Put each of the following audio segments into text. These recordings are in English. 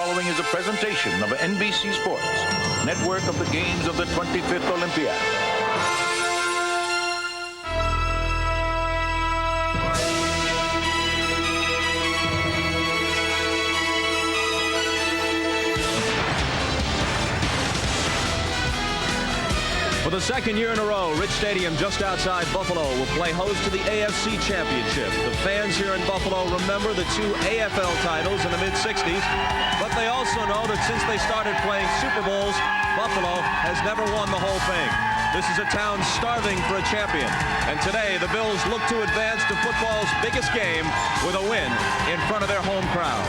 following is a presentation of NBC Sports, network of the games of the 25th Olympiad. For the second year in a row, Rich Stadium just outside Buffalo will play host to the AFC Championship. The fans here in Buffalo remember the two AFL titles in the mid-'60s, but they also know that since they started playing Super Bowls, Buffalo has never won the whole thing. This is a town starving for a champion, and today the Bills look to advance to football's biggest game with a win in front of their home crowd.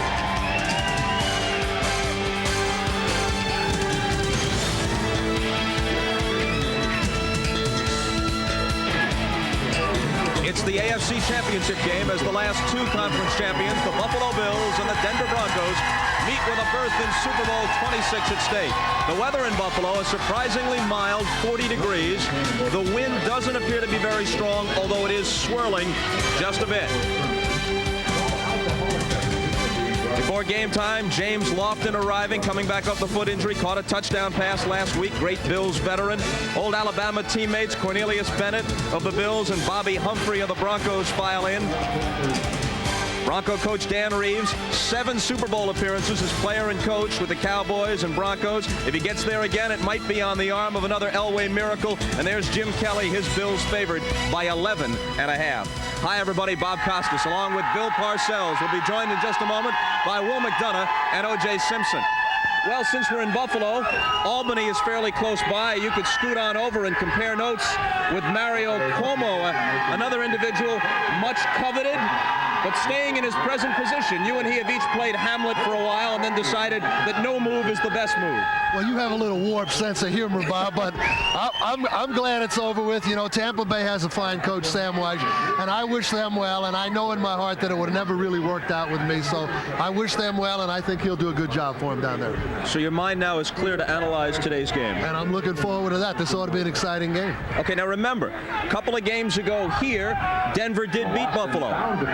It's the AFC Championship game as the last two conference champions, the Buffalo Bills and the Denver Broncos, meet with a berth in Super Bowl 26 at stake. The weather in Buffalo is surprisingly mild, 40 degrees. The wind doesn't appear to be very strong, although it is swirling just a bit. Before game time, James Lofton arriving, coming back off the foot injury, caught a touchdown pass last week. Great Bills veteran. Old Alabama teammates Cornelius Bennett of the Bills and Bobby Humphrey of the Broncos file in. Bronco coach Dan Reeves, 7 Super Bowl appearances as player and coach with the Cowboys and Broncos. If he gets there again, it might be on the arm of another Elway miracle. And there's Jim Kelly, his Bills favored by 11.5. Hi, everybody. Bob Costas, along with Bill Parcells, will be joined in just a moment by Will McDonough and O.J. Simpson. Well, since we're in Buffalo, Albany is fairly close by. You could scoot on over and compare notes with Mario Cuomo, another individual much coveted, but staying in his present position. You and he have each played Hamlet for a while and then decided that no move is the best move. Well, you have a little warped sense of humor, Bob, but I'm glad it's over with. You know, Tampa Bay has a fine coach, Sam Wyche, and I wish them well, and I know in my heart that it would have never really worked out with me, so I wish them well, and I think he'll do a good job for him down there. So your mind now is clear to analyze today's game. And I'm looking forward to that. This ought to be an exciting game. Okay, now remember, a couple of games ago here, Denver did beat Buffalo.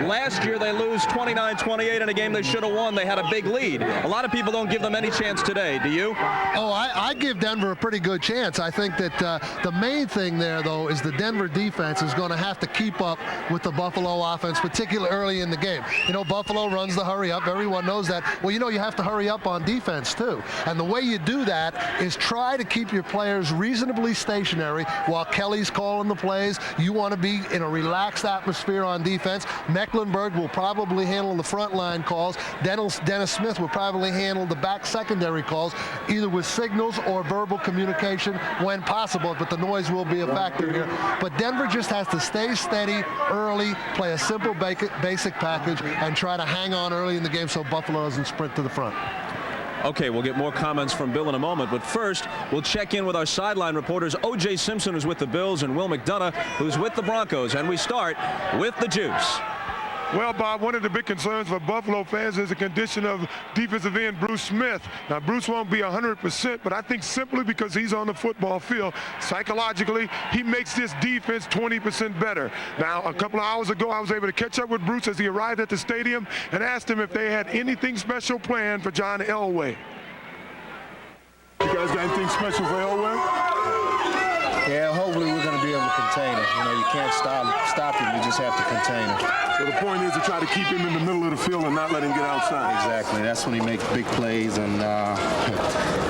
Last year, they lose 29-28 in a game they should have won. They had a big lead. A lot of people don't give them any chance today. Do you? Oh, I give Denver a pretty good chance. I think that the main thing there, though, is the Denver defense is going to have to keep up with the Buffalo offense, particularly early in the game. You know, Buffalo runs the hurry up. Everyone knows that. Well, you know, you have to hurry up on defense, too. And the way you do that is try to keep your players reasonably stationary while Kelly's calling the plays. You want to be in a relaxed atmosphere on defense. Mecklenburg will probably handle the front line calls. Dennis Smith will probably handle the back secondary calls, either with signals or verbal communication when possible, but the noise will be a factor here. But Denver just has to stay steady early, play a simple basic package, and try to hang on early in the game so Buffalo doesn't sprint to the front. Okay, we'll get more comments from Bill in a moment, but first, we'll check in with our sideline reporters, O.J. Simpson, who's with the Bills, and Will McDonough, who's with the Broncos. And we start with the juice. Well, Bob, one of the big concerns for Buffalo fans is the condition of defensive end Bruce Smith. Now, Bruce won't be 100%, but I think simply because he's on the football field, psychologically, he makes this defense 20% better. Now, a couple of hours ago, I was able to catch up with Bruce as he arrived at the stadium and asked him if they had anything special planned for John Elway. You guys got anything special for Elway? Yeah, hopefully we're going to be able to contain him. You know, you can't stop him. You just have to contain him. So the point is to try to keep him in the middle of the field and not let him get outside. Exactly. That's when he makes big plays, and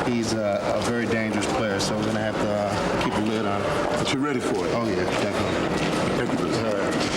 he's a very dangerous player. So we're going to have to keep a lid on him. But you're ready for it? Oh, yeah, definitely. Thank you, Bruce. All right.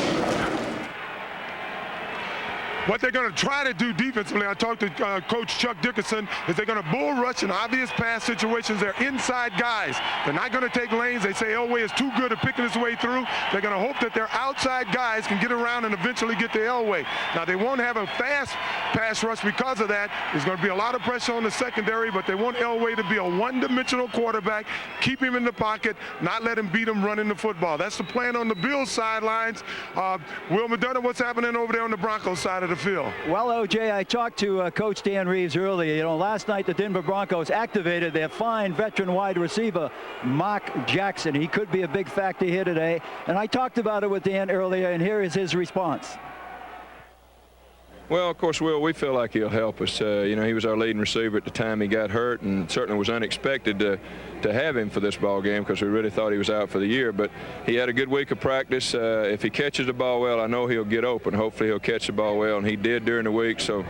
What they're going to try to do defensively, I talked to Coach Chuck Dickerson, is they're going to bull rush in obvious pass situations. They're inside guys. They're not going to take lanes. They say Elway is too good at picking his way through. They're going to hope that their outside guys can get around and eventually get to Elway. Now, they won't have a fast pass rush because of that. There's going to be a lot of pressure on the secondary, but they want Elway to be a one-dimensional quarterback, keep him in the pocket, not let him beat him running the football. That's the plan on the Bills sidelines. Will McDonough, what's happening over there on the Broncos side of the field? Well, O.J., I talked to Coach Dan Reeves earlier. You know, last night the Denver Broncos activated their fine veteran wide receiver, Mark Jackson. He could be a big factor here today. And I talked about it with Dan earlier, and here is his response. Well, of course, Will, we feel like he'll help us. You know, he was our leading receiver at the time he got hurt, and certainly was unexpected to have him for this ball game because we really thought he was out for the year. But he had a good week of practice. If he catches the ball well, I know he'll get open. Hopefully he'll catch the ball well, and he did during the week. So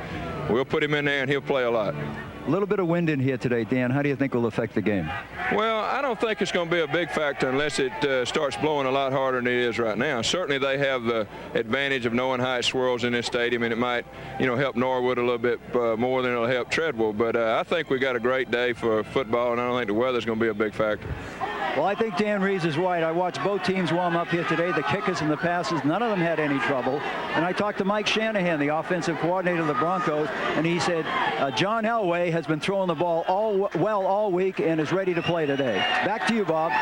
we'll put him in there, and he'll play a lot. A little bit of wind in here today, Dan. How do you think will affect the game? Well, I don't think it's going to be a big factor unless it starts blowing a lot harder than it is right now. Certainly they have the advantage of knowing how it swirls in this stadium, and it might, you know, help Norwood a little bit more than it'll help Treadwell. But I think we got a great day for football, and I don't think the weather's going to be a big factor. Well, I think Dan Reeves is right. I watched both teams warm up here today, the kickers and the passes. None of them had any trouble. And I talked to Mike Shanahan, the offensive coordinator of the Broncos, and he said John Elway has been throwing the ball all week and is ready to play today. Back to you, Bob.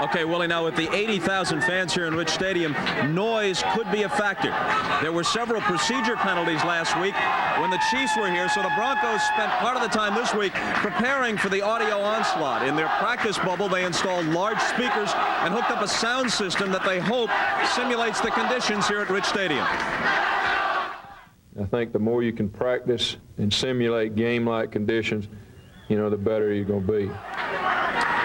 Okay, Willie, now with the 80,000 fans here in Rich Stadium, noise could be a factor. There were several procedure penalties last week when the Chiefs were here, so the Broncos spent part of the time this week preparing for the audio onslaught. In their practice bubble, they installed large speakers and hooked up a sound system that they hope simulates the conditions here at Rich Stadium. I think the more you can practice and simulate game-like conditions, you know, the better you're going to be.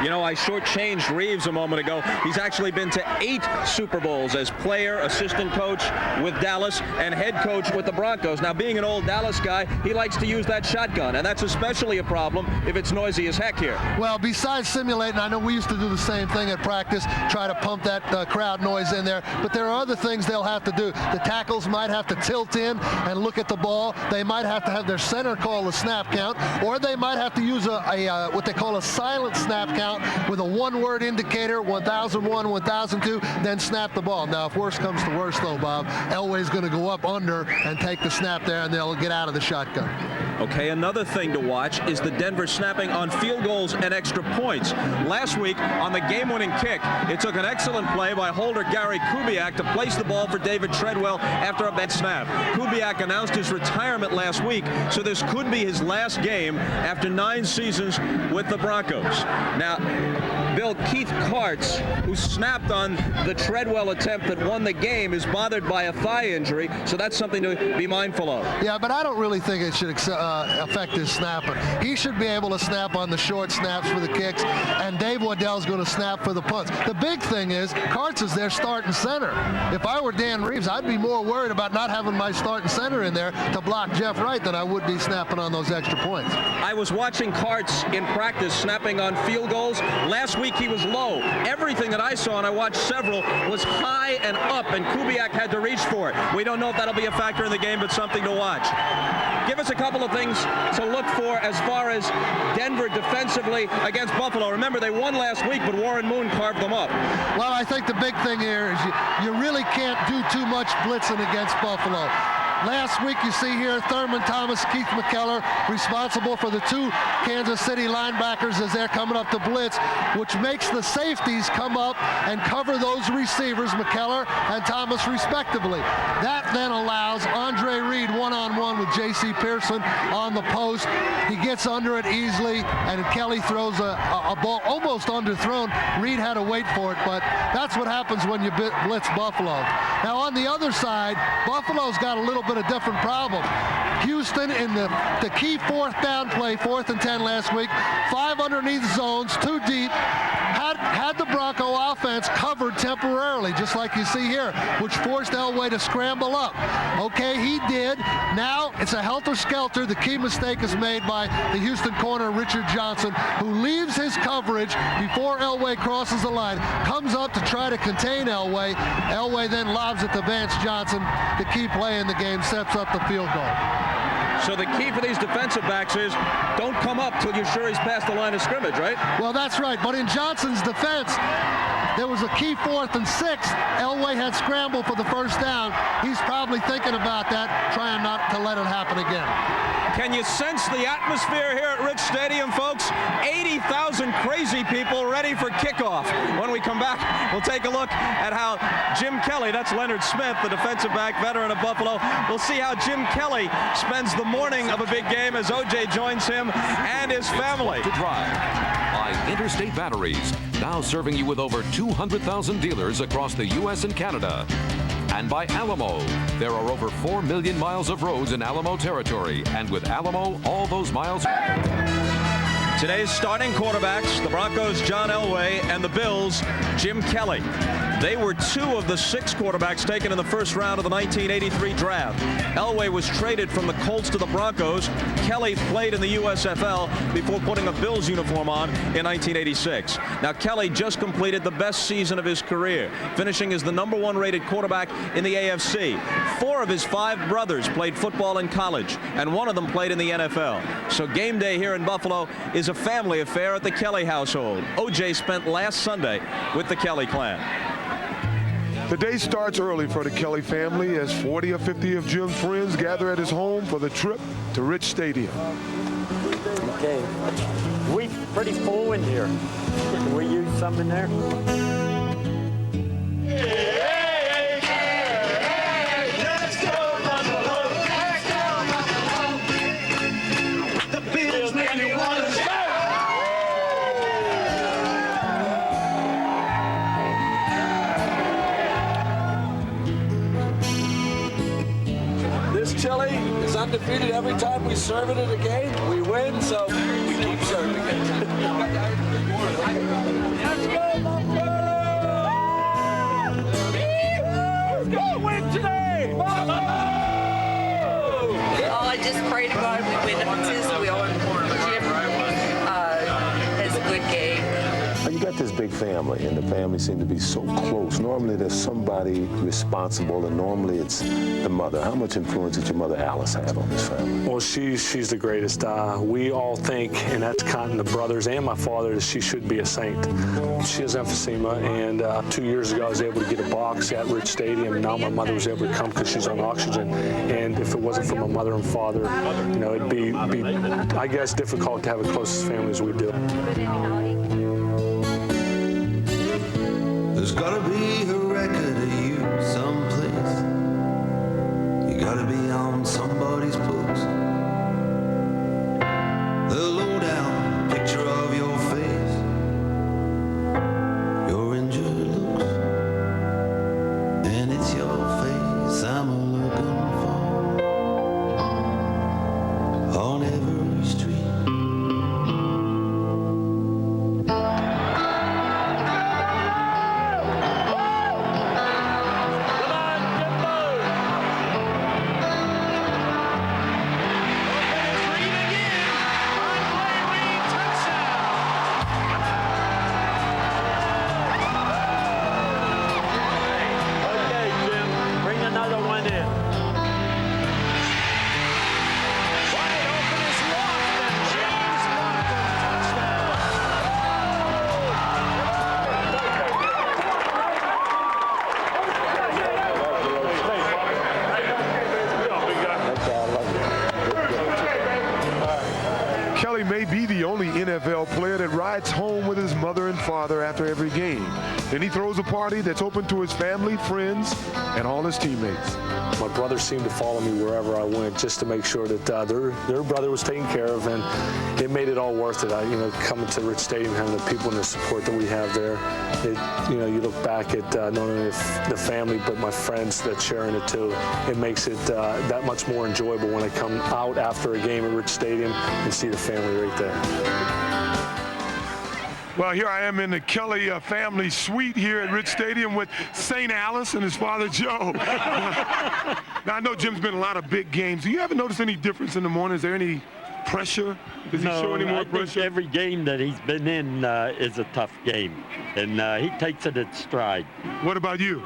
You know, I shortchanged Reeves a moment ago. He's actually been to 8 Super Bowls as player, assistant coach with Dallas, and head coach with the Broncos. Now, being an old Dallas guy, he likes to use that shotgun, and that's especially a problem if it's noisy as heck here. Well, besides simulating, I know we used to do the same thing at practice, try to pump that crowd noise in there, but there are other things they'll have to do. The tackles might have to tilt in and look at the ball. They might have to have their center call the snap count, or they might have to use what they call a silent snap count with a one-word indicator, 1001, 1002, then snap the ball. Now, if worse comes to worse, though, Bob, Elway's going to go up under and take the snap there, and they'll get out of the shotgun. Okay, another thing to watch is the Denver snapping on field goals and extra points. Last week, on the game-winning kick, it took an excellent play by holder Gary Kubiak to place the ball for David Treadwell after a bad snap. Kubiak announced his retirement last week, so this could be his last game after 9 seasons with the Broncos. Now, Bill, Keith Karts, who snapped on the Treadwell attempt that won the game, is bothered by a thigh injury, so that's something to be mindful of. Yeah, but I don't really think it should affect his snapping. He should be able to snap on the short snaps for the kicks, and Dave Waddell's going to snap for the punts. The big thing is Karts is their starting center. If I were Dan Reeves, I'd be more worried about not having my starting center in there to block Jeff Wright than I would be snapping on those extra points. I was watching Karts in practice snapping on field goals. Last week he was low. Everything that I saw, and I watched several, was high and up, and Kubiak had to reach for it. We don't know if that'll be a factor in the game, but something to watch. Give us a couple of things to look for as far as Denver defensively against Buffalo. Remember, they won last week, but Warren Moon carved them up. Well, I think the big thing here is you really can't do too much blitzing against Buffalo. Last week, you see here, Thurman Thomas, Keith McKellar, responsible for the 2 Kansas City linebackers as they're coming up to blitz, which makes the safeties come up and cover those receivers, McKellar and Thomas, respectively. That then allows Andre Reed one-on-one with J.C. Pearson on the post. He gets under it easily, and Kelly throws a ball almost underthrown. Reed had to wait for it, but that's what happens when you blitz Buffalo. Now, on the other side, Buffalo's got a little bit a different problem. Houston in the key 4th down play, 4th and 10 last week, 5 underneath zones, 2 deep, had the Bronco offense covered temporarily, just like you see here, which forced Elway to scramble up. Okay, he did. Now it's a helter-skelter. The key mistake is made by the Houston corner, Richard Johnson, who leaves his coverage before Elway crosses the line, comes up to try to contain Elway. Elway then lobs it to Vance Johnson, the key play in the game, sets up the field goal. So the key for these defensive backs is don't come up till you're sure he's past the line of scrimmage, right? Well, that's right. But in Johnson's defense, there was a key 4th and 6. Elway had scrambled for the first down. He's probably thinking about that, trying not to let it happen again. Can you sense the atmosphere here at Rich Stadium, folks? 80,000 crazy people ready for kickoff. When we come back, we'll take a look at how Jim Kelly, that's Leonard Smith, the defensive back veteran of Buffalo. We'll see how Jim Kelly spends the morning of a big game as O.J. joins him and his family. To drive by Interstate Batteries, now serving you with over 200,000 dealers across the U.S. and Canada. And by Alamo. There are over 4 million miles of roads in Alamo territory. And with Alamo, all those miles... Today's starting quarterbacks, the Broncos' John Elway and the Bills' Jim Kelly. They were 2 of the 6 quarterbacks taken in the first round of the 1983 draft. Elway was traded from the Colts to the Broncos. Kelly played in the USFL before putting a Bills uniform on in 1986. Now, Kelly just completed the best season of his career, finishing as the #1 rated quarterback in the AFC. 4 of his 5 brothers played football in college, and 1 of them played in the NFL. So game day here in Buffalo is a family affair at the Kelly household. O.J. spent last Sunday with the Kelly clan. The day starts early for the Kelly family as 40 or 50 of Jim's friends gather at his home for the trip to Rich Stadium. Okay, we pretty full in here. Can we use some in there? Chili is undefeated every time we serve it in a game. We win, so we keep serving it. Let's go, Buffalo! Let's go win today! Buffalo! Oh, I just pray to God we win. If it's His will, Jim has a good game. You got this big family, and the family seems to be so close. Normally, there's somebody responsible, and normally it's the mother. How much influence did your mother, Alice, have on this family? Well, she's the greatest. We all think, and that's counting the brothers and my father, that she should be a saint. She has emphysema, and 2 years ago, I was able to get a box at Rich Stadium. Now my mother was able to come because she's on oxygen. And if it wasn't for my mother and father, you know, it'd be I guess, difficult to have the closest family as we do. There's gotta be a record of you someplace. You gotta be on somebody's books. The lowdown picture of your face, your injured looks, and it's your face I'm looking for on every street. Kelly may be the only NFL player that rides home with his mother and father after every game. Then he throws a party that's open to his family, friends, and all his teammates. My brothers seemed to follow me wherever I went just to make sure that their brother was taken care of, and it made it all worth it. Coming to Rich Stadium, having the people and the support that we have there, you look back at not only the family but my friends that share in it too. It makes it that much more enjoyable when I come out after a game at Rich Stadium and see the family right there. Well, here I am in the Kelly family suite here at Rich Stadium with St. Alice and his father, Joe. Now, I know Jim's been in a lot of big games. Do you ever notice any difference in the morning? Is there any pressure? Does he show any more pressure? Think every game that he's been in is a tough game, and he takes it at stride. What about you?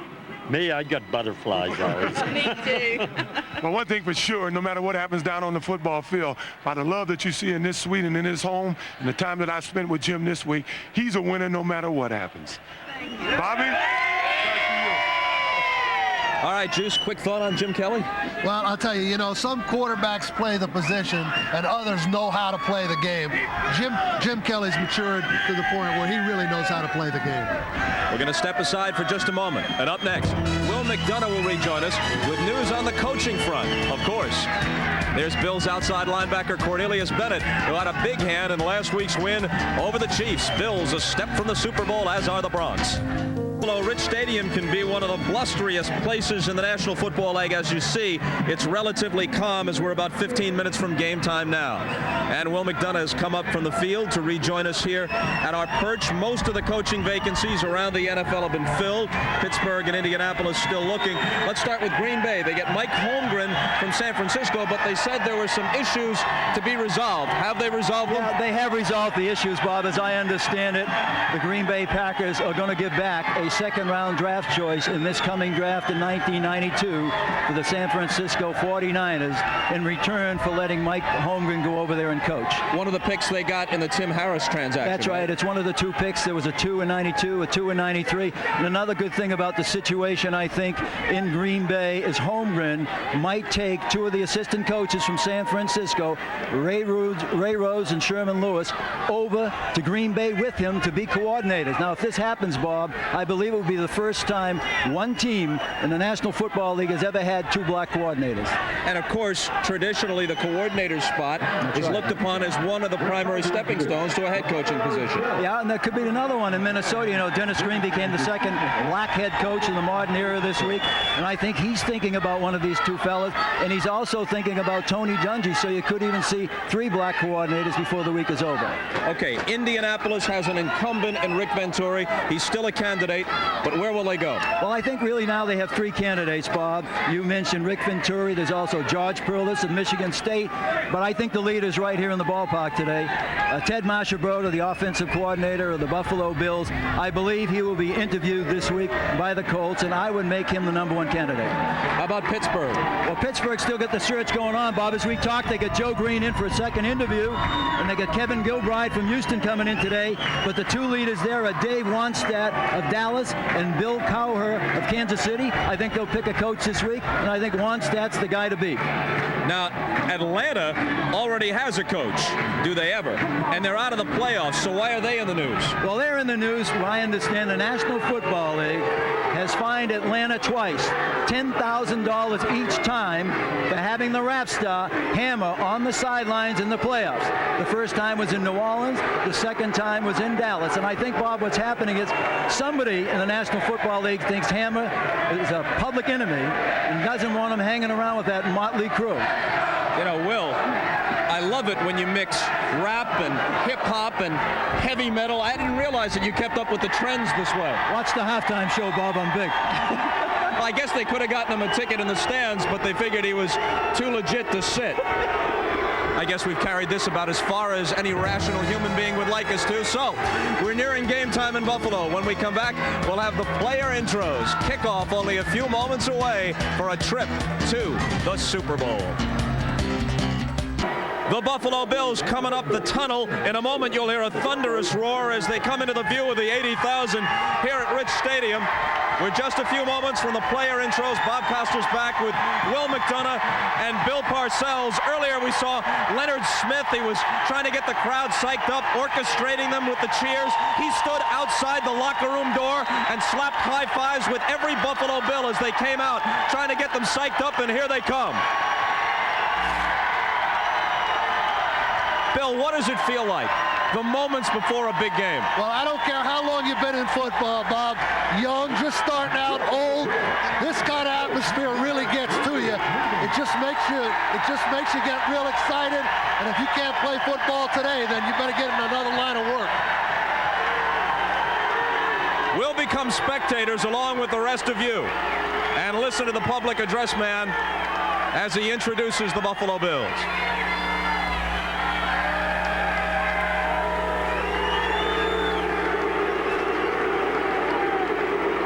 Me, I got butterflies always. Me too. Well, one thing for sure, no matter what happens down on the football field, by the love that you see in this suite and in his home, and the time that I spent with Jim this week, he's a winner no matter what happens. Bobby? All right, Juice, quick thought on Jim Kelly? Well, I'll tell you, some quarterbacks play the position and others know how to play the game. Jim Kelly's matured to the point where he really knows how to play the game. We're going to step aside for just a moment. And up next, Will McDonough will rejoin us with news on the coaching front, of course. There's Bills outside linebacker Cornelius Bennett, who had a big hand in last week's win over the Chiefs. Bills a step from the Super Bowl, as are the Bronx. Buffalo, Rich Stadium can be one of the blusteriest places in the National Football League. As you see, it's relatively calm as we're about 15 minutes from game time now. And Will McDonough has come up from the field to rejoin us here at our perch. Most of the coaching vacancies around the NFL have been filled. Pittsburgh and Indianapolis still looking. Let's start with Green Bay. They get Mike Holmgren from San Francisco, but they said there were some issues to be resolved. Have they resolved them? Yeah, they have resolved the issues, Bob. As I understand it, the Green Bay Packers are going to give back a second-round draft choice in this coming draft in 1992 to the San Francisco 49ers in return for letting Mike Holmgren go over there and coach. One of the picks they got in the Tim Harris transaction. That's right. It's one of the two picks. There was a 2 in 92, a 2 in 93. And another good thing about the situation, I think, in Green Bay is Holmgren might take two of the assistant coaches from San Francisco, Ray Rhodes and Sherman Lewis, over to Green Bay with him to be coordinators. Now, if this happens, Bob, I believe it will be the first time one team in the National Football League has ever had two black coordinators. And, of course, traditionally, the coordinator spot is looked upon as one of the primary stepping stones to a head coaching position. Yeah, and there could be another one in Minnesota. You know, Dennis Green became the second black head coach in the modern era this week, and I think he's thinking about one of these two fellas, and he's also thinking about Tony Dungy, so you could even see three black coordinators before the week is over. Okay, Indianapolis has an incumbent in Rick Venturi. He's still a candidate, but where will they go? Well, I think really now they have three candidates, Bob. You mentioned Rick Venturi. There's also George Perlis of Michigan State, but I think the leader's right here in the ballpark today. Ted Marchibroda, the offensive coordinator of the Buffalo Bills. I believe he will be interviewed this week by the Colts, and I would make him the #1 candidate. How about Pittsburgh? Well, Pittsburgh still got the search going on, Bob. As we talked, they got Joe Green in for a second interview, and they got Kevin Gilbride from Houston coming in today. But the two leaders there are Dave Wannstedt of Dallas and Bill Cowher of Kansas City. I think they'll pick a coach this week, and I think Wannstedt's the guy to beat. Now, Atlanta already has a coach. Do they ever? And they're out of the playoffs, so why are they in the news? Well, they're in the news. I understand the National Football League has fined Atlanta twice, $10,000 each time for having the rap star Hammer on the sidelines in the playoffs. The first time was in New Orleans. The second time was in Dallas. And I think, Bob, what's happening is somebody in the National Football League thinks Hammer is a public enemy and doesn't want him hanging around with that motley crew. You know, Will, I love it when you mix rap and hip-hop and heavy metal. I didn't realize that you kept up with the trends this way. Watch the halftime show, Bob. I'm big. Well, I guess they could have gotten him a ticket in the stands, but they figured he was too legit to sit. I guess we've carried this about as far as any rational human being would like us to. So, we're nearing game time in Buffalo. When we come back, we'll have the player intros. Kickoff only a few moments away for a trip to the Super Bowl. The Buffalo Bills coming up the tunnel. In a moment, you'll hear a thunderous roar as they come into the view of the 80,000 here at Rich Stadium. We're just a few moments from the player intros. Bob Costas back with Will McDonough and Bill Parcells. Earlier, we saw Leonard Smith. He was trying to get the crowd psyched up, orchestrating them with the cheers. He stood outside the locker room door and slapped high fives with every Buffalo Bill as they came out, trying to get them psyched up, and here they come. Bill, what does it feel like, the moments before a big game? Well, I don't care how long you've been in football, Bob. Young, just starting out, old. This kind of atmosphere really gets to you. It just makes you get real excited. And if you can't play football today, then you better get in another line of work. We'll become spectators along with the rest of you and listen to the public address man as he introduces the Buffalo Bills.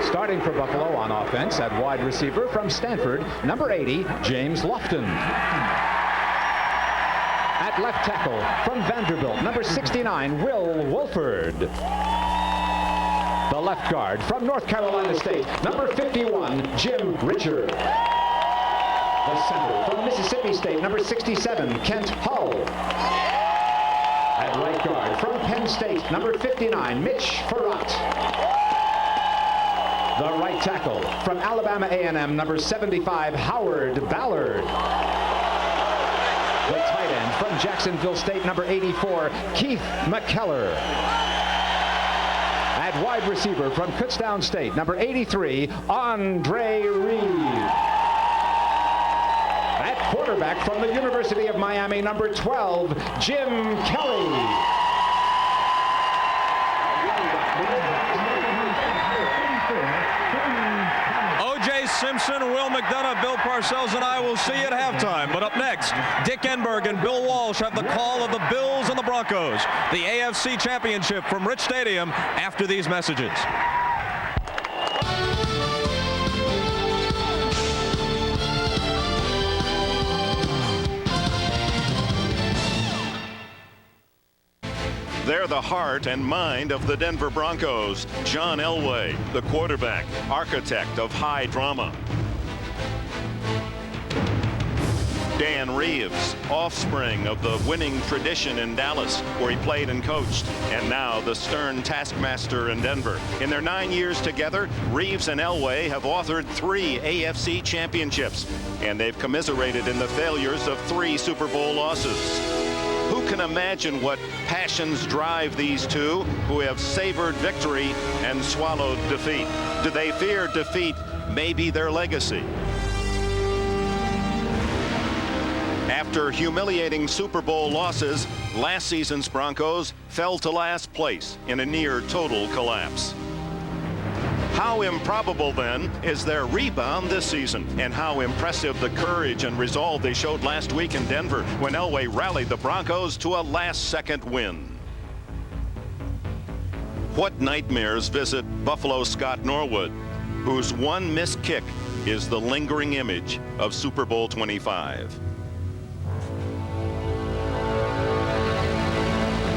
Starting for Buffalo on offense at wide receiver from Stanford, number 80, James Lofton. At left tackle from Vanderbilt, number 69, Will Wolford. The left guard from North Carolina State, number 51, Jim Richard. The center from Mississippi State, number 67, Kent Hull. At right guard from Penn State, number 59, Mitch Farrat. The right tackle from Alabama A&M, number 75, Howard Ballard. The tight end from Jacksonville State, number 84, Keith McKellar. At At wide receiver from Kutztown State, number 83, Andre Reed. At quarterback from the University of Miami, number 12, Jim Kelly. O.J. Simpson, Will McDonough, Bill Parcells, and I will see you at halftime. But up next, Dick Enberg and Bill Walsh have the call of the Bills and the Broncos. The AFC Championship from Rich Stadium after these messages. They're the heart and mind of the Denver Broncos. John Elway, the quarterback, architect of high drama. Dan Reeves, offspring of the winning tradition in Dallas, where he played and coached, and now the stern taskmaster in Denver. In their 9 years together, Reeves and Elway have authored 3 AFC championships, and they've commiserated in the failures of 3 Super Bowl losses. Who can imagine what passions drive these two who have savored victory and swallowed defeat? Do they fear defeat may be their legacy? After humiliating Super Bowl losses, last season's Broncos fell to last place in a near total collapse. How improbable, then, is their rebound this season, and how impressive the courage and resolve they showed last week in Denver when Elway rallied the Broncos to a last-second win. What nightmares visit Buffalo Scott Norwood, whose one missed kick is the lingering image of Super Bowl 25.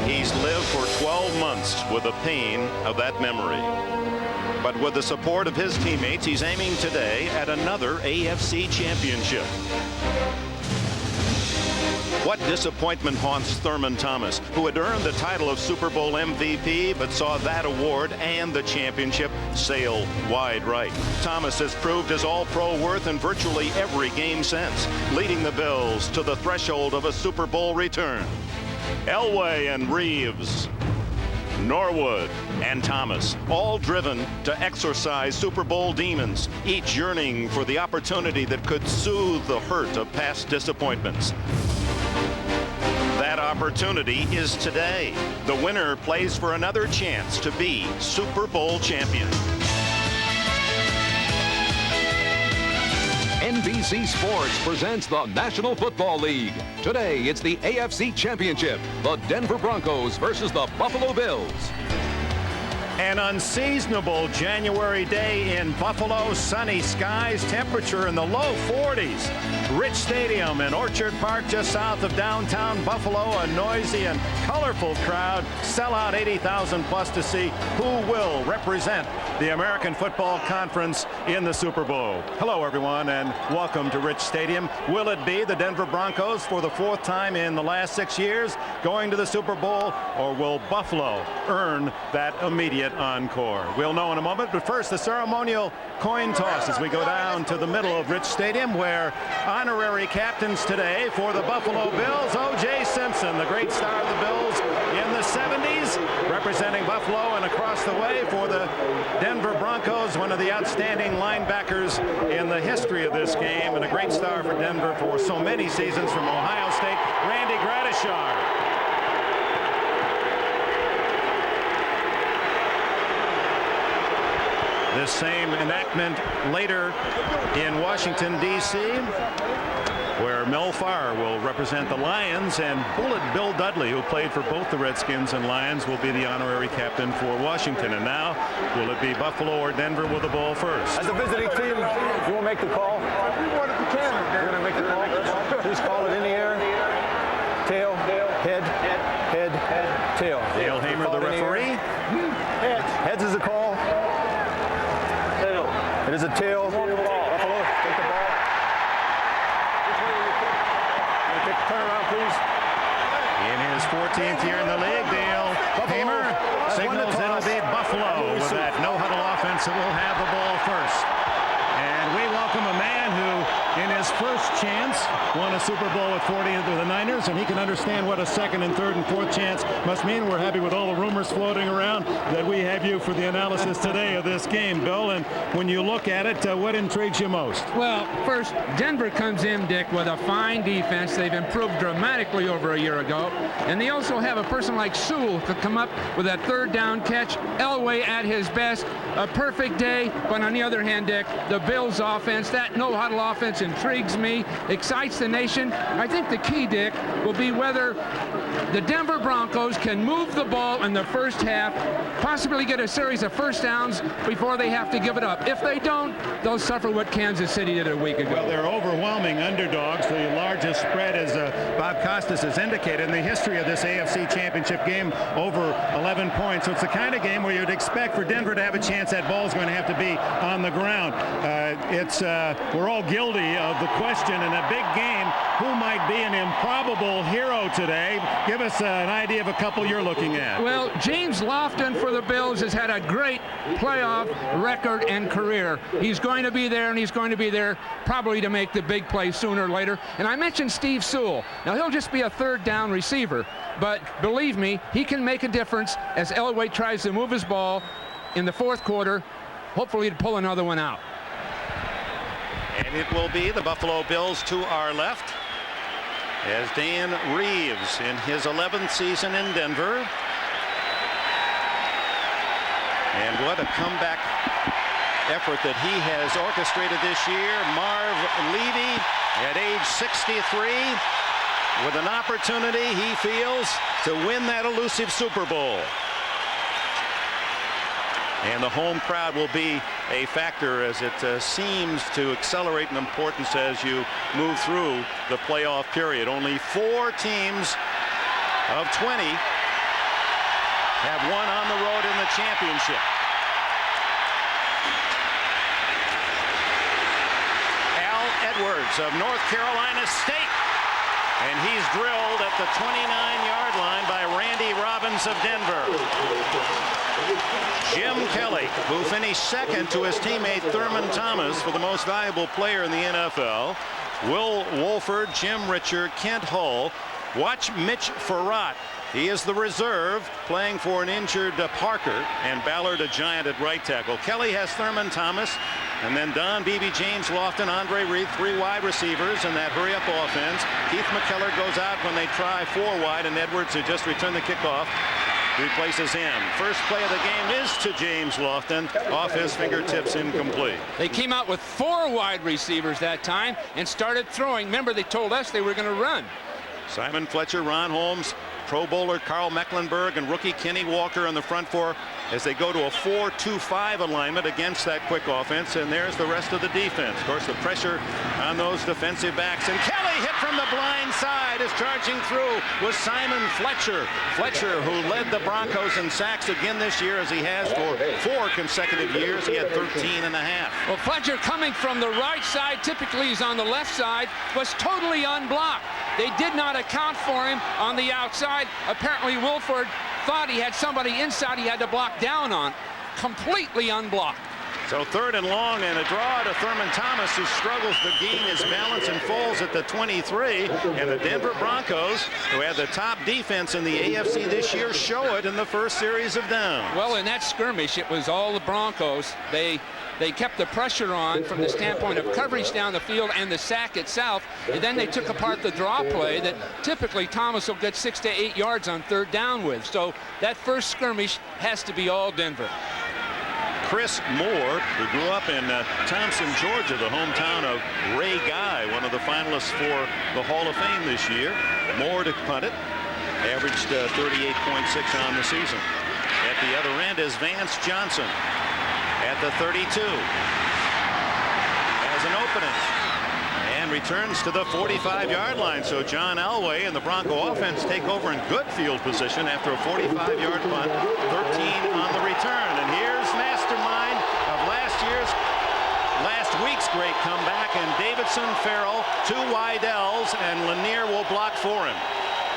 He's lived for 12 months with the pain of that memory. But with the support of his teammates, he's aiming today at another AFC championship. What disappointment haunts Thurman Thomas, who had earned the title of Super Bowl MVP, but saw that award and the championship sail wide right. Thomas has proved his all-pro worth in virtually every game since, leading the Bills to the threshold of a Super Bowl return. Elway and Reeves, Norwood and Thomas, all driven to exorcise Super Bowl demons, each yearning for the opportunity that could soothe the hurt of past disappointments. That opportunity is today. The winner plays for another chance to be Super Bowl champion. NBC Sports presents the National Football League. Today, it's the AFC Championship, the Denver Broncos versus the Buffalo Bills. An unseasonable January day in Buffalo, sunny skies, temperature in the low 40s. Rich Stadium in Orchard Park just south of downtown Buffalo, a noisy and colorful crowd. Sell out 80,000 plus to see who will represent the American Football Conference in the Super Bowl. Hello everyone and welcome to Rich Stadium. Will it be the Denver Broncos for the 4th time in the last 6 years going to the Super Bowl, or will Buffalo earn that immediate encore? We'll know in a moment, but first the ceremonial coin toss as we go down to the middle of Rich Stadium, where honorary captains today for the Buffalo Bills, O.J. Simpson, the great star of the Bills in the 70s, representing Buffalo, and across the way for the Denver Broncos, one of the outstanding linebackers in the history of this game, and a great star for Denver for so many seasons, from Ohio State, Randy Gradishar. This same enactment later in Washington, D.C., where Mel Farr will represent the Lions, and Bullet Bill Dudley, who played for both the Redskins and Lions, will be the honorary captain for Washington. And now, will it be Buffalo or Denver with the ball first? As a visiting team, you will make the call. You're going to make the call. Please call it in the air. Tail, head, tail. Dale Hamer, the referee. Heads is a call. It is a tail. Buffalo, take the ball. Take the turnaround, please. In his 14th year in the league, Dale Hamer signals it'll be Buffalo with that no-huddle offense that will have the ball first. And we welcome a man who, in his first chance, won a Super Bowl with 40 with the Niners, and he can understand what a second and third and fourth chance Must mean we're happy with all the rumors floating around that we have you for the analysis today of this game, Bill. And when you look at it, what intrigues you most? Well, first, Denver comes in, Dick, with a fine defense. They've improved dramatically over a year ago. And they also have a person like Sewell to come up with that third down catch. Elway at his best. A perfect day. But on the other hand, Dick, the Bills offense, that no-huddle offense intrigues me, excites the nation. I think the key, Dick, will be whether the Denver Broncos can move the ball in the first half, possibly get a series of first downs before they have to give it up. If they don't, they'll suffer what Kansas City did a week ago. Well, they're overwhelming underdogs. The largest spread, as Bob Costas has indicated, in the history of this AFC Championship game, over 11 points. So it's the kind of game where you'd expect for Denver to have a chance that ball's going to have to be on the ground. We're all guilty of the question in a big game, who might be an improbable hero today? Give us an idea of a couple you're looking at. Well, James Lofton for the Bills has had a great playoff record and career. He's going to be there, and he's going to be there probably to make the big play sooner or later. And I mentioned Steve Sewell. Now, he'll just be a third down receiver, but believe me, he can make a difference as Elway tries to move his ball in the fourth quarter, hopefully to pull another one out. And it will be the Buffalo Bills to our left, as Dan Reeves in his 11th season in Denver. And what a comeback effort that he has orchestrated this year. Marv Levy at age 63 with an opportunity, he feels, to win that elusive Super Bowl. And the home crowd will be a factor as it seems to accelerate in importance as you move through the playoff period. Only 4 teams of 20 have won on the road in the championship. Al Edwards of North Carolina State. And he's drilled at the 29-yard line by Randy Robbins of Denver. Jim Kelly, who finished second to his teammate Thurman Thomas for the most valuable player in the NFL. Will Wolford, Jim Richer, Kent Hull. Watch Mitch Farrat. He is the reserve, playing for an injured Parker, and Ballard, a giant at right tackle. Kelly has Thurman Thomas, and then Don Beebe, James Lofton, Andre Reed, 3 wide receivers in that hurry-up offense. Keith McKellar goes out when they try 4 wide, and Edwards, who just returned the kickoff, replaces him. First play of the game is to James Lofton, off his fingertips, incomplete. They came out with 4 wide receivers that time and started throwing. Remember, they told us they were going to run. Simon Fletcher, Ron Holmes, Pro Bowler Carl Mecklenburg, and rookie Kenny Walker on the front 4 as they go to a 4-2-5 alignment against that quick offense. And there's the rest of the defense. Of course, the pressure on those defensive backs. And Kelly hit from the blind side as charging through was Simon Fletcher. Fletcher, who led the Broncos in sacks again this year, as he has for 4 consecutive years. He had 13.5. Well, Fletcher, coming from the right side, typically he's on the left side, was totally unblocked. They did not account for him on the outside. Apparently Wolford thought he had somebody inside he had to block down on. Completely unblocked. So 3rd and long, and a draw to Thurman Thomas, who struggles to gain his balance and falls at the 23. And the Denver Broncos, who had the top defense in the AFC this year, show it in the first series of downs. Well, in that skirmish, it was all the Broncos. They kept the pressure on from the standpoint of coverage down the field and the sack itself, and then they took apart the draw play that typically Thomas will get 6 to 8 yards on 3rd down with. So that first skirmish has to be all Denver. Chris Moore, who grew up in Thompson, Georgia, the hometown of Ray Guy, one of the finalists for the Hall of Fame this year. Moore to punt it, averaged 38.6 on the season. At the other end is Vance Johnson at the 32. Has an opening and returns to the 45-yard line. So John Elway and the Bronco offense take over in good field position after a 45-yard punt, 13 on the return. And here's mastermind of last week's great comeback, and Davidson, Farrell, 2 Weidells, and Lanier will block for him.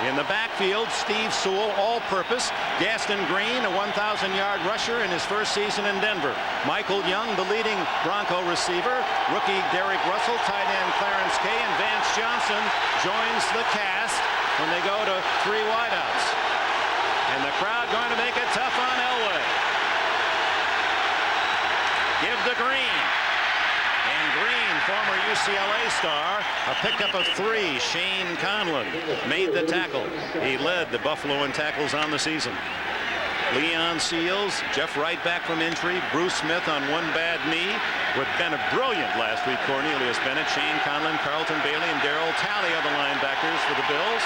In the backfield, Steve Sewell, all-purpose. Gaston Green, a 1,000-yard rusher in his first season in Denver. Michael Young, the leading Bronco receiver. Rookie Derek Russell, tight end Clarence Kay, and Vance Johnson joins the cast when they go to 3 wideouts. crowd going to make it tough on Elway. Give to Green. And Green, former UCLA star, a pickup of 3. Shane Conlon made the tackle. He led the Buffalo in tackles on the season. Leon Seals, Jeff Wright back from injury, Bruce Smith on one bad knee. With Bennett brilliant last week, Cornelius Bennett, Shane Conlon, Carlton Bailey, and Darryl Talley are the linebackers for the Bills.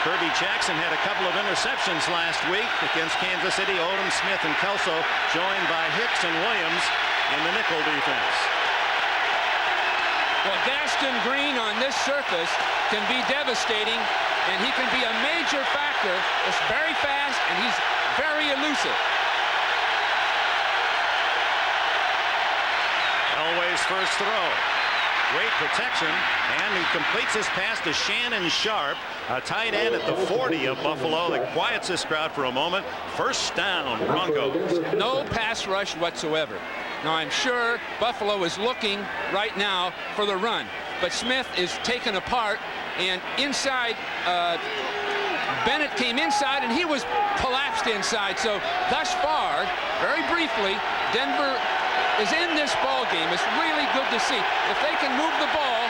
Kirby Jackson had a couple of interceptions last week against Kansas City. Odom, Smith, and Kelso joined by Hicks and Williams in the nickel defense. Well, Gaston Green on this surface can be devastating, and he can be a major factor. It's very fast, and he's very elusive. Elway's first throw. Great protection, and he completes his pass to Shannon Sharp, a tight end at the 40 of Buffalo that quiets this crowd for a moment. First down, Broncos. No pass rush whatsoever. Now, I'm sure Buffalo is looking right now for the run, but Smith is taken apart, and inside, Bennett came inside, and he was collapsed inside. So thus far, very briefly, Denver is in this ball game. It's really good to see. If they can move the ball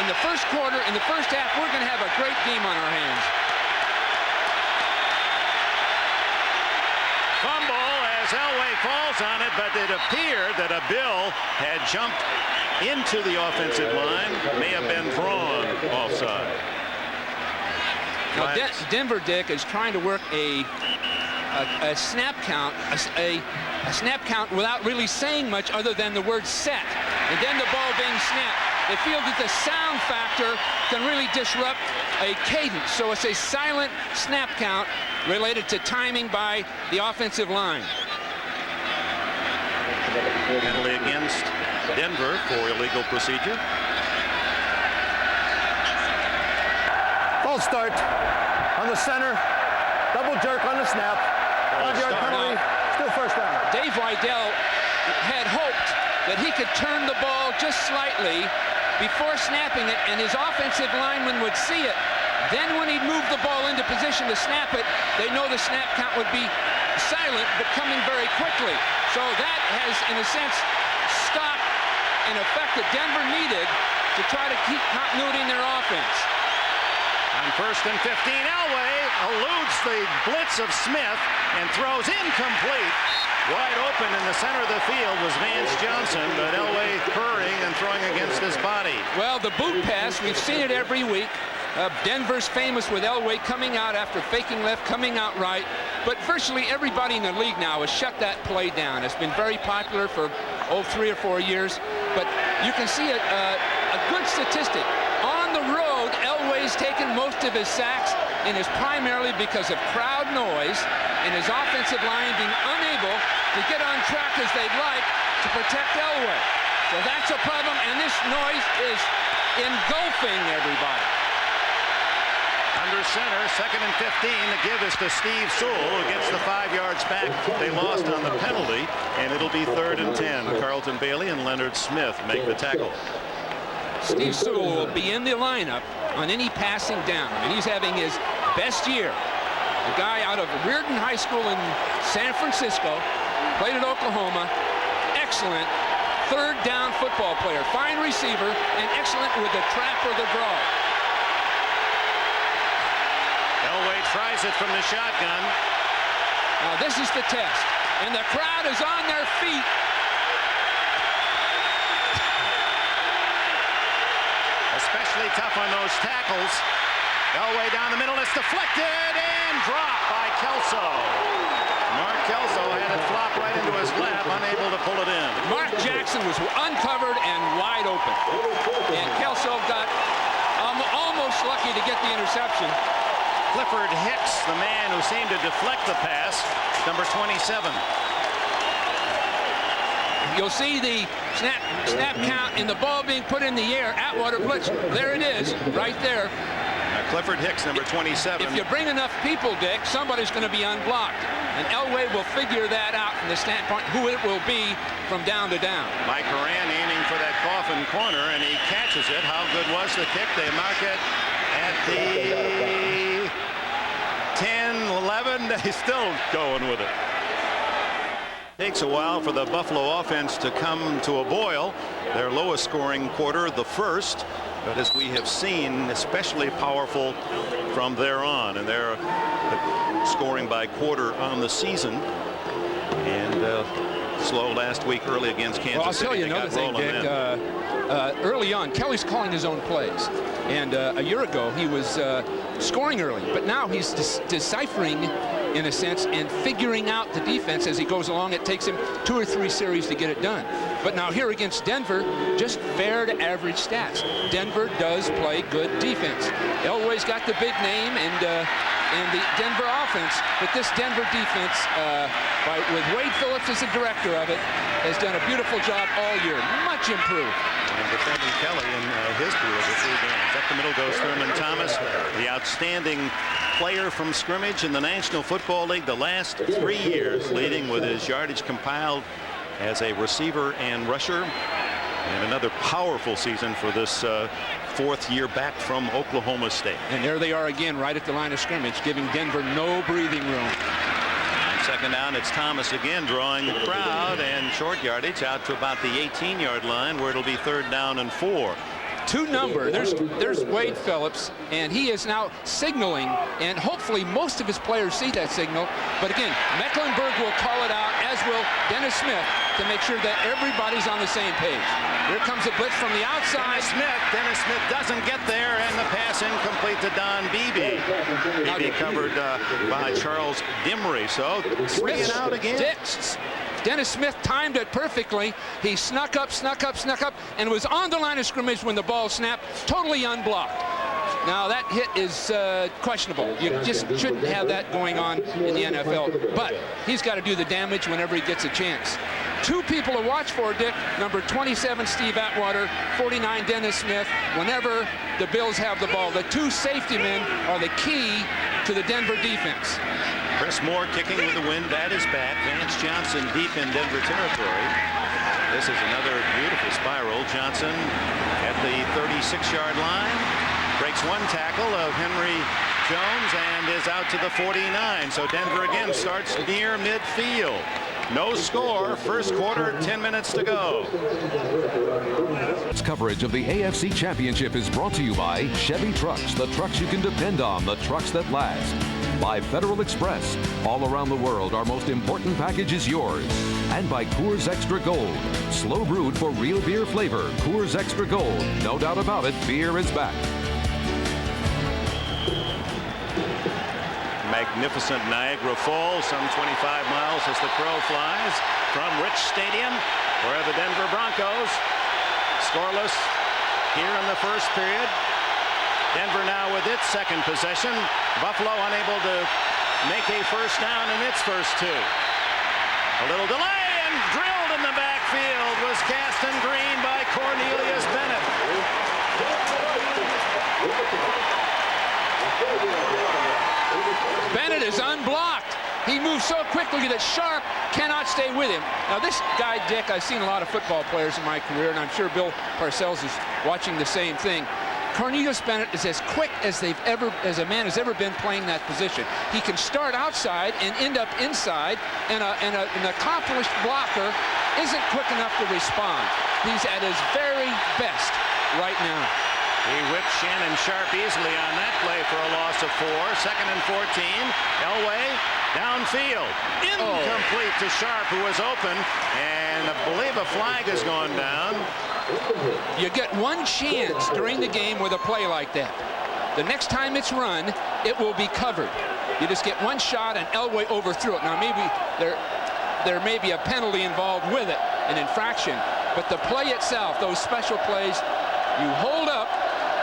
in the first quarter, in the first half, we're going to have a great game on our hands. Fumble as Elway falls on it, but it appeared that a Bill had jumped into the offensive line. May have been drawn offside. Now, Denver, Dick, is trying to work a snap count, a snap count without really saying much other than the word set, and then the ball being snapped. They feel that the sound factor can really disrupt a cadence, so it's a silent snap count related to timing by the offensive line. Penalty against Denver for illegal procedure. False start on the center. Double jerk on the snap. 5-yard penalty. Still first down. Dave Weidel had hoped that he could turn the ball just slightly before snapping it, and his offensive lineman would see it. Then when he'd move the ball into position to snap it, they know the snap count would be silent, but coming very quickly. So that has, in a sense, stopped an effect that Denver needed to try to keep continuity in their offense. On first and 15, Elway eludes the blitz of Smith and throws incomplete. Wide open in the center of the field was Vance Johnson, but Elway curring and throwing against his body. Well, the boot pass, we've seen it every week. Denver's famous with Elway coming out after faking left, coming out right. But virtually everybody in the league now has shut that play down. It's been very popular for 3 or 4 years. But you can see a good statistic. On the road, Elway's taken most of his sacks, and is primarily because of crowd noise and his offensive line being unable to get on track as they'd like to protect Elway. So that's a problem, and this noise is engulfing everybody. Under center, second and 15. The give is to Steve Sewell, who gets the 5 yards back. They lost on the penalty, and it'll be 3rd and 10. Carlton Bailey and Leonard Smith make the tackle. Steve Sewell will be in the lineup on any passing down. I mean, he's having his best year. A guy out of Reardon High School in San Francisco, played at Oklahoma. Excellent third down football player, fine receiver, and excellent with the trap or the draw. Elway tries it from the shotgun. Now this is the test, and the crowd is on their feet. Especially tough on those tackles. Elway down the middle, it's deflected and dropped by Kelso. Mark Kelso had it flop right into his lap, unable to pull it in. Mark Jackson was uncovered and wide open, and Kelso got almost lucky to get the interception. Clifford Hicks, the man who seemed to deflect the pass, number 27. You'll see the snap count and the ball being put in the air. Atwater blitz. There it is, right there. Clifford Hicks, number 27. If you bring enough people, Dick, somebody's going to be unblocked. And Elway will figure that out from the standpoint who it will be from down to down. Mike Horan aiming for that coffin corner, and he catches it. How good was the kick? They mark it at the 10, 11, they're still going with it. Takes a while for the Buffalo offense to come to a boil. Their lowest scoring quarter, the first, but as we have seen, especially powerful from there on, and they're scoring by quarter on the season. And slow last week early against Kansas Well, I'll City. tell you another thing, Dick. Early on, Kelly's calling his own plays. And a year ago, he was scoring early. But now he's deciphering, in a sense, and figuring out the defense as he goes along. It takes him 2 or 3 series to get it done. But now here against Denver, just fair to average stats. Denver does play good defense. Elway's got the big name and the Denver offense, but this Denver defense, with Wade Phillips as the director of it, has done a beautiful job all year. Much improved. And defending Kelly in history of the 3 games. Up the middle goes Thurman Thomas, the outstanding player from scrimmage in the National Football League the last 3 years, leading with his yardage compiled as a receiver and rusher. And another powerful season for this 4th year back from Oklahoma State. And there they are again, right at the line of scrimmage, giving Denver no breathing room. Second down, it's Thomas again drawing the crowd, and short yardage out to about the 18-yard line, where it'll be 3rd down and 4. 2 number. There's Wade Phillips, and he is now signaling, and hopefully most of his players see that signal. But again, Mecklenburg will call it out, as will Dennis Smith, to make sure that everybody's on the same page. Here comes a blitz from the outside. Dennis Smith doesn't get there, and the pass incomplete to Don Beebe. Beebe covered by Charles Dimry. So 3 and out again. Dennis Smith timed it perfectly. He snuck up, and was on the line of scrimmage when the ball snapped, totally unblocked. Now that hit is questionable. You just shouldn't have that going on in the NFL. But he's got to do the damage whenever he gets a chance. 2 people to watch for, Dick. Number 27, Steve Atwater. 49, Dennis Smith. Whenever the Bills have the ball, the 2 safety men are the key to the Denver defense. Chris Moore kicking with the wind at his back. Vance Johnson deep in Denver territory. This is another beautiful spiral. Johnson at the 36-yard line. Breaks 1 tackle of Henry Jones and is out to the 49. So Denver again starts near midfield. No score. First quarter, 10 minutes to go. Coverage of the AFC Championship is brought to you by Chevy Trucks, the trucks you can depend on, the trucks that last. By Federal Express. All around the world, our most important package is yours. And by Coors Extra Gold. Slow brewed for real beer flavor. Coors Extra Gold. No doubt about it, beer is back. Magnificent Niagara Falls, some 25 miles as the crow flies from Rich Stadium, where the Denver Broncos scoreless here in the first period. Denver now with its second possession. Buffalo unable to make a first down in its first 2. A little delay, and drilled in the backfield was Gaston Green by Cornelius Bennett. Bennett is unblocked. He moves so quickly that Sharp cannot stay with him. Now this guy, Dick, I've seen a lot of football players in my career, and I'm sure Bill Parcells is watching the same thing. Cornelius Bennett is as quick as a man has ever been playing that position. He can start outside and end up inside, and an accomplished blocker isn't quick enough to respond. He's at his very best right now. He whipped Shannon Sharp easily on that play for a loss of 4. 2nd and 14. Elway downfield. Incomplete to Sharp, who was open, and I believe a flag has gone down. You get 1 chance during the game with a play like that. The next time it's run, it will be covered. You just get 1 shot, and Elway overthrew it. Now maybe there may be a penalty involved with it, an infraction, but the play itself, those special plays, you hold up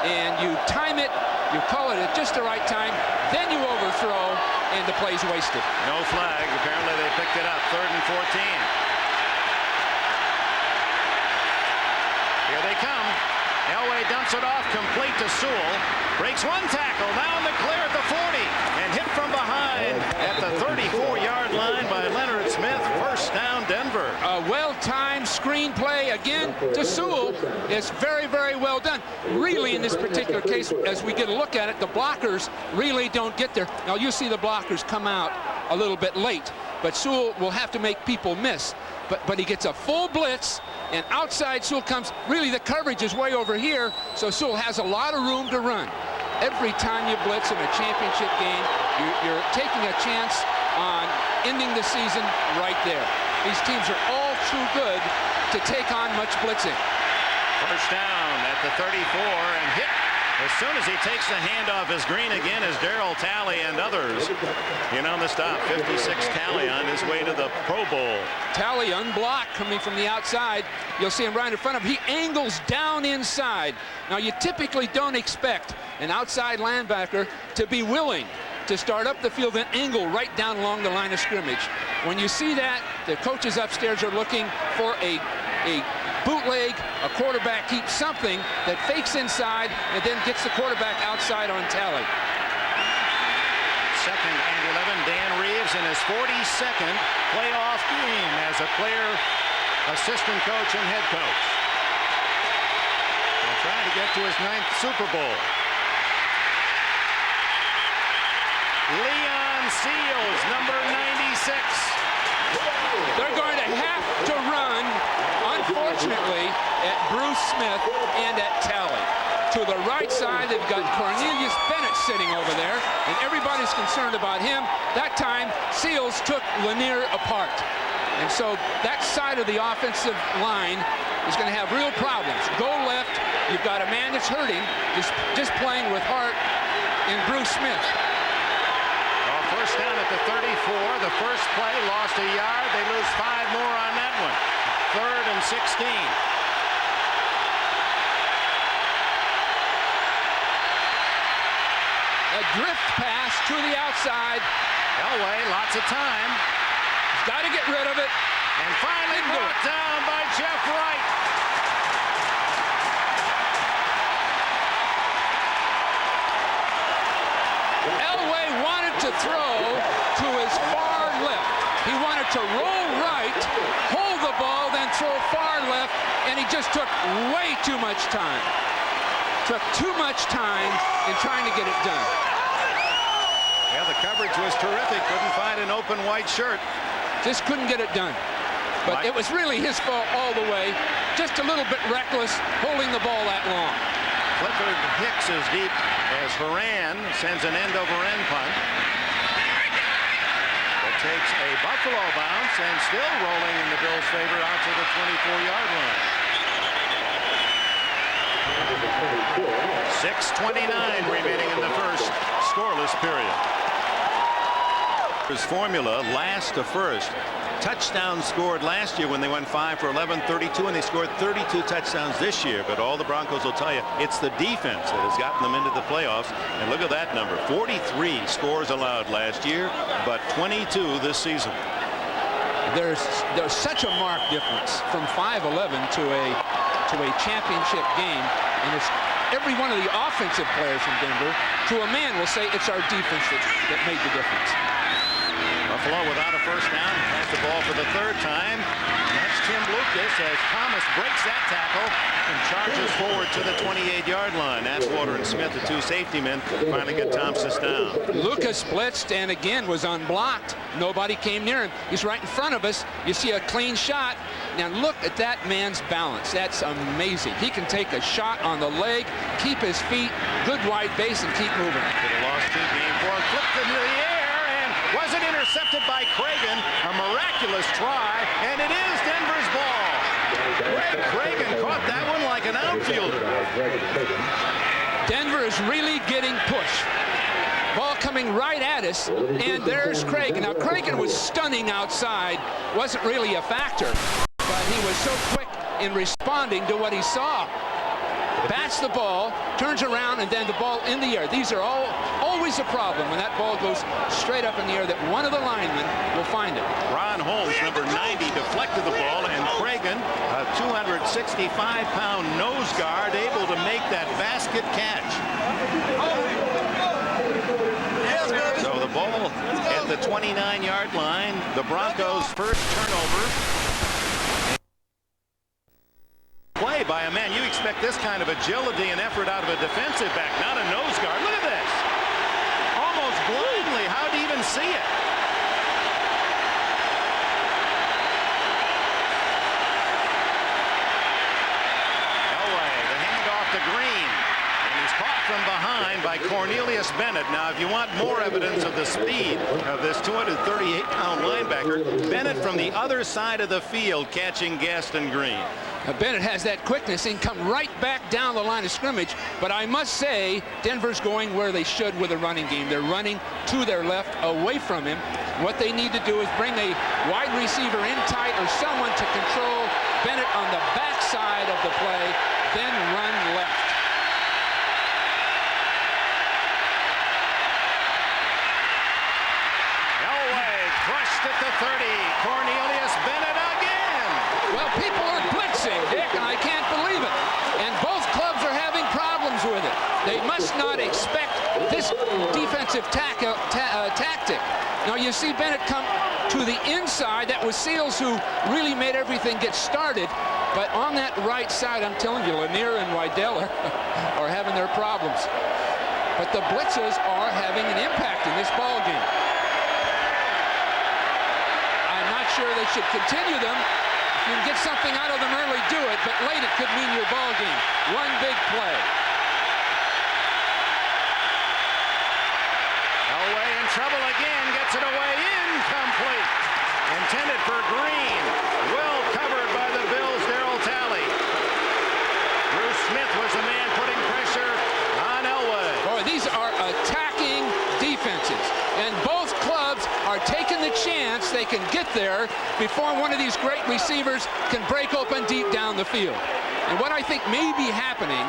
and you time it, you call it at just the right time, then you overthrow, and the play's wasted. No flag. Apparently they picked it up. 3rd and 14. Here they come. Elway dumps it off complete to Sewell. Breaks 1 tackle. Down to clear at the 40. And hit from behind at the 34-yard line by Leonard Smith. First down, Denver. A well-timed screen play again to Sewell is very, very well done. Really, in this particular case, as we get a look at it, the blockers really don't get there. Now, you see the blockers come out a little bit late, but Sewell will have to make people miss. But he gets a full blitz, and outside Sewell comes. Really, the coverage is way over here, so Sewell has a lot of room to run. Every time you blitz in a championship game, you're taking a chance on ending the season right there. These teams are all too good to take on much blitzing. First down at the 34 and hit as soon as he takes the handoff is Green again as Darryl Talley and others in on the stop. 56 Talley on his way to the Pro Bowl. Talley unblocked coming from the outside. You'll see him right in front of him. He angles down inside. Now, you typically don't expect an outside linebacker to be willing to start up the field and angle right down along the line of scrimmage. When you see that, the coaches upstairs are looking for a bootleg, a quarterback keeps something that fakes inside and then gets the quarterback outside on Talley. Second and 11, Dan Reeves in his 42nd playoff game as a player, assistant coach, and head coach. And trying to get to his 9th Super Bowl. Leon Seals, number 96. They're going to have to run, unfortunately, at Bruce Smith and at Talley. To the right side, they've got Cornelius Bennett sitting over there, and everybody's concerned about him. That time, Seals took Lanier apart. And so that side of the offensive line is going to have real problems. Go left, you've got a man that's hurting, just playing with heart in Bruce Smith. First down at the 34. The first play lost a yard. They lose 5 more on that one. 3rd and 16. A drift pass to the outside. Elway, lots of time. He's got to get rid of it. And finally brought down by Jeff Wright. Elway wanted to throw to his far left. He wanted to roll right, hold the ball, then throw far left, and he just took way too much time. Took too much time in trying to get it done. Yeah, the coverage was terrific. Couldn't find an open white shirt. Just couldn't get it done. But it was really his fault all the way. Just a little bit reckless holding the ball that long. Clifford Hicks is deep as Horan sends an end-over-end punt. That takes a Buffalo bounce and still rolling in the Bills' favor out to the 24-yard line. 6:29 remaining in the first scoreless period. His formula, last to first. Touchdown scored last year when they went 5 for 11, 32, and they scored 32 touchdowns this year. But all the Broncos will tell you it's the defense that has gotten them into the playoffs. And look at that number, 43 scores allowed last year, but 22 this season. There's such a marked difference from 5-11 to a championship game, and it's every one of the offensive players from Denver to a man will say it's our defense that made the difference. Buffalo without a first down, has the ball for the 3rd time. That's Tim Lucas as Thomas breaks that tackle and charges forward to the 28-yard line. Atwater and Smith, the 2 safety men, finally get Thompson down. Lucas blitzed and again was unblocked. Nobody came near him. He's right in front of us. You see a clean shot. Now look at that man's balance. That's amazing. He can take a shot on the leg, keep his feet, good wide base, and keep moving. Could have lost 2 game 4, flipped into the air. Wasn't intercepted by Cragen. A miraculous try, and it is Denver's ball. Greg Cragen caught that one like an outfielder. Denver is really getting pushed. Ball coming right at us, and there's Cragen. Now, Cragen was stunning outside. Wasn't really a factor, but he was so quick in responding to what he saw. Bats the ball, turns around, and then the ball in the air. These are always a problem when that ball goes straight up in the air, that one of the linemen will find it. Ron Holmes, number 90, deflected the ball, and Cragen, a 265-pound nose guard, able to make that basket catch. So the ball at the 29-yard line, the Broncos' first turnover. by a man. You expect this kind of agility and effort out of a defensive back, not a nose guard. Look at this. Almost blindly. How'd he even see it? Elway, the handoff to Green. And he's caught from behind by Cornelius Bennett. Now, if you want more evidence of the speed of this 238-pound linebacker, Bennett from the other side of the field catching Gaston Green. Bennett has that quickness and come right back down the line of scrimmage. But I must say, Denver's going where they should with a running game. They're running to their left, away from him. What they need to do is bring a wide receiver in tight or someone to control Bennett on the backside of the play, then run left. Elway crushed at the 30. Cornelius Bennett again. Well, people are blitzing, Dick, and I can't believe it. And both clubs are having problems with it. They must not expect this defensive tactic. Now, you see Bennett come to the inside. That was Seals who really made everything get started. But on that right side, I'm telling you, Lanier and Wydell are having their problems. But the blitzes are having an impact in this ball game. I'm not sure they should continue them. If you can get something out of them early, do it. But late, it could mean your ball game. One big play. Elway in trouble again, gets it away, incomplete. Intended for Green. Well covered by the Bills' Darryl Talley. Bruce Smith was the man putting pressure on Elway. Boy, these are attacking defenses. And both clubs are taking the chance they can get there before one of these great receivers can break open deep down the field. And what I think may be happening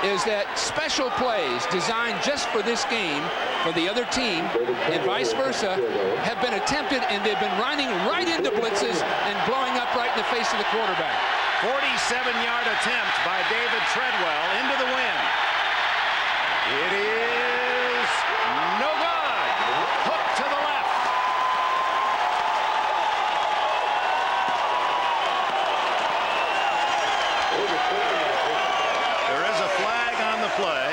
is that special plays designed just for this game, for the other team, and vice versa, have been attempted, and they've been running right into blitzes and blowing up right in the face of the quarterback. 47-yard attempt by David Treadwell into the wind. It is no good. Hook to the left. There is a flag on the play.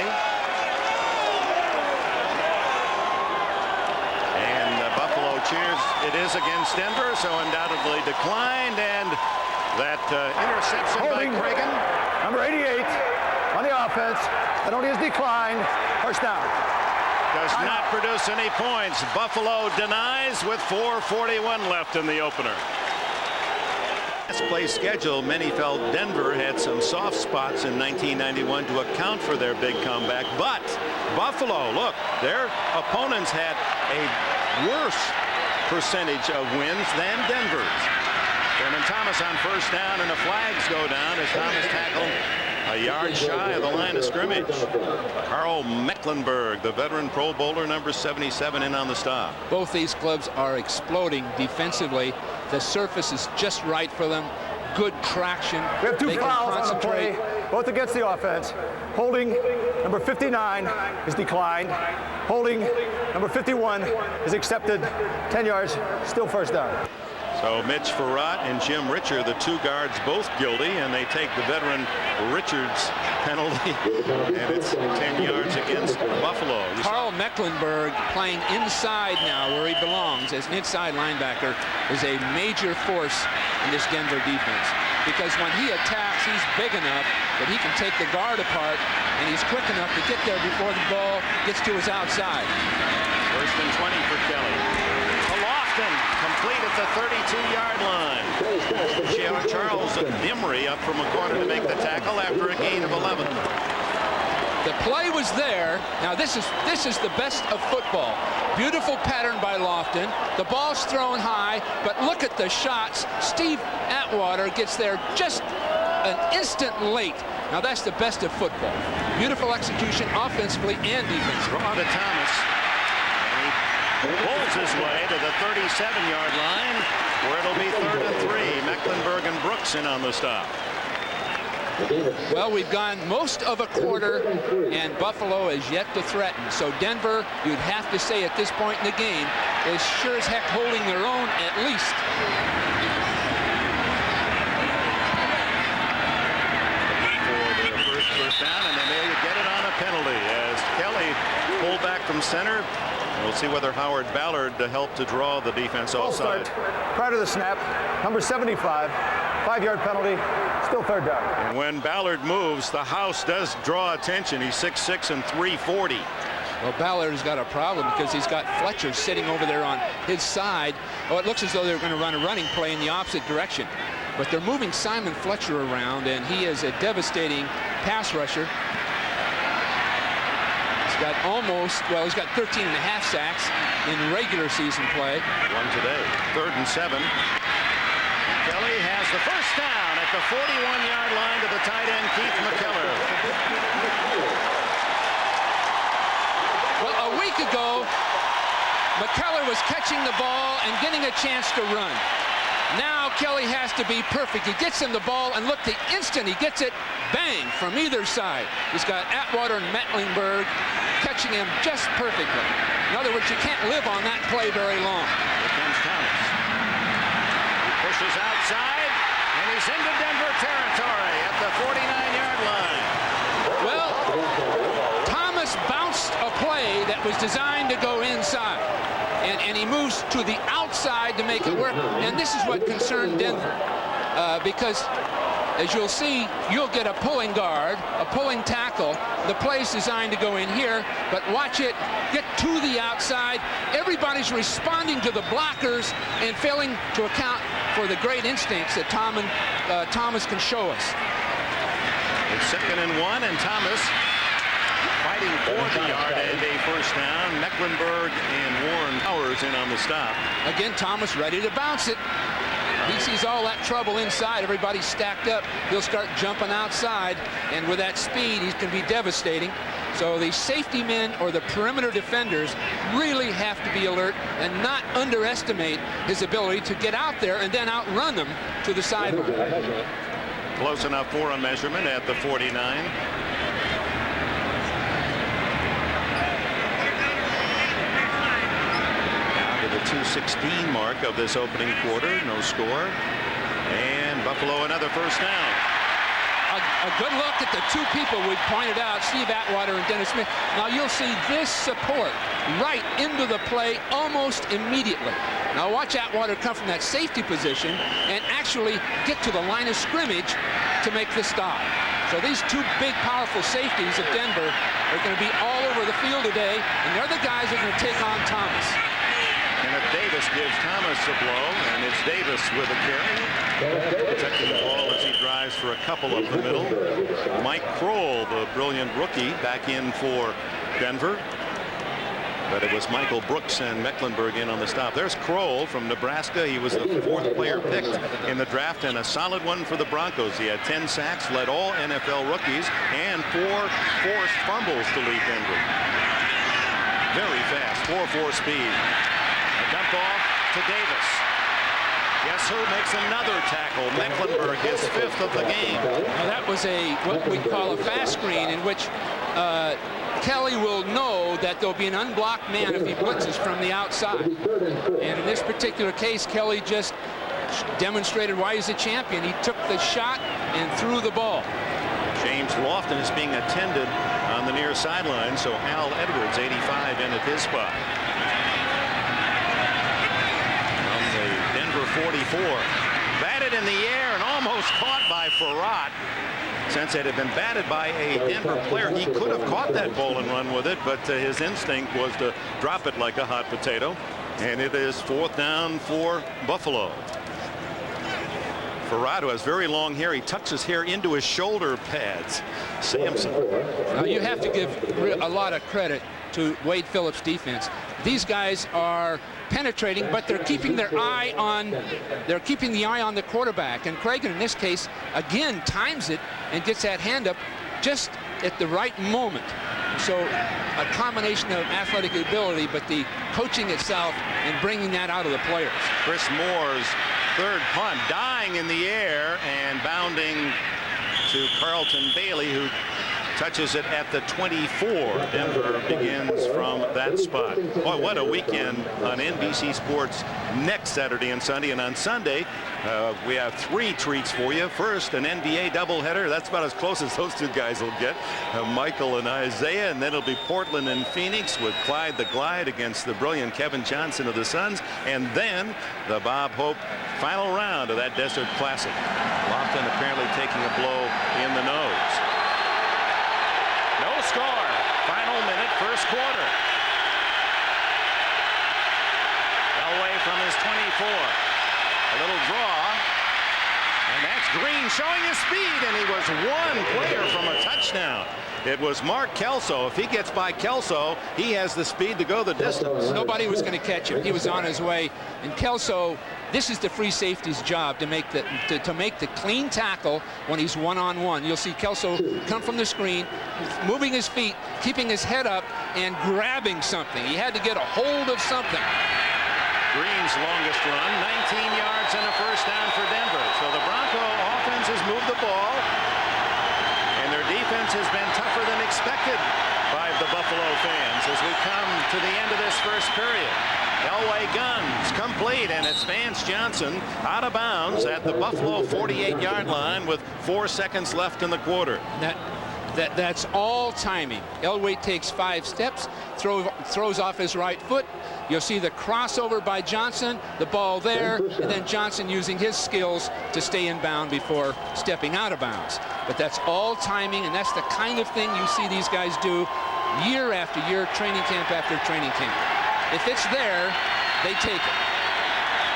And Buffalo cheers. It is against Denver, so undoubtedly declined. And that interception by Cragen. Number 88 on the offense. Penalty is declined. First down. Does not produce any points. Buffalo denies with 4:41 left in the opener. Last play schedule, many felt Denver had some soft spots in 1991 to account for their big comeback. But Buffalo, look, their opponents had a worse percentage of wins than Denver's. Thurman Thomas on first down, and the flags go down as Thomas tackled a yard shy of the line of scrimmage. Carl Mecklenburg, the veteran Pro Bowler, number 77, in on the stop. Both these clubs are exploding defensively. The surface is just right for them. Good traction. We have two They can fouls on the play, concentrate. both against the offense. Holding number 59 is declined. Holding number 51 is accepted. 10 yards, still first down. So Mitch Farrat and Jim Richard, the two guards, both guilty, and they take the veteran Richards penalty, and it's 10 yards against Buffalo. Carl Mecklenburg playing inside now where he belongs as an inside linebacker is a major force in this Denver defense, because when he attacks, he's big enough that he can take the guard apart, and he's quick enough to get there before the ball gets to his outside. First and 20 for Kelly. Complete at the 32-yard line. Charles Dimry up from a corner to make the tackle after a gain of 11. The play was there. Now this is the best of football. Beautiful pattern by Lofton. The ball's thrown high, but look at the shots. Steve Atwater gets there just an instant late. Now that's the best of football. Beautiful execution offensively and defensively. Draw to Thomas. Pulls his way to the 37-yard line, where it'll be 3rd and 3. Mecklenburg and Brooks in on the stop. Well, we've gone most of a quarter, and Buffalo is yet to threaten. So Denver, you'd have to say at this point in the game, is sure as heck holding their own at least. center. We'll see whether Howard Ballard helped to draw the defense offside. Prior to the snap, number 75, 5-yard penalty, still third down. And when Ballard moves, the house does draw attention. He's 6'6" and 340. Well, Ballard's got a problem because he's got Fletcher sitting over there on his side. Oh, it looks as though they're going to run a running play in the opposite direction. But they're moving Simon Fletcher around, and he is a devastating pass rusher. He's got he's got 13.5 sacks in regular season play. One today. 3rd and 7. Kelly has the first down at the 41-yard line to the tight end, Keith McKellar. Well, a week ago, McKellar was catching the ball and getting a chance to run. Now Kelly has to be perfect. He gets him the ball, and look, the instant he gets it, bang, from either side. He's got Atwater and Mecklenburg catching him just perfectly. In other words, you can't live on that play very long. Here comes Thomas. He pushes outside, and he's into Denver territory at the 49-yard line. Well, Thomas bounced a play that was designed to go inside. And he moves to the outside to make it work. And this is what concerned Denver. Because, as you'll see, you'll get a pulling guard, a pulling tackle. The play's designed to go in here, but watch it get to the outside. Everybody's responding to the blockers and failing to account for the great instincts that Thomas can show us. It's 2nd and 1, and Thomas fighting for the yard and a first down. Mecklenburg and Warren Powers in on the stop. Again, Thomas ready to bounce it. He sees all that trouble inside. Everybody's stacked up. He'll start jumping outside, and with that speed, he can be devastating. So the safety men or the perimeter defenders really have to be alert and not underestimate his ability to get out there and then outrun them to the sideline. Close enough for a measurement at the 49. The 2:16 mark of this opening quarter. No score. And Buffalo another first down. A good look at the two people we pointed out, Steve Atwater and Dennis Smith. Now you'll see this support right into the play almost immediately. Now watch Atwater come from that safety position and actually get to the line of scrimmage to make the stop. So these two big, powerful safeties of Denver are going to be all over the field today, and they're the guys that are going to take on Thomas. Kenneth Davis gives Thomas a blow, and it's Davis with a carry. Protecting the ball as he drives for a couple up the middle. Mike Kroll, the brilliant rookie, back in for Denver. But it was Michael Brooks and Mecklenburg in on the stop. There's Kroll from Nebraska. He was the 4th player picked in the draft, and a solid one for the Broncos. He had 10 sacks, led all NFL rookies, and 4 forced fumbles to lead Denver. Very fast, 4.4 speed. A dump off to Davis. Guess who makes another tackle? Mecklenburg, his 5th of the game. Now that was what we call a fast screen, in which Kelly will know that there'll be an unblocked man if he blitzes from the outside. And in this particular case, Kelly just demonstrated why he's a champion. He took the shot and threw the ball. James Lofton is being attended on the near sideline, so Al Edwards, 85, in at his spot. From the Denver 44. Batted in the air and almost caught by Farrat. Since it had been batted by a Denver player, he could have caught that ball and run with it, but his instinct was to drop it like a hot potato. And it is 4th down for Buffalo. Farrat, who has very long hair, he tucks his hair into his shoulder pads. Sampson. Now you have to give a lot of credit to Wade Phillips' defense. These guys are penetrating, but they're keeping their eye on the quarterback. And Cragen, in this case, again times it and gets that hand up just at the right moment. So a combination of athletic ability, but the coaching itself and bringing that out of the players. Chris Moore's 3rd punt, dying in the air and bounding to Carlton Bailey, who touches it at the 24. Denver begins from that spot. Boy, what a weekend on NBC Sports next Saturday and Sunday. And on Sunday, we have 3 treats for you. First, an NBA doubleheader. That's about as close as those 2 guys will get. Michael and Isaiah. And then it'll be Portland and Phoenix with Clyde the Glide against the brilliant Kevin Johnson of the Suns. And then the Bob Hope final round of that Desert Classic. Lofton apparently taking a blow in the nose. No score. Final minute, first quarter. Elway from his 24. A little draw. And that's Green showing his speed, and he was 1 player from a touchdown. It was Mark Kelso. If he gets by Kelso, he has the speed to go the distance. Nobody was going to catch him. He was on his way. And Kelso, this is the free safety's job to make the clean tackle when he's one-on-one. You'll see Kelso come from the screen, moving his feet, keeping his head up, and grabbing something. He had to get a hold of something. Green's longest run, 19 yards and a first down for Denver. So the Bronco offense has moved the ball, and their defense has been tougher than expected by the Buffalo fans as we come to the end of this first period. Elway guns complete, and it's Vance Johnson out of bounds at the Buffalo 48-yard line with 4 seconds left in the quarter. That's all timing. Elway takes 5 steps, throws off his right foot. You'll see the crossover by Johnson, the ball there, and then Johnson using his skills to stay in bound before stepping out of bounds. But that's all timing, and that's the kind of thing you see these guys do year after year, training camp after training camp. If it's there, they take it.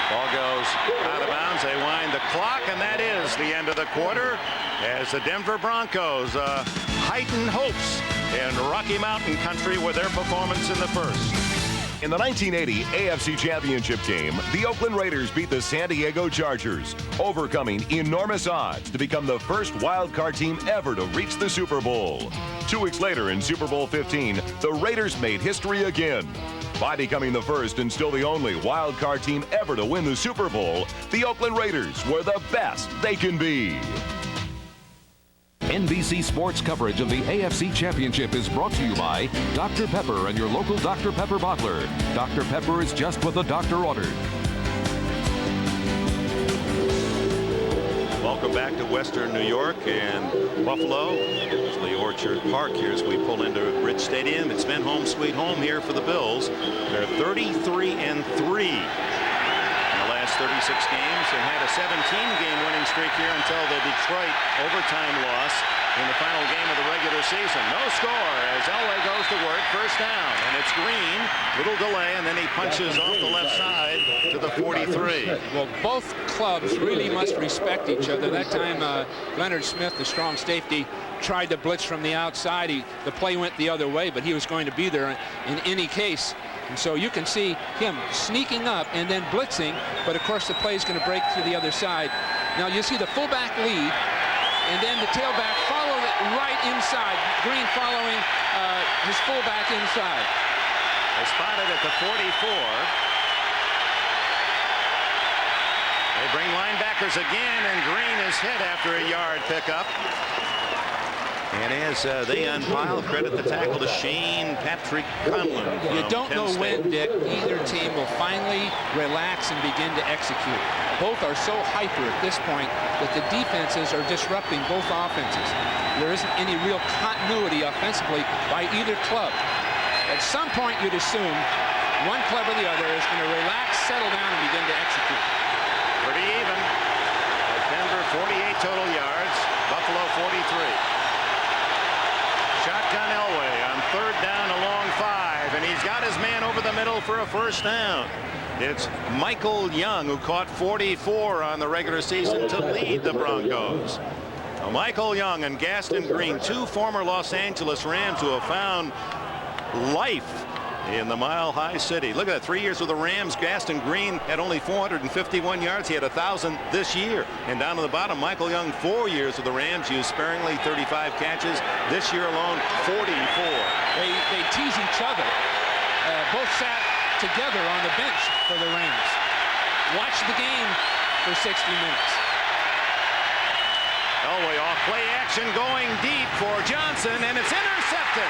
Ball goes out of bounds. They wind the clock, and that is the end of the quarter as the Denver Broncos heighten hopes in Rocky Mountain country with their performance in the first. In the 1980 AFC Championship game, the Oakland Raiders beat the San Diego Chargers, overcoming enormous odds to become the first wild card team ever to reach the Super Bowl. 2 weeks later in Super Bowl 15, the Raiders made history again. By becoming the first and still the only wild card team ever to win the Super Bowl, the Oakland Raiders were the best they can be. NBC Sports coverage of the AFC Championship is brought to you by Dr. Pepper and your local Dr. Pepper bottler. Dr. Pepper is just what the doctor ordered. Welcome back to Western New York and Buffalo. It's the Orchard Park here as we pull into Rich Stadium. It's been home sweet home here for the Bills. They're 33-3. 36 games and had a 17-game winning streak here until the Detroit overtime loss in the final game of the regular season. No score as Elway goes to work, first down, and it's Green, little delay, and then he punches off the left side to the 43. Well, both clubs really must respect each other. That time Leonard Smith, the strong safety, tried to blitz from the outside. The play went the other way, but he was going to be there in any case. And so you can see him sneaking up and then blitzing, but of course the play is going to break to the other side. Now you see the fullback lead, and then the tailback follow it right inside. Green following his fullback inside. They spotted at the 44. They bring linebackers again, and Green is hit after a yard pickup. And as they unpile, credit the tackle to Shane Patrick Conlon. You don't know when, Dick, either team will finally relax and begin to execute. Both are so hyper at this point that the defenses are disrupting both offenses. There isn't any real continuity offensively by either club. At some point, you'd assume one club or the other is going to relax, settle down, and begin to execute. Pretty even. Denver 48 total yards, Buffalo 43. Shotgun Elway on third down along 5, and he's got his man over the middle for a first down. It's Michael Young who caught 44 on the regular season to lead the Broncos. Now, Michael Young and Gaston Green, 2 former Los Angeles Rams who have found life in the Mile High City. Look at that, 3 years with the Rams. Gaston Green had only 451 yards. He had 1,000 this year. And down to the bottom, Michael Young, 4 years with the Rams, used sparingly, 35 catches. This year alone, 44. They tease each other. Both sat together on the bench for the Rams. Watched the game for 60 minutes. Elway off play action going deep for Johnson, and it's intercepted.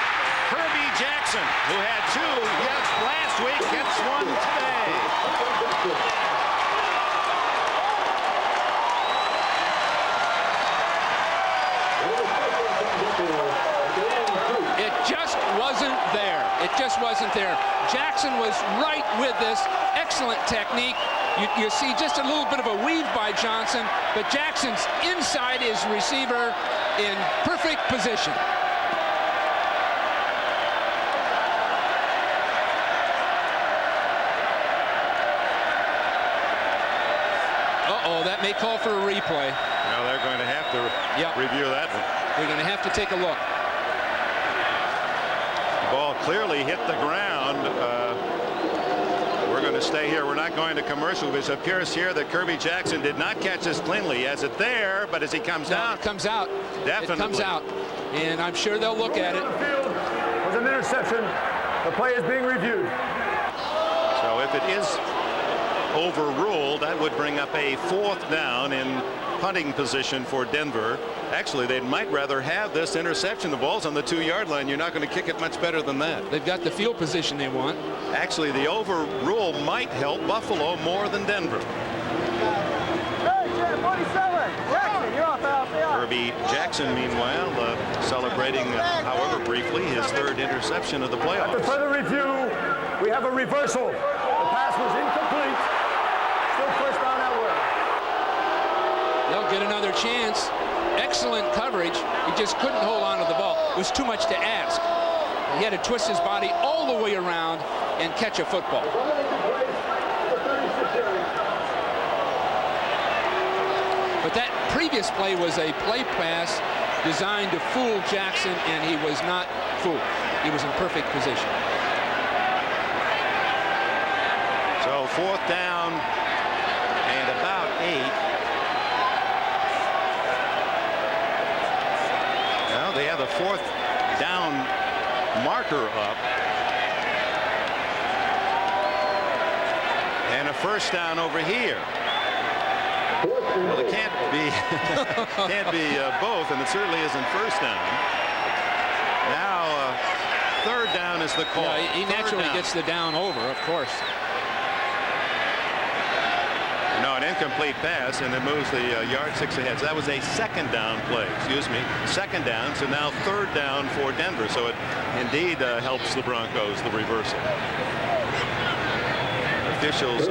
Kirby Jackson, who had 2 last week, gets 1 today. It just wasn't there. It just wasn't there. Jackson was right with this. Excellent technique. You see just a little bit of a weave by Johnson, but Jackson's inside his receiver in perfect position. Uh-oh, that may call for a replay. Well, they're going to have to review that one. We're going to have to take a look. The ball clearly hit the ground. We're going to stay here. We're not going to commercial. It appears here that Kirby Jackson did not catch this cleanly. He has it there, but as he comes down. It comes out. Definitely. It comes out. And I'm sure they'll look at it. It was an interception. The play is being reviewed. So if it is overruled, that would bring up a 4th down in punting position for Denver. Actually, they might rather have this interception. The ball's on the 2-yard line. You're not going to kick it much better than that. They've got the field position they want. Actually, the overrule might help Buffalo more than Denver. Hey, 47. Jackson, you're off out there. Kirby Jackson, meanwhile, celebrating, however briefly, his 3rd interception of the playoffs. After further review, we have a reversal. The pass was incomplete. Still first down that way. They'll get another chance. Excellent coverage. He just couldn't hold on to the ball. It was too much to ask. He had to twist his body all the way around and catch a football. But that previous play was a play pass designed to fool Jackson, and he was not fooled. He was in perfect position. So 4th down and about 8. Well, they have the 4th down marker up. And a first down over here. Well, it can't be both, and it certainly isn't first down. Now 3rd down is the call. Yeah, he naturally gets the down over, of course. No, an incomplete pass, and it moves the yard 6 ahead. So that was a 2nd down play. Excuse me, 2nd down. So now 3rd down for Denver. So it indeed helps the Broncos, the reversal. Officials,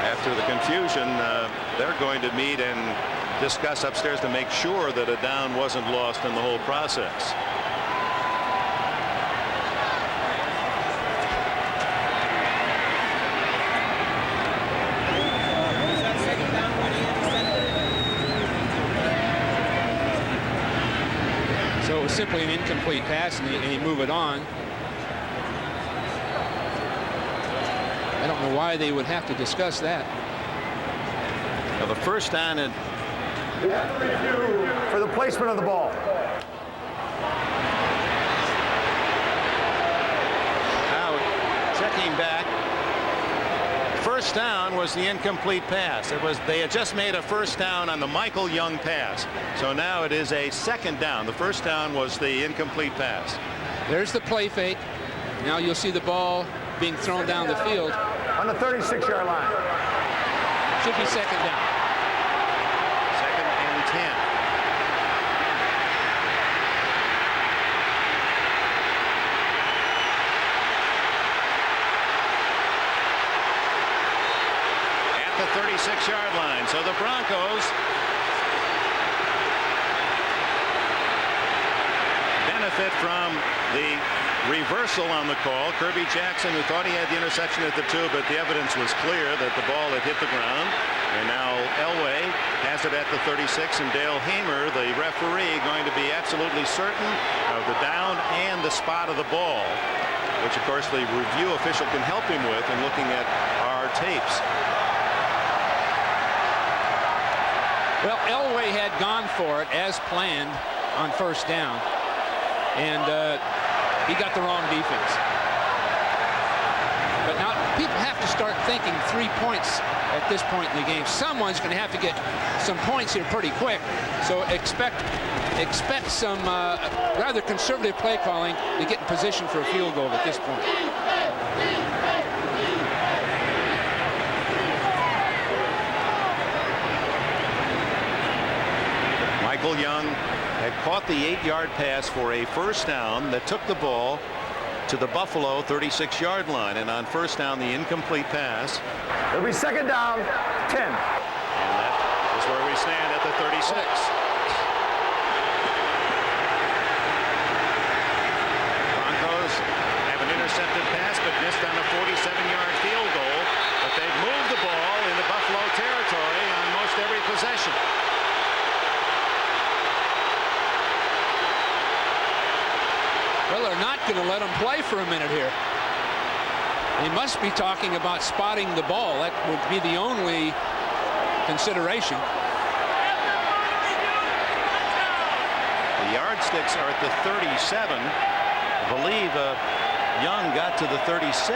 after the confusion, they're going to meet and discuss upstairs to make sure that a down wasn't lost in the whole process. So it was simply an incomplete pass, and he move it on. I don't know why they would have to discuss that. Well, the first down and for the placement of the ball. Now checking back. First down was the incomplete pass. They had just made a first down on the Michael Young pass. So now it is a 2nd down. The first down was the incomplete pass. There's the play fake. Now you'll see the ball being thrown down the field. On the 36-yard line. Should be 2nd down. 2nd and 10. At the 36-yard line. So the Broncos benefit from the reversal on the call. Kirby Jackson, who thought he had the interception at the 2, but the evidence was clear that the ball had hit the ground. And now Elway has it at the 36, and Dale Hamer, the referee, going to be absolutely certain of the down and the spot of the ball, which of course the review official can help him with in looking at our tapes. Well, Elway had gone for it as planned on first down, and he got the wrong defense. But now people have to start thinking 3 points at this point in the game. Someone's going to have to get some points here pretty quick. So expect some rather conservative play calling to get in position for a field goal at this point. Michael Young had caught the 8-yard pass for a first down that took the ball to the Buffalo 36-yard line, and on first down, the incomplete pass. It'll be second down, 10. And that is where we stand at the 36. Broncos have an intercepted pass, but missed on a 47-yard field goal. But they've moved the ball into Buffalo territory on most every possession. Well, they're not going to let him play for a minute here. He must be talking about spotting the ball. That would be the only consideration. The yardsticks are at the 37. I believe Young got to the 36.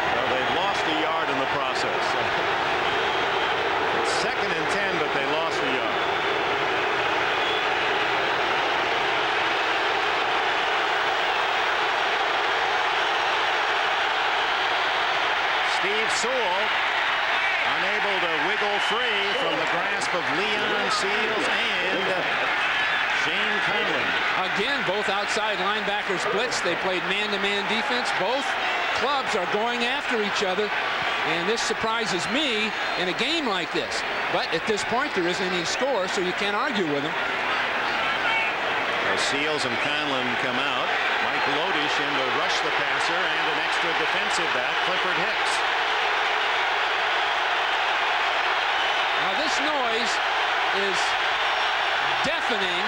Well, they've lost a yard in the process. It's second and 10, but they lost a yard. Steve Sewell unable to wiggle free from the grasp of Leon Seals and Shane Conlon. Again, both outside linebackers blitz. They played man-to-man defense. Both clubs are going after each other, and this surprises me in a game like this. But at this point, there isn't any score, so you can't argue with them. Seals and Conlon come out. Mike Lodish in to rush the passer, and an extra defensive back, Clifford Hicks. Now this noise is deafening,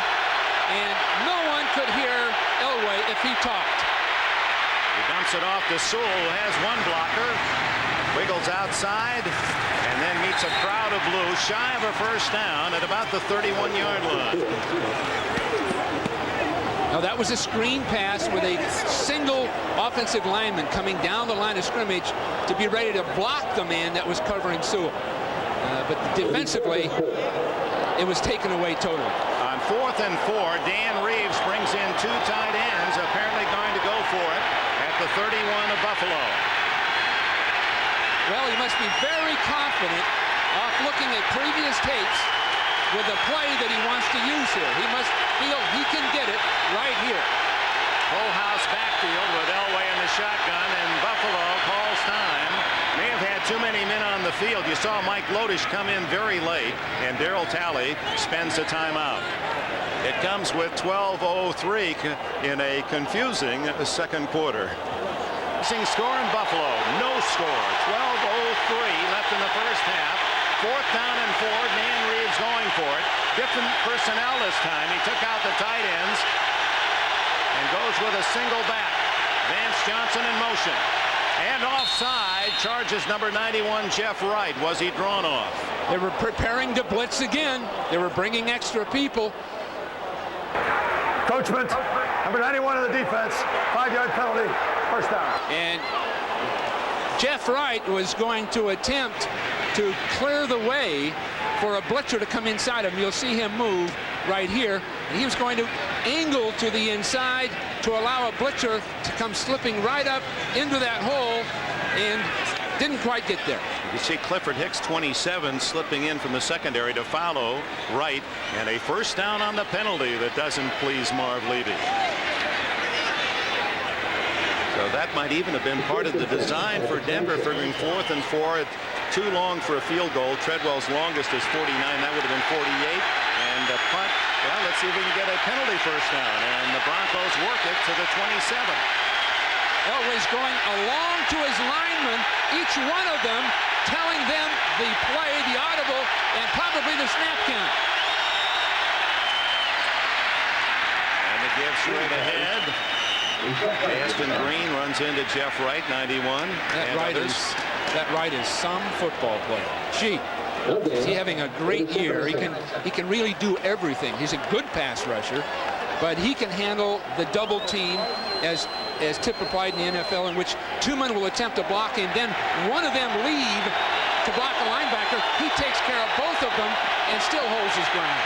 and no one could hear Elway if he talked. He dumps it off to Sewell, who has one blocker. Wiggles outside, and then meets a crowd of blue, shy of a first down at about the 31-yard line. Now that was a screen pass with a single offensive lineman coming down the line of scrimmage to be ready to block the man that was covering Sewell. But defensively, it was taken away totally. On 4th and 4, Dan Reeves brings in two tight ends, apparently going to go for it at the 31 of Buffalo. Well, he must be very confident off looking at previous tapes with the play that he wants to use here. He must feel he can get it right here. Full house backfield with Elway in the shotgun, and Buffalo calls time. May have had too many men on the field. You saw Mike Lodish come in very late, and Darryl Talley spends a timeout. It comes with 12:03 in a confusing second quarter. Score in Buffalo, no score. 12:03 left in the first half. 4th down and 4. Dan Reeves going for it. Different personnel this time. He took out the tight ends and goes with a single back. Vance Johnson in motion. And offside, charges number 91, Jeff Wright. Was he drawn off? They were preparing to blitz again. They were bringing extra people. Coachman, number 91 of the defense, 5-yard penalty, first down. And Jeff Wright was going to attempt to clear the way for a blitzer to come inside him. You'll see him move right here. And he was going to angle to the inside to allow a blitzer to come slipping right up into that hole, and didn't quite get there. You see Clifford Hicks, 27, slipping in from the secondary to follow Wright, and a first down on the penalty that doesn't please Marv Levy. So that might even have been part of the design for Denver, figuring 4th and 4. Too long for a field goal. Treadwell's longest is 49. That would have been 48. And the punt, well, let's see if we can get a penalty first down. And the Broncos work it to the 27. Elway's going along to his linemen, each one of them telling them the play, the audible, and probably the snap count. And the give straight ahead. Aston Green runs into Jeff Wright, 91. That Wright is some football player. Gee, is he having a great year? He can really do everything. He's a good pass rusher, but he can handle the double team as typified in the NFL, in which two men will attempt to block and then one of them leave to block a linebacker. He takes care of both of them and still holds his ground.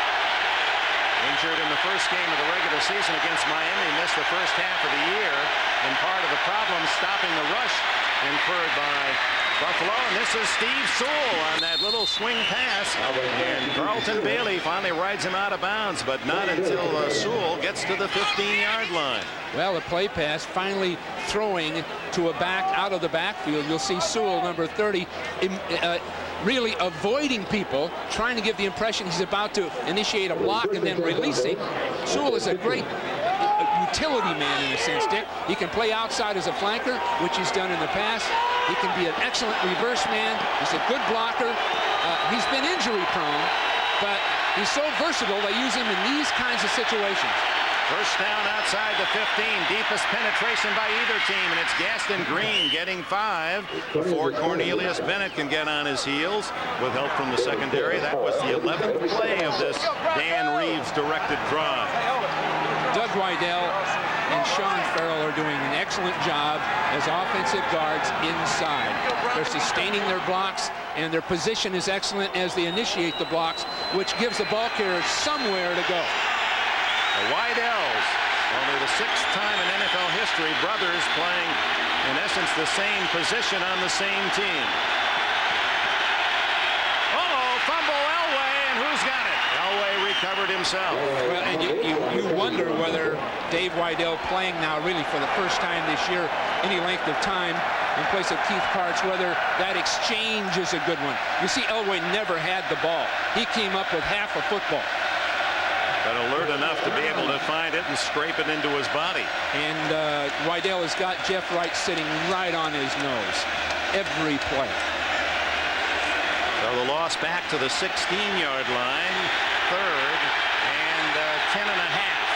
Injured in the first game of the regular season against Miami, missed the first half of the year, and part of the problem stopping the rush incurred by Buffalo. And this is Steve Sewell on that little swing pass, and Carlton Bailey finally rides him out of bounds, but not until Sewell gets to the 15-yard line. Well, a play pass, finally throwing to a back out of the backfield. You'll see Sewell, number 30, really avoiding people, trying to give the impression he's about to initiate a block and then releasing. Sewell is a great utility man in a sense, Dick. He can play outside as a flanker, which he's done in the past. He can be an excellent reverse man. He's a good blocker. He's been injury prone, but he's so versatile they use him in these kinds of situations. First down outside the 15, deepest penetration by either team, and it's Gaston Green getting 5 before Cornelius Bennett can get on his heels with help from the secondary. That was the 11th play of this Dan Reeves directed drive. Doug Wydell and Sean Farrell are doing an excellent job as offensive guards inside. They're sustaining their blocks, and their position is excellent as they initiate the blocks, which gives the ball carrier somewhere to go. The Wydells, only the 6th time in NFL history, brothers playing, in essence, the same position on the same team. Uh-oh, fumble Elway, and who's got it? Elway recovered himself. Well, and you wonder whether Dave Wydell, playing now really for the first time this year, any length of time, in place of Keith Karts, whether that exchange is a good one. You see, Elway never had the ball. He came up with half a football. But alert enough to be able to find it and scrape it into his body. And Wydell has got Jeff Wright sitting right on his nose every play. So the loss back to the 16-yard line, 3rd and 10 and a half.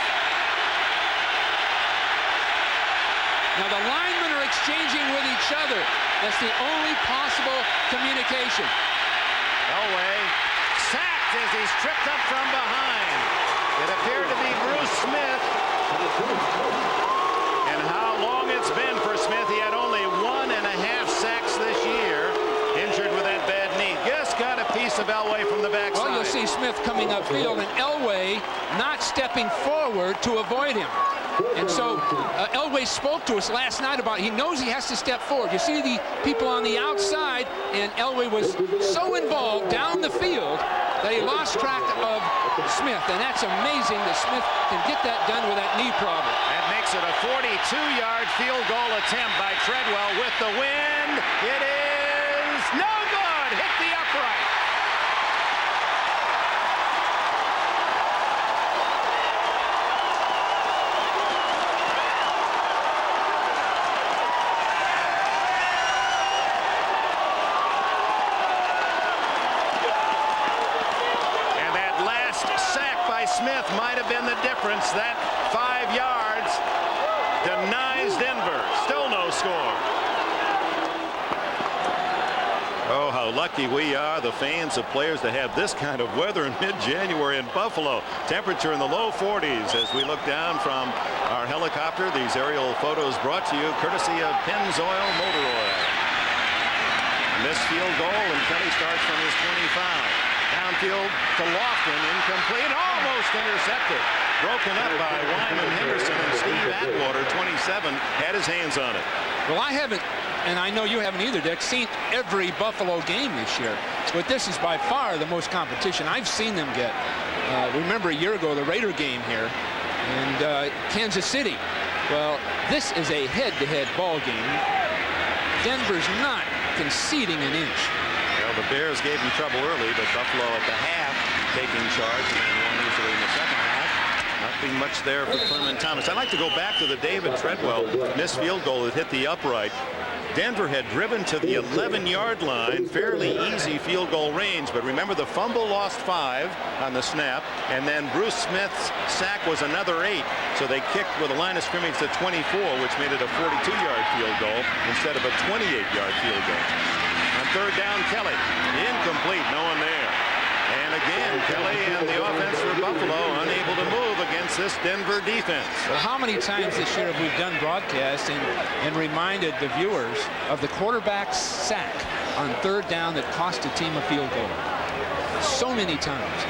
Now the linemen are exchanging with each other. That's the only possible communication. Elway sacked as he's tripped up from behind. It appeared to be Bruce Smith. And how long it's been for Smith. He had only 1.5 sacks this year. Injured with that bad knee. Just got a piece of Elway from the backside. Well, you'll see Smith coming upfield and Elway not stepping forward to avoid him. And so Elway spoke to us last night about he knows he has to step forward. You see the people on the outside, and Elway was so involved down the field that he lost track of Smith. And that's amazing that Smith can get that done with that knee problem. That makes it a 42-yard field goal attempt by Treadwell with the wind. It is no good. Hit the upright. Smith might have been the difference. That 5 yards denies Denver. Still no score. Oh, how lucky we are, the fans of players, to have this kind of weather in mid-January in Buffalo. Temperature in the low 40s as we look down from our helicopter. These aerial photos brought to you courtesy of Pennzoil Motor Oil. Missed field goal, and Kelly starts from his 25. Downfield to Lofton, incomplete, almost intercepted. Broken up by Wyman Henderson, and Steve Atwater, 27, had his hands on it. Well, I haven't, and I know you haven't either, Dick, seen every Buffalo game this year. But this is by far the most competition I've seen them get. Remember a year ago, the Raider game here, and Kansas City. Well, this is a head-to-head ball game. Denver's not conceding an inch. Well, the Bears gave him trouble early, but Buffalo at the half taking charge, and then won easily in the second half. Nothing much there for Clement Thomas. I'd like to go back to the David Treadwell missed field goal that hit the upright. Denver had driven to the 11-yard line, fairly easy field goal range, but remember the fumble lost 5 on the snap, and then Bruce Smith's sack was another 8, so they kicked with a line of scrimmage to 24, which made it a 42-yard field goal instead of a 28-yard field goal. On 3rd down, Kelly, incomplete, no one there. And And again, Kelly and the offense for Buffalo unable to move against this Denver defense. Well, how many times this year have we done broadcasting and reminded the viewers of the quarterback's sack on third down that cost a team a field goal? So many times.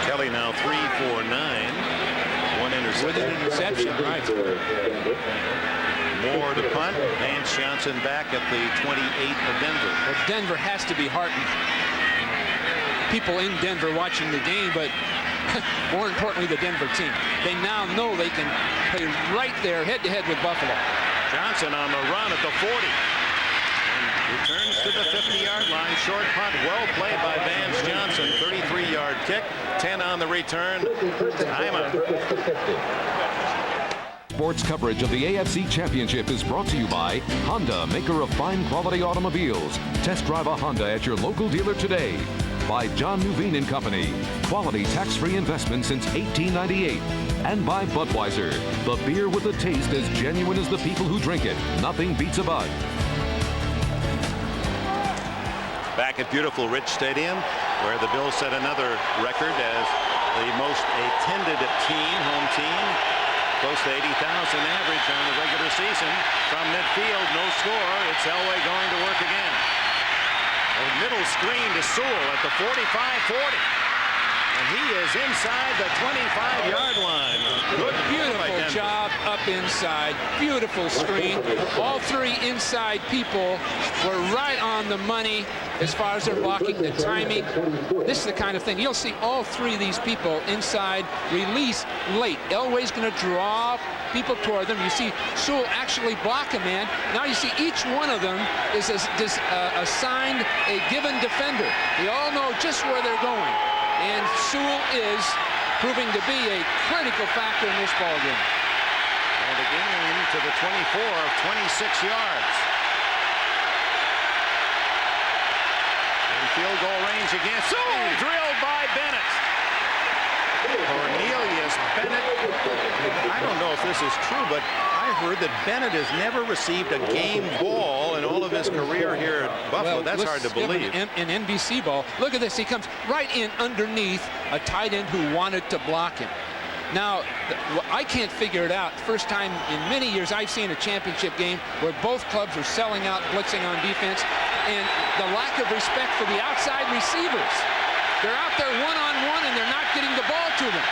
Kelly now 3 for 9. One interception. With an interception, right. Moore to punt. Vance Johnson back at the 28 of Denver. Well, Denver has to be heartened. People in Denver watching the game, but more importantly, the Denver team. They now know they can play right there head-to-head with Buffalo. Johnson on the run at the 40. And returns to the 50-yard line. Short punt. Well played by Vance Johnson. 33-yard kick. 10 on the return. Timeout. Sports coverage of the AFC Championship is brought to you by Honda, maker of fine quality automobiles. Test drive a Honda at your local dealer today. By John Nuveen and Company, quality tax-free investment since 1898. And by Budweiser, the beer with a taste as genuine as the people who drink it. Nothing beats a Bud. Back at beautiful Rich Stadium, where the Bills set another record as the most attended team, home team. Close to 80,000 average on the regular season. From midfield, no score. It's Elway going to work again. A middle screen to Sewell at the 45-40. And he is inside the 25-yard line. Good Beautiful job up inside. Beautiful screen. All three inside people were right on the money as far as their blocking, the timing. This is the kind of thing. You'll see all three of these people inside release late. Elway's going to draw people toward them. You see Sewell actually block a man. Now you see each one of them is assigned a given defender. They all know just where they're going. And Sewell is proving to be a critical factor in this ball game. And again to the 24 of 26 yards. In field goal range again. Sewell drilled by Bennett. Cornelius Bennett. I don't know if this is true, but I heard that Bennett has never received a game ball in all of his career here at Buffalo. Well, that's hard to believe. In NBC ball, look at this. He comes right in underneath a tight end who wanted to block him. Now, I can't figure it out. First time in many years I've seen a championship game where both clubs are selling out, blitzing on defense, and the lack of respect for the outside receivers. They're out there one-on-one, and they're not getting the ball to them.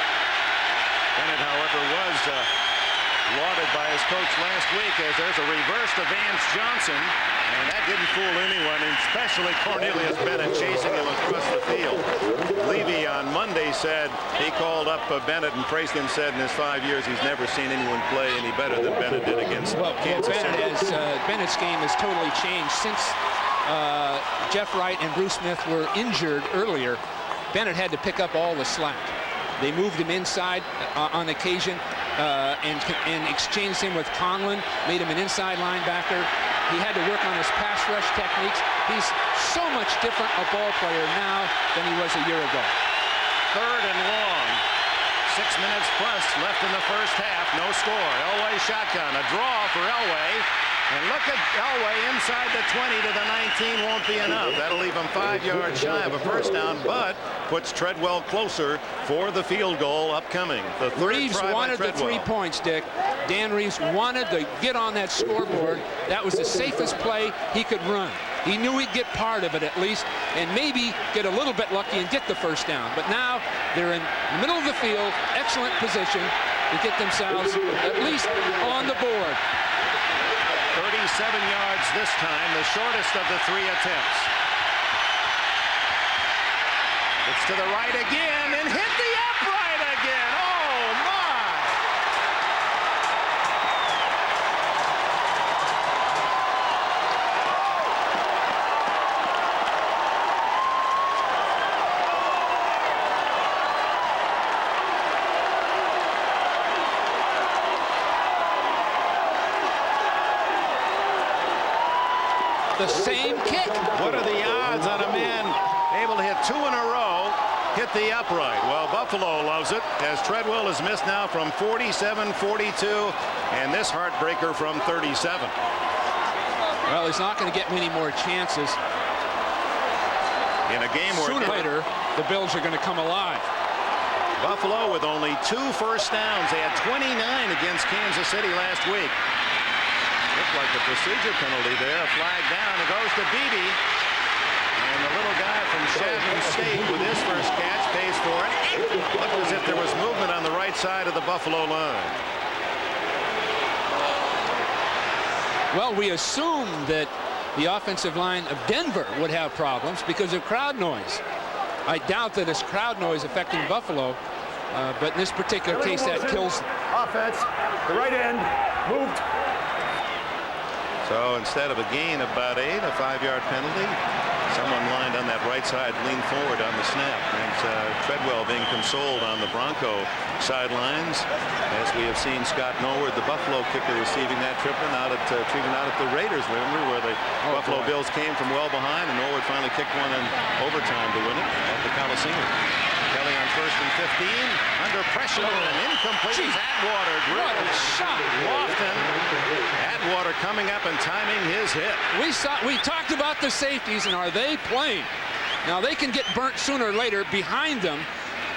Bennett, however, was lauded by his coach last week as there's a reverse to Vance Johnson, and that didn't fool anyone, especially Cornelius Bennett chasing him across the field. Levy on Monday said he called up Bennett and praised him, said in his 5 years he's never seen anyone play any better than Bennett did against Kansas City. Bennett's game has totally changed since Jeff Wright and Bruce Smith were injured earlier. Bennett had to pick up all the slack. They moved him inside on occasion and exchanged him with Conlon, made him an inside linebacker. He had to work on his pass rush techniques. He's so much different a ball player now than he was a year ago. Third and long. 6 minutes plus left in the first half. No score. Elway shotgun. A draw for Elway. And look at Elway inside the 20 to the 19 won't be enough. That'll leave him 5 yards shy of a first down, but puts Treadwell closer for the field goal upcoming. The third Reeves wanted the 3 points, Dick. Dan Reeves wanted to get on that scoreboard. That was the safest play he could run. He knew he'd get part of it at least, and maybe get a little bit lucky and get the first down. But now they're in the middle of the field, excellent position to get themselves at least on the board. 37 yards this time, the shortest of the 3 attempts. It's to the right again and hit the upright again. Oh, my! The same kick. What are the odds on a man able to hit 2 in a row, hit the upright? Well, Buffalo loves it, as Treadwell has missed now from 47, 42, and this heartbreaker from 37. Well, he's not going to get many more chances. In a game where sooner or later, the Bills are going to come alive. Buffalo with only 2 first downs. They had 29 against Kansas City last week. Looked like a procedure penalty there. A flag down. It goes to Beebe. And the little guy from Shannon State with his first catch pays for it. Looked as if there was movement on the right side of the Buffalo line. Well, we assumed that the offensive line of Denver would have problems because of crowd noise. I doubt that it's crowd noise affecting Buffalo, but in this particular case, that kills them. Offense, the right end, moved. So instead of a gain of about 8, a 5-yard penalty. Someone lined on that right side leaned forward on the snap. And Treadwell being consoled on the Bronco sidelines, as we have seen Scott Norwood, the Buffalo kicker, receiving that treatment out at the Raiders. Remember where the Buffalo Bills came from well behind, and Norwood finally kicked one in overtime to win it at the Coliseum. Kelly on 1st and 15, under pressure and incomplete. Atwater drew. What a shot! Lofton. Atwater coming up and timing his hit. We talked about the safeties, and are they playing? Now they can get burnt sooner or later behind them,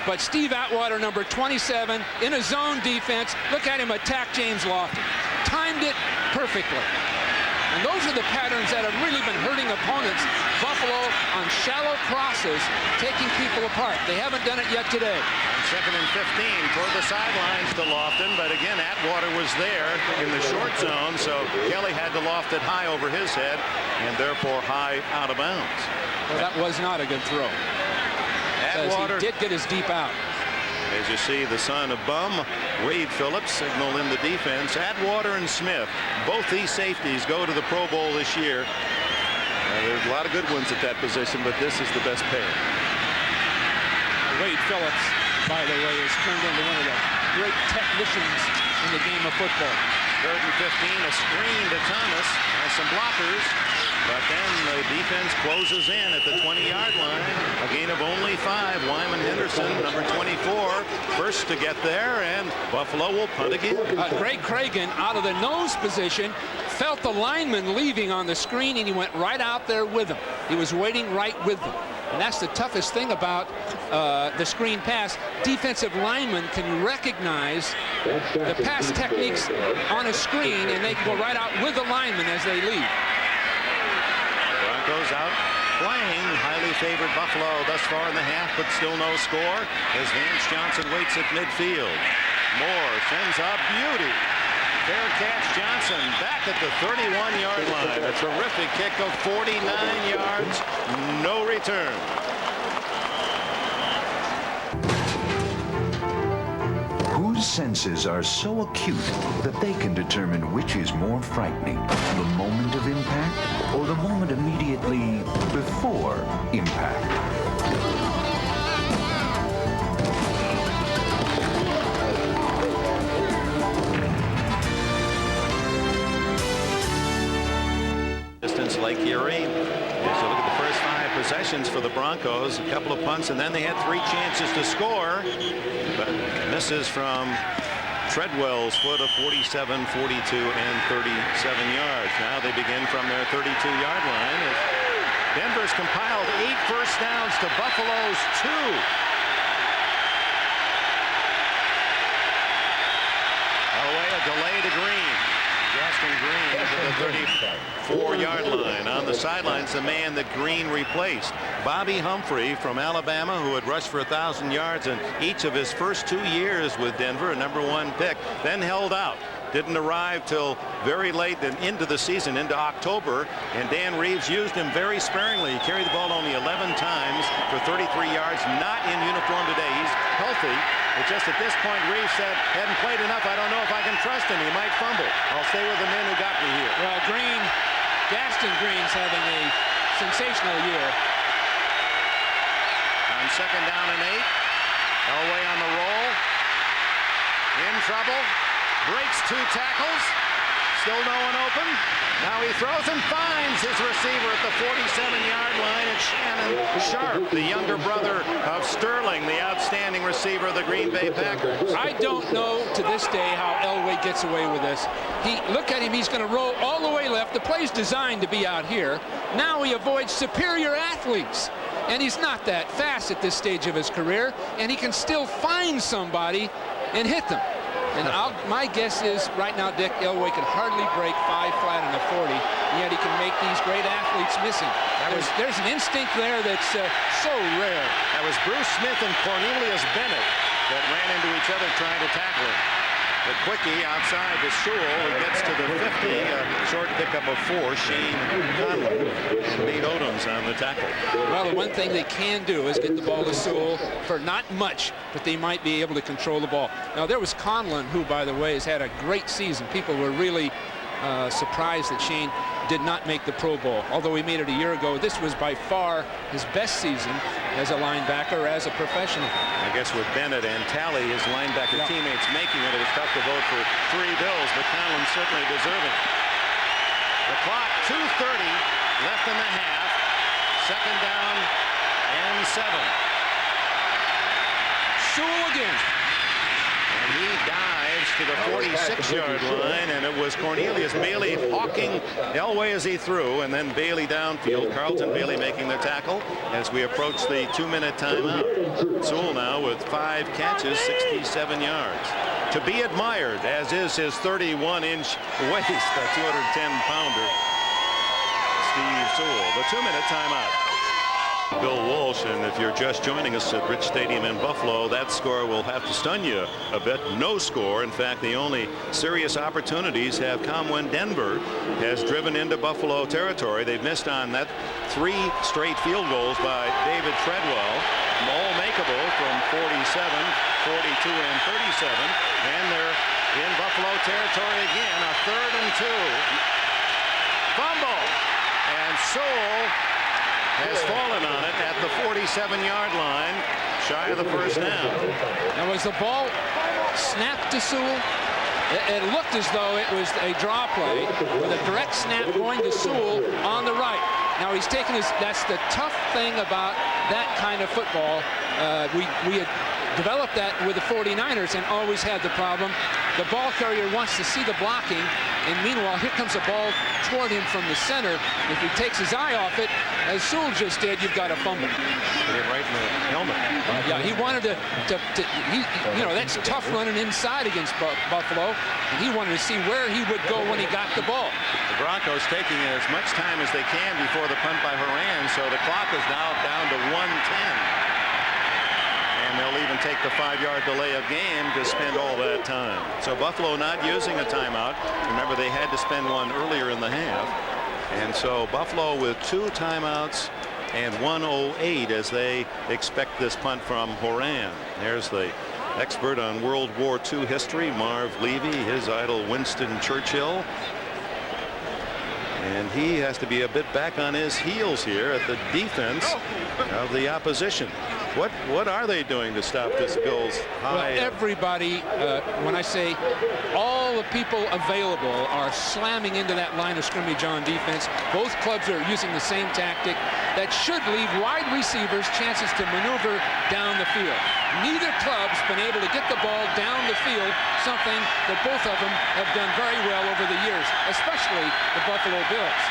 but Steve Atwater, number 27, in a zone defense. Look at him attack James Lofton. Timed it perfectly. And those are the patterns that have really been hurting opponents. Buffalo on shallow crosses, taking people apart. They haven't done it yet today. On 2nd and 15 toward the sidelines to Lofton, but again, Atwater was there in the short zone, so Kelly had to loft it high over his head, and therefore high out of bounds. Well, that was not a good throw. Atwater he did get his deep out. As you see, the son of Bum, Wade Phillips, signal in the defense. Atwater and Smith, both these safeties go to the Pro Bowl this year. There's a lot of good ones at that position, but this is the best pair. Wade Phillips, by the way, has turned into one of the great technicians in the game of football. 3rd and 15, a screen to Thomas, has some blockers, but then the defense closes in at the 20-yard line. A gain of only 5. Wyman Henderson, number 24, first to get there, and Buffalo will punt again. Greg Cragen, out of the nose position, felt the lineman leaving on the screen, and he went right out there with him. He was waiting right with them. And that's the toughest thing about the screen pass. Defensive linemen can recognize the pass techniques on a screen, and they can go right out with the lineman as they leave. Broncos out playing. Highly favored Buffalo thus far in the half, but still no score as Vance Johnson waits at midfield. Moore sends a beauty. Fair catch, Johnson back at the 31-yard line. A terrific kick of 49 yards. No return. Whose senses are so acute that they can determine which is more frightening, the moment of impact or the moment immediately before impact? Distance Lake Erie. So look at the first 5 possessions for the Broncos. A couple of punts, and then they had 3 chances to score. But misses from Treadwell's foot of 47, 42, and 37 yards. Now they begin from their 32-yard line. Denver's compiled 8 first downs to Buffalo's 2. Away a delay to Green. Justin Green to the 34-yard line. On the sidelines, the man that Green replaced, Bobby Humphrey from Alabama, who had rushed for 1,000 yards in each of his first 2 years with Denver, a #1 pick, then held out. Didn't arrive till very late and into the season, into October, and Dan Reeves used him very sparingly. He carried the ball only 11 times for 33 yards, not in uniform today. He's healthy. It's just at this point, Reeves said, hadn't played enough. I don't know if I can trust him. He might fumble. I'll stay with the men who got me here. Well, Gaston Green's having a sensational year. On 2nd down and 8. Elway on the roll. In trouble. Breaks 2 tackles. Still no one open. Now he throws and finds his receiver at the 47-yard line. It's Shannon Sharp, the younger brother of Sterling, the outstanding receiver of the Green Bay Packers. I don't know to this day how Elway gets away with this. Look at him. He's going to roll all the way left. The play's designed to be out here. Now he avoids superior athletes. And he's not that fast at this stage of his career, and he can still find somebody and hit them. And my guess is right now, Dick, Elway can hardly break 5 flat in the 40, and yet he can make these great athletes missing. There's an instinct there that's so rare. That was Bruce Smith and Cornelius Bennett that ran into each other trying to tackle him. The quickie outside to Sewell. He gets to the 50. A short pickup of 4. Shane Conlon and Nate Odoms on the tackle. Well, the one thing they can do is get the ball to Sewell for not much, but they might be able to control the ball. Now, there was Conlon, who, by the way, has had a great season. People were really surprised that Shane did not make the Pro Bowl. Although he made it a year ago, this was by far his best season as a linebacker, as a professional. I guess with Bennett and Talley, his linebacker teammates making it, it was tough to vote for 3 Bills, but Conlon certainly deserving. The clock, 2:30 left in the half. 2nd down and 7. Sewell again. And he dives to the 46-yard line, and it was Cornelius Bailey hawking Elway as he threw, and then Bailey downfield. Carlton Bailey making their tackle as we approach the 2-minute timeout. Sewell now with 5 catches, 67 yards. To be admired, as is his 31-inch waist, a 210-pounder, Steve Sewell. The 2-minute timeout. Bill Walsh, and if you're just joining us at Rich Stadium in Buffalo, that score will have to stun you a bit. No score. In fact, the only serious opportunities have come when Denver has driven into Buffalo territory. They've missed on that 3 straight field goals by David Treadwell, all makeable from 47, 42, and 37. And they're in Buffalo territory again. A 3rd and 2. Fumble. And Sewell has fallen on it at the 47-yard line, shy of the 1st down. Now, was the ball snapped to Sewell? It looked as though it was a draw play with a direct snap going to Sewell on the right. Now, he's taken his, that's the tough thing about that kind of football. We had developed that with the 49ers and always had the problem. The ball carrier wants to see the blocking, and meanwhile, here comes a ball toward him from the center. If he takes his eye off it, as Sewell just did, you've got a fumble. Hit it right in the helmet. Yeah, he wanted you know, that's tough running inside against Buffalo, and he wanted to see where he would go when he got the ball. The Broncos taking as much time as they can before the punt by Horan, so the clock is now down to 1:10. And they'll even take the 5-yard delay of game to spend all that time. So Buffalo not using a timeout. Remember, they had to spend one earlier in the half. And so Buffalo with 2 timeouts and 1:08 as they expect this punt from Horan. There's the expert on World War II history, Marv Levy, his idol Winston Churchill. And he has to be a bit back on his heels here at the defense of the opposition. What are they doing to stop this Bills high? Well, everybody, when I say all the people available are slamming into that line of scrimmage on defense. Both clubs are using the same tactic that should leave wide receivers chances to maneuver down the field. Neither club's been able to get the ball down the field, something that both of them have done very well over the years, especially the Buffalo Bills.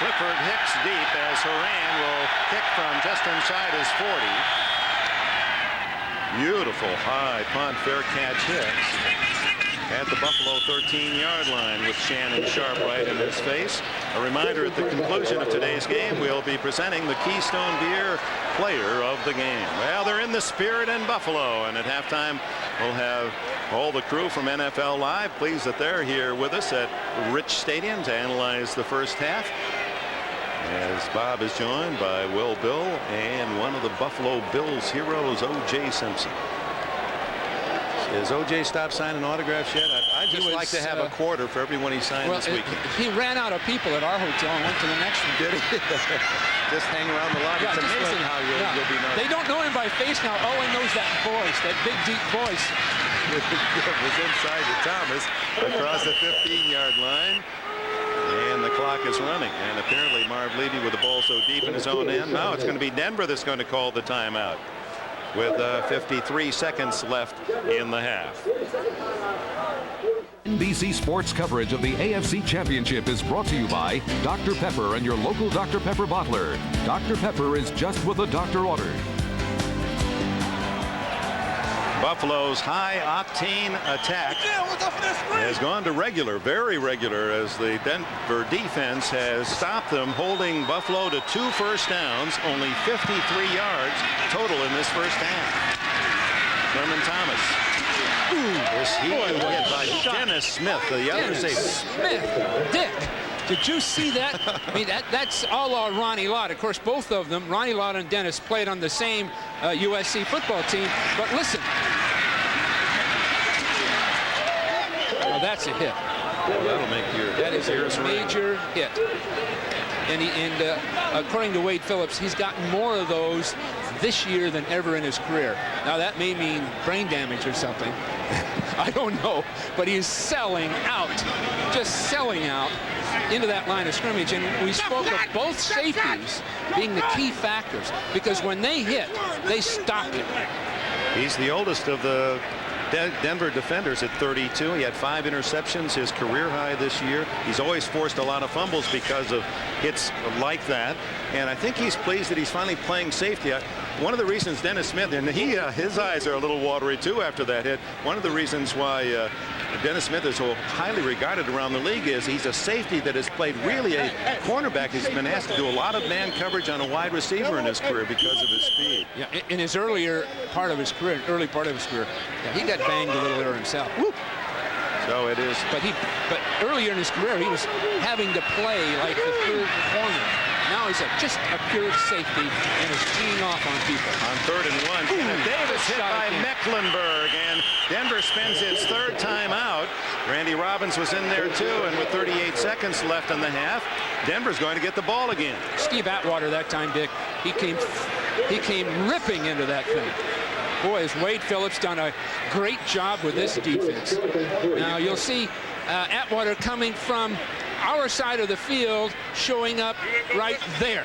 Clifford Hicks deep as Horan will kick from just inside his 40. Beautiful high punt, fair catch Hicks at the Buffalo 13-yard line with Shannon Sharp right in his face. A reminder, at the conclusion of today's game, we'll be presenting the Keystone Beer player of the game. Well, they're in the spirit in Buffalo, and at halftime we'll have all the crew from NFL Live. Pleased that they're here with us at Rich Stadium to analyze the first half, as Bob is joined by Will Bill and one of the Buffalo Bills heroes, O.J. Simpson. Has O.J. stopped signing autographs yet? I'd just like to have a quarter for everyone he signed this weekend. He ran out of people at our hotel and went to the next one. Did he? Just hang around the lobby. It's amazing how you'll be known. They don't know him by face now. Owen knows that voice, that big, deep voice. It was inside to Thomas across the 15-yard line. And the clock is running. And apparently Marv Levy with the ball so deep in his own end. Now it's going to be Denver that's going to call the timeout with 53 seconds left in the half. NBC Sports coverage of the AFC Championship is brought to you by Dr. Pepper and your local Dr. Pepper bottler. Dr. Pepper is just what the doctor ordered. Buffalo's high-octane attack has gone to regular, very regular, as the Denver defense has stopped them, holding Buffalo to 2 first downs, only 53 yards total in this first half. Thurman Thomas. This hit by Dennis Smith, the other safety. Smith, Dick. Did you see that? I mean, that's all on Ronnie Lott. Of course, both of them, Ronnie Lott and Dennis, played on the same USC football team. But listen. Oh, that's a hit. Well, that'll make your that is a major hit. And according to Wade Phillips, he's gotten more of those this year than ever in his career. Now, that may mean brain damage or something. I don't know. But he's selling out, just selling out into that line of scrimmage. And we spoke of both safeties being the key factors, because when they hit, they stop it. He's the oldest of the Denver defenders at 32. He had 5 interceptions, his career high this year. He's always forced a lot of fumbles because of hits like that. And I think he's pleased that he's finally playing safety. One of the reasons Dennis Smith, and his eyes are a little watery too after that hit. One of the reasons why Dennis Smith is so highly regarded around the league is he's a safety that has played really a cornerback. He's been asked to do a lot of man coverage on a wide receiver in his career because of his speed. Yeah, in his early part of his career, yeah, he got banged a little there himself. Whoop. So it is. But earlier in his career, he was having to play like the third corner. Now he's just a pure safety and is teeing off on people. On 3rd and 1. And Davis hit by Mecklenburg, and Denver spends its 3rd time out. Randy Robbins was in there too, and with 38 seconds left in the half, Denver's going to get the ball again. Steve Atwater that time, Dick, he came ripping into that thing. Boy, has Wade Phillips done a great job with this defense. Now you'll see Atwater coming from our side of the field, showing up right there,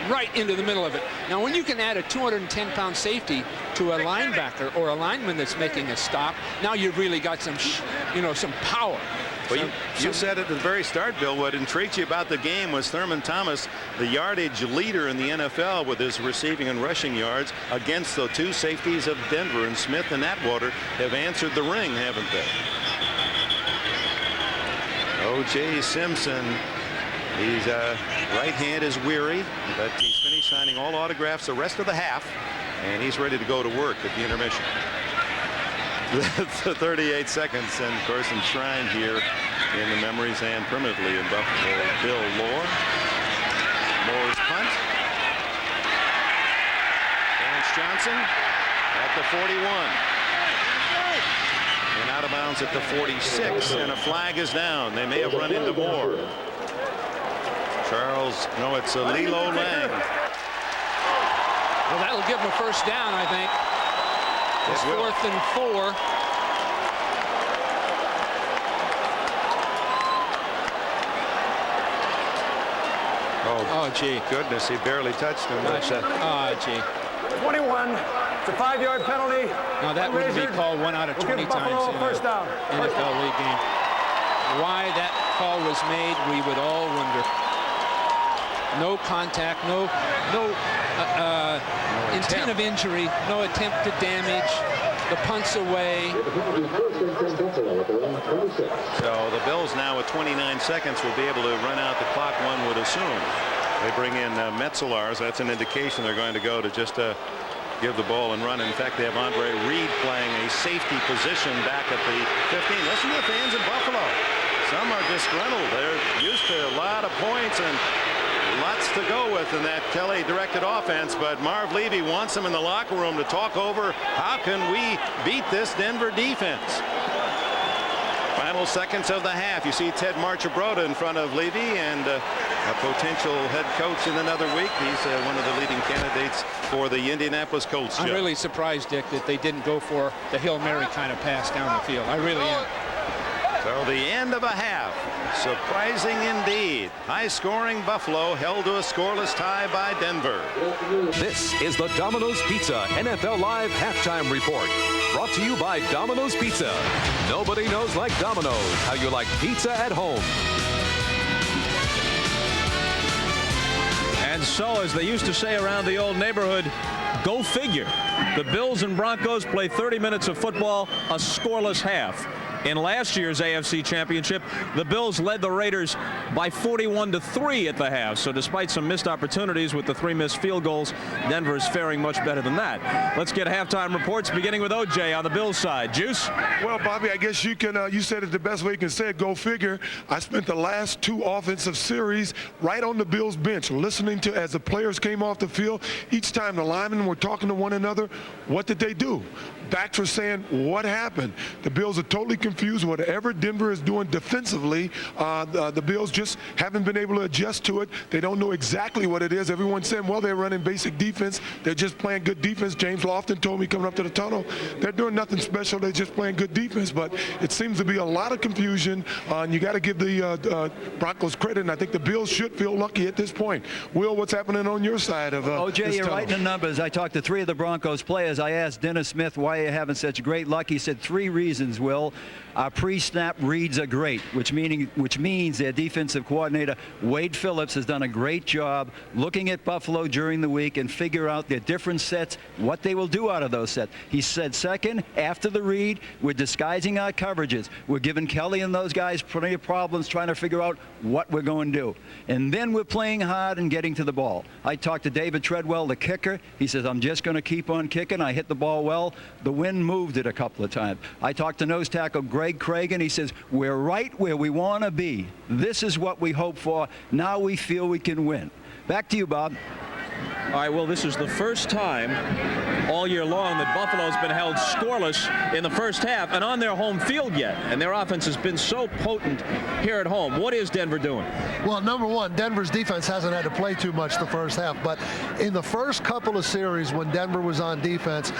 right into the middle of it. Now, when you can add a 210-pound safety to a linebacker or a lineman that's making a stop, now you've really got some, some power. Well, you said at the very start, Bill, what intrigued you about the game was Thurman Thomas, the yardage leader in the NFL with his receiving and rushing yards, against the 2 safeties of Denver, and Smith and Atwater have answered the ring, haven't they? O.J. Simpson, his right hand is weary, but he's finished signing all autographs the rest of the half, and he's ready to go to work at the intermission. The 38 seconds, and of course enshrined here in the memories and permanently in Buffalo. Bill Lohr. Lohr's punt. Vance Johnson at the 41. And out of bounds at the 46, and a flag is down. They may have run into more. It's Lilo Lang. Well, that'll give him a first down, I think. It's 4th and 4. Oh, gee. Goodness, he barely touched him. Oh, gee. 21. It's a 5-yard penalty. Now, that wouldn't be called 1 out of 20 times in an NFL league game. Why that call was made, we would all wonder. No contact, no intent of injury, no attempt to damage. The punt's away. So the Bills now with 29 seconds will be able to run out the clock, one would assume. They bring in Metzelars. That's an indication they're going to go to just give the ball and run. In fact, they have Andre Reed playing a safety position back at the 15. Listen to the fans in Buffalo. Some are disgruntled. They're used to a lot of points and lots to go with in that Kelly-directed offense, but Marv Levy wants them in the locker room to talk over how can we beat this Denver defense. Final seconds of the half. You see Ted Marchibroda in front of Levy, and a potential head coach in another week. He's one of the leading candidates for the Indianapolis Colts. I'm really surprised, Dick, that they didn't go for the Hail Mary kind of pass down the field. I really am. So the end of a half. Surprising indeed. High-scoring Buffalo held to a scoreless tie by Denver. This is the Domino's Pizza NFL Live Halftime Report. Brought to you by Domino's Pizza. Nobody knows like Domino's how you like pizza at home. And so, as they used to say around the old neighborhood, go figure. The Bills and Broncos play 30 minutes of football, a scoreless half. In last year's AFC Championship, the Bills led the Raiders by 41-3 at the half. So despite some missed opportunities with the 3 missed field goals, Denver is faring much better than that. Let's get halftime reports, beginning with OJ on the Bills side. Juice? Well, Bobby, I guess you can. You said it the best way you can say it. Go figure. I spent the last 2 offensive series right on the Bills bench, listening to as the players came off the field. Each time the linemen were talking to one another, what did they do? Backs were saying, what happened? The Bills are totally confused. Whatever Denver is doing defensively, the Bills just haven't been able to adjust to it. They don't know exactly what it is. Everyone's saying, well, they're running basic defense. They're just playing good defense. James Lofton told me coming up to the tunnel, they're doing nothing special. They're just playing good defense. But it seems to be a lot of confusion, and you got to give the Broncos credit, and I think the Bills should feel lucky at this point. Will, what's happening on your side of OJ, you're tunnel? right in the numbers. I talked to 3 of the Broncos players. I asked Dennis Smith why you're having such great luck. He said 3 reasons, Will. Our pre-snap reads are great, which means their defensive coordinator, Wade Phillips, has done a great job looking at Buffalo during the week and figure out their different sets, what they will do out of those sets. He said second, after the read, we're disguising our coverages. We're giving Kelly and those guys plenty of problems trying to figure out what we're going to do. And then we're playing hard and getting to the ball. I talked to David Treadwell, the kicker. He says, I'm just going to keep on kicking. I hit the ball well. The wind moved it a couple of times. I talked to nose tackle Greg Cragen. He says, we're right where we want to be. This is what we hope for. Now we feel we can win. Back to you, Bob. All right, well, this is the first time all year long that Buffalo's been held scoreless in the first half and on their home field yet. And their offense has been so potent here at home. What is Denver doing? Well, number one, Denver's defense hasn't had to play too much the first half. But in the first couple of series when Denver was on defense,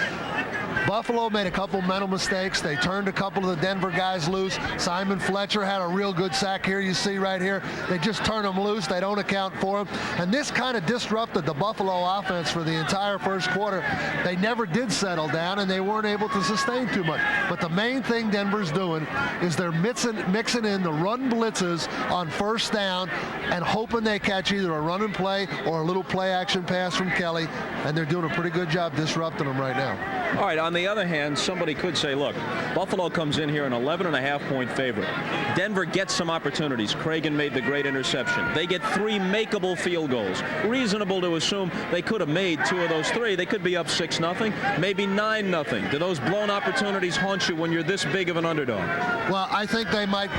Buffalo made a couple mental mistakes. They turned a couple of the Denver guys loose. Simon Fletcher had a real good sack here, you see right here. They just turn them loose. They don't account for them. And this kind of disrupted the Buffalo offense for the entire first quarter. They never did settle down, and they weren't able to sustain too much. But the main thing Denver's doing is they're mixing in the run blitzes on first down and hoping they catch either a run and play or a little play action pass from Kelly. And they're doing a pretty good job disrupting them right now. All right, on the other hand, somebody could say, look, Buffalo comes in here an 11.5-point favorite. Denver gets some opportunities. Cragen made the great interception. They get 3 makeable field goals. Reasonable to assume they could have made 2 of those 3. They could be up 6-0, maybe 9-0. Do those blown opportunities haunt you when you're this big of an underdog? Well, I think they might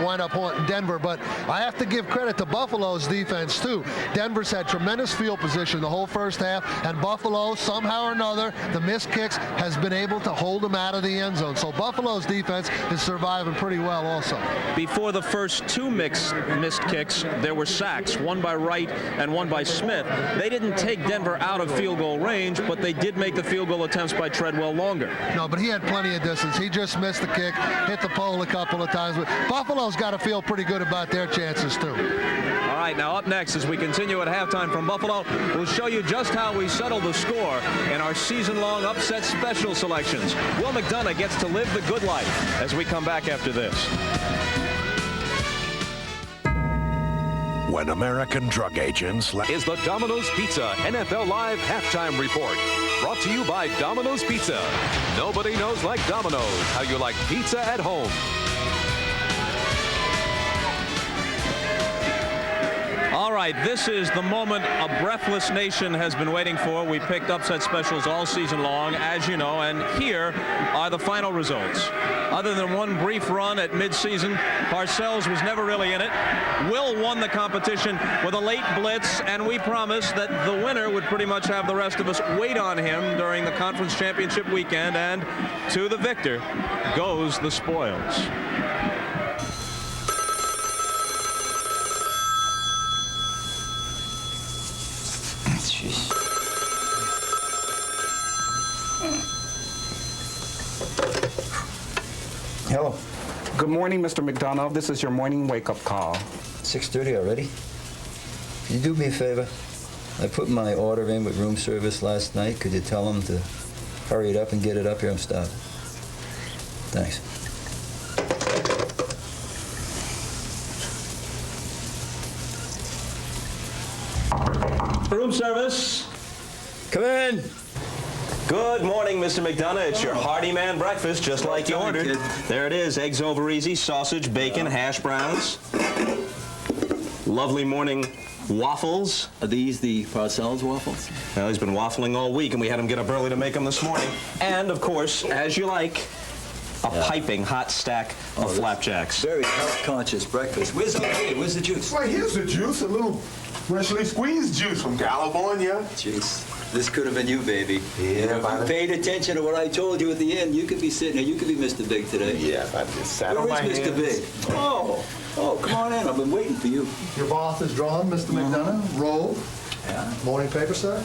wind up haunting Denver, but I have to give credit to Buffalo's defense too. Denver's had tremendous field position the whole first half, and Buffalo, somehow or another, the missed kicks, has been able to hold them out of the end zone. So Buffalo's defense is surviving pretty well also. Before the first 2 missed kicks, there were sacks, one by Wright and one by Smith. They didn't take Denver out of field goal range, but they did make the field goal attempts by Treadwell longer. No, but he had plenty of distance. He just missed the kick, hit the pole a couple of times. But Buffalo's got to feel pretty good about their chances too. All right, now up next, as we continue at halftime from Buffalo, we'll show you just how we settle the score in our season-long upset special selections. Will McDonough gets to live the good life as we come back after this. When American drug agents is the Domino's Pizza NFL Live Halftime Report. Brought to you by Domino's Pizza. Nobody knows like Domino's how you like pizza at home. All right, this is the moment a breathless nation has been waiting for. We picked upset specials all season long, as you know, and here are the final results. Other than one brief run at midseason, Parcells was never really in it. Will won the competition with a late blitz, and we promised that the winner would pretty much have the rest of us wait on him during the conference championship weekend, and to the victor goes the spoils. Hello. morning, Mr. McDonough. This is your morning wake-up call. 6:30 already? Can you do me a favor? I put my order in with room service last night. Could you tell them to hurry it up and get it up here? I'm stopping. Thanks. Room service. Come in. Good morning, Mr. McDonough. It's your hearty man breakfast, just like you ordered. There it is. Eggs over easy, sausage, bacon, hash browns. Lovely morning waffles. Are these the Parcells waffles? Well, he's been waffling all week, and we had him get up early to make them this morning. And, of course, as you like, a piping hot stack of flapjacks. Very health-conscious breakfast. Where's the juice? Well, here's the juice, a little freshly squeezed juice from California. Jeez. This could have been you, baby. Yeah, if you paid attention to what I told you at the end, you could be sitting here. You could be Mr. Big today. Yeah, I just sat on my hands. Where is Mr. Big? Oh, come on in. I've been waiting for you. Your bath is drawn, Mr. McDonough. Rolled. Yeah. Morning paper, sir.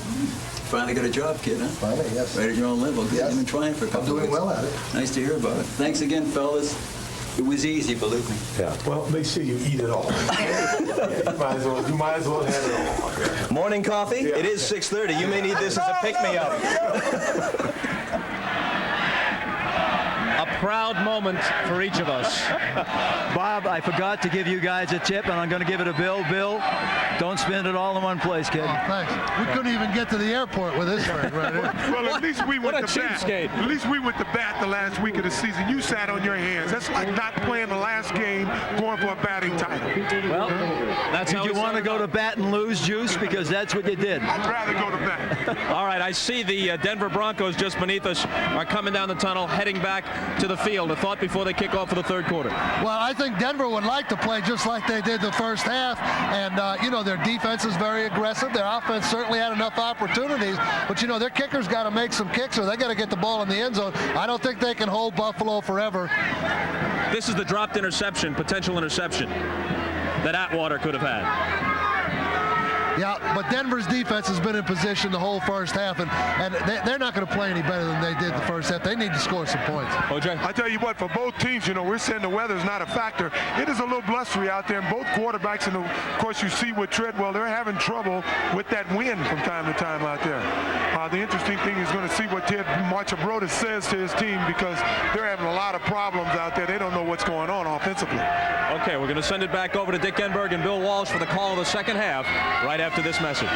Finally got a job, kid, huh? Finally, yes. Right at your own level. Yes. You've been trying for a couple of weeks. I'm doing well at it. Nice to hear about it. Thanks again, fellas. It was easy, believe me. Yeah. Well, make sure you eat it all. You might as well have it all. Morning coffee? Yeah. It is 6:30. You may need this as a pick-me-up. A proud moment for each of us. Bob, I forgot to give you guys a tip, and I'm going to give it a Bill. Bill, don't spend it all in one place, kid. Oh, thanks. We couldn't even get to the airport with this thing right here. Well, at least we went to bat. cheapskate. At least we went to bat the last week of the season. You sat on your hands. That's like not playing the last game, going for a batting title. Well, that's Did you want to go to bat and lose, Juice? Because that's what you did. I'd rather go to bat. All right, I see the Denver Broncos just beneath us are coming down the tunnel, heading back to the field. A thought before they kick off for the third quarter. Well, I think Denver would like to play just like they did the first half. And, you know, their defense is very aggressive. Their offense certainly had enough opportunities. But, you know, their kickers got to make some kicks or they got to get the ball in the end zone. I don't think they can hold Buffalo forever. This is the dropped interception, potential interception that Atwater could have had. Yeah, but Denver's defense has been in position the whole first half, and they're not going to play any better than they did the first half. They need to score some points. OJ? I tell you what, for both teams, you know, we're saying the weather's not a factor. It is a little blustery out there, and both quarterbacks, and of course you see with Treadwell, they're having trouble with that wind from time to time out there. The interesting thing is going to see what Ted Marchabroda says to his team because they're having a lot of problems out there. They don't know what's going on offensively. Okay, we're going to send it back over to Dick Enberg and Bill Walsh for the call of the second half right after this message.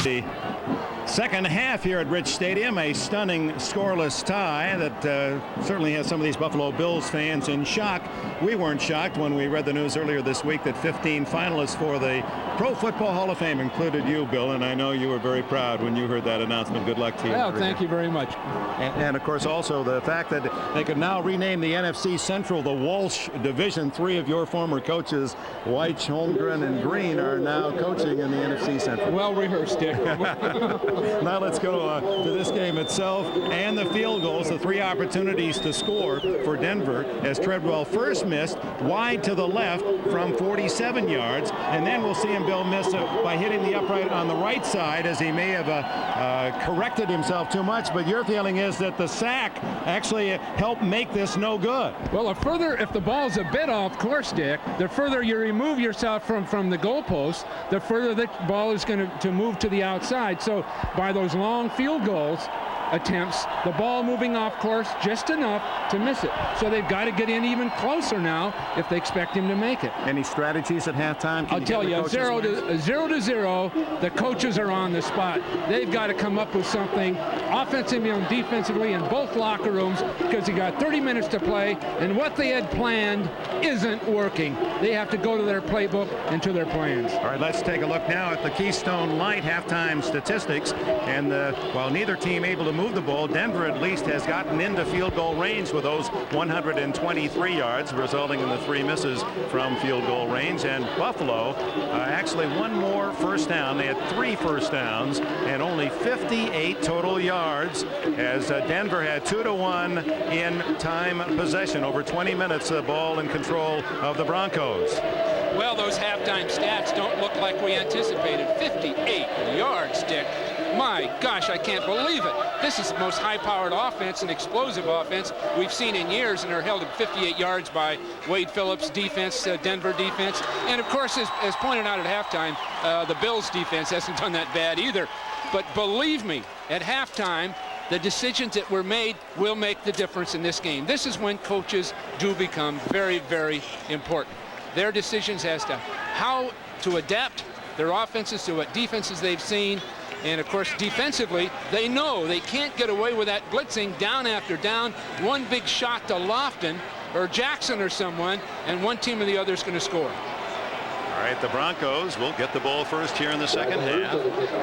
The second half here at Rich Stadium, a stunning scoreless tie that certainly has some of these Buffalo Bills fans in shock. We weren't shocked when we read the news earlier this week that 15 finalists for the Pro Football Hall of Fame included you, Bill, and I know you were very proud when you heard that announcement. Good luck to you. Well, thank you very much. And of course, also the fact that they could now rename the NFC Central the Walsh Division. Three of your former coaches, White, Holmgren, and Green, are now coaching in the NFC Central. Well rehearsed, Dick. Now let's go to this game itself and the field goals, the three opportunities to score for Denver as Treadwell first missed wide to the left from 47 yards, and then we'll see him, Bill, miss by hitting the upright on the right side as he may have corrected himself too much, but your feeling is that the sack actually helped make this no good. Well, if the ball's a bit off course, Dick, the further you remove yourself from the goalpost, the further the ball is going to move to the outside. So by those long field goals attempts, the ball moving off course just enough to miss it. So they've got to get in even closer now if they expect him to make it. Any strategies at halftime? I'll tell you, 0-0, the coaches are on the spot. They've got to come up with something offensively and defensively in both locker rooms because you got 30 minutes to play, and what they had planned isn't working. They have to go to their playbook and to their plans. All right, let's take a look now at the Keystone Light halftime statistics. And while neither team able to move the ball, Denver at least has gotten into field goal range with those 123 yards, resulting in the three misses from field goal range. And Buffalo actually one more first down. They had 3 first downs and only 58 total yards as Denver had 2-1 in time possession, over 20 minutes ball in control of the Broncos. Well, those halftime stats don't look like we anticipated. 58 yards, Dick. My gosh, I can't believe it. This is the most high-powered offense and explosive offense we've seen in years, and they're held at 58 yards by Wade Phillips' defense, Denver defense. And, of course, as pointed out at halftime, the Bills' defense hasn't done that bad either. But believe me, at halftime, the decisions that were made will make the difference in this game. This is when coaches do become very, very important. Their decisions as to how to adapt their offenses to what defenses they've seen. And, of course, defensively, they know they can't get away with that blitzing down after down. One big shot to Lofton or Jackson or someone, and one team or the other is going to score. All right, the Broncos will get the ball first here in the second half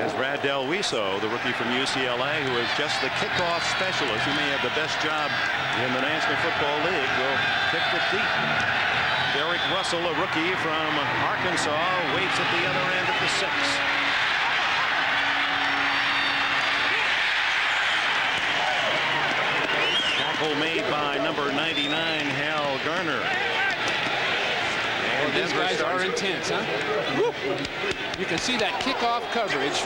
as Brad Del Wiso, the rookie from UCLA, who is just the kickoff specialist, who may have the best job in the National Football League, will kick the deep. Derek Russell, a rookie from Arkansas, waits at the other end at the 6. Tackle made by number 99, Hal Garner. And these guys are intense, huh? Woo. You can see that kickoff coverage,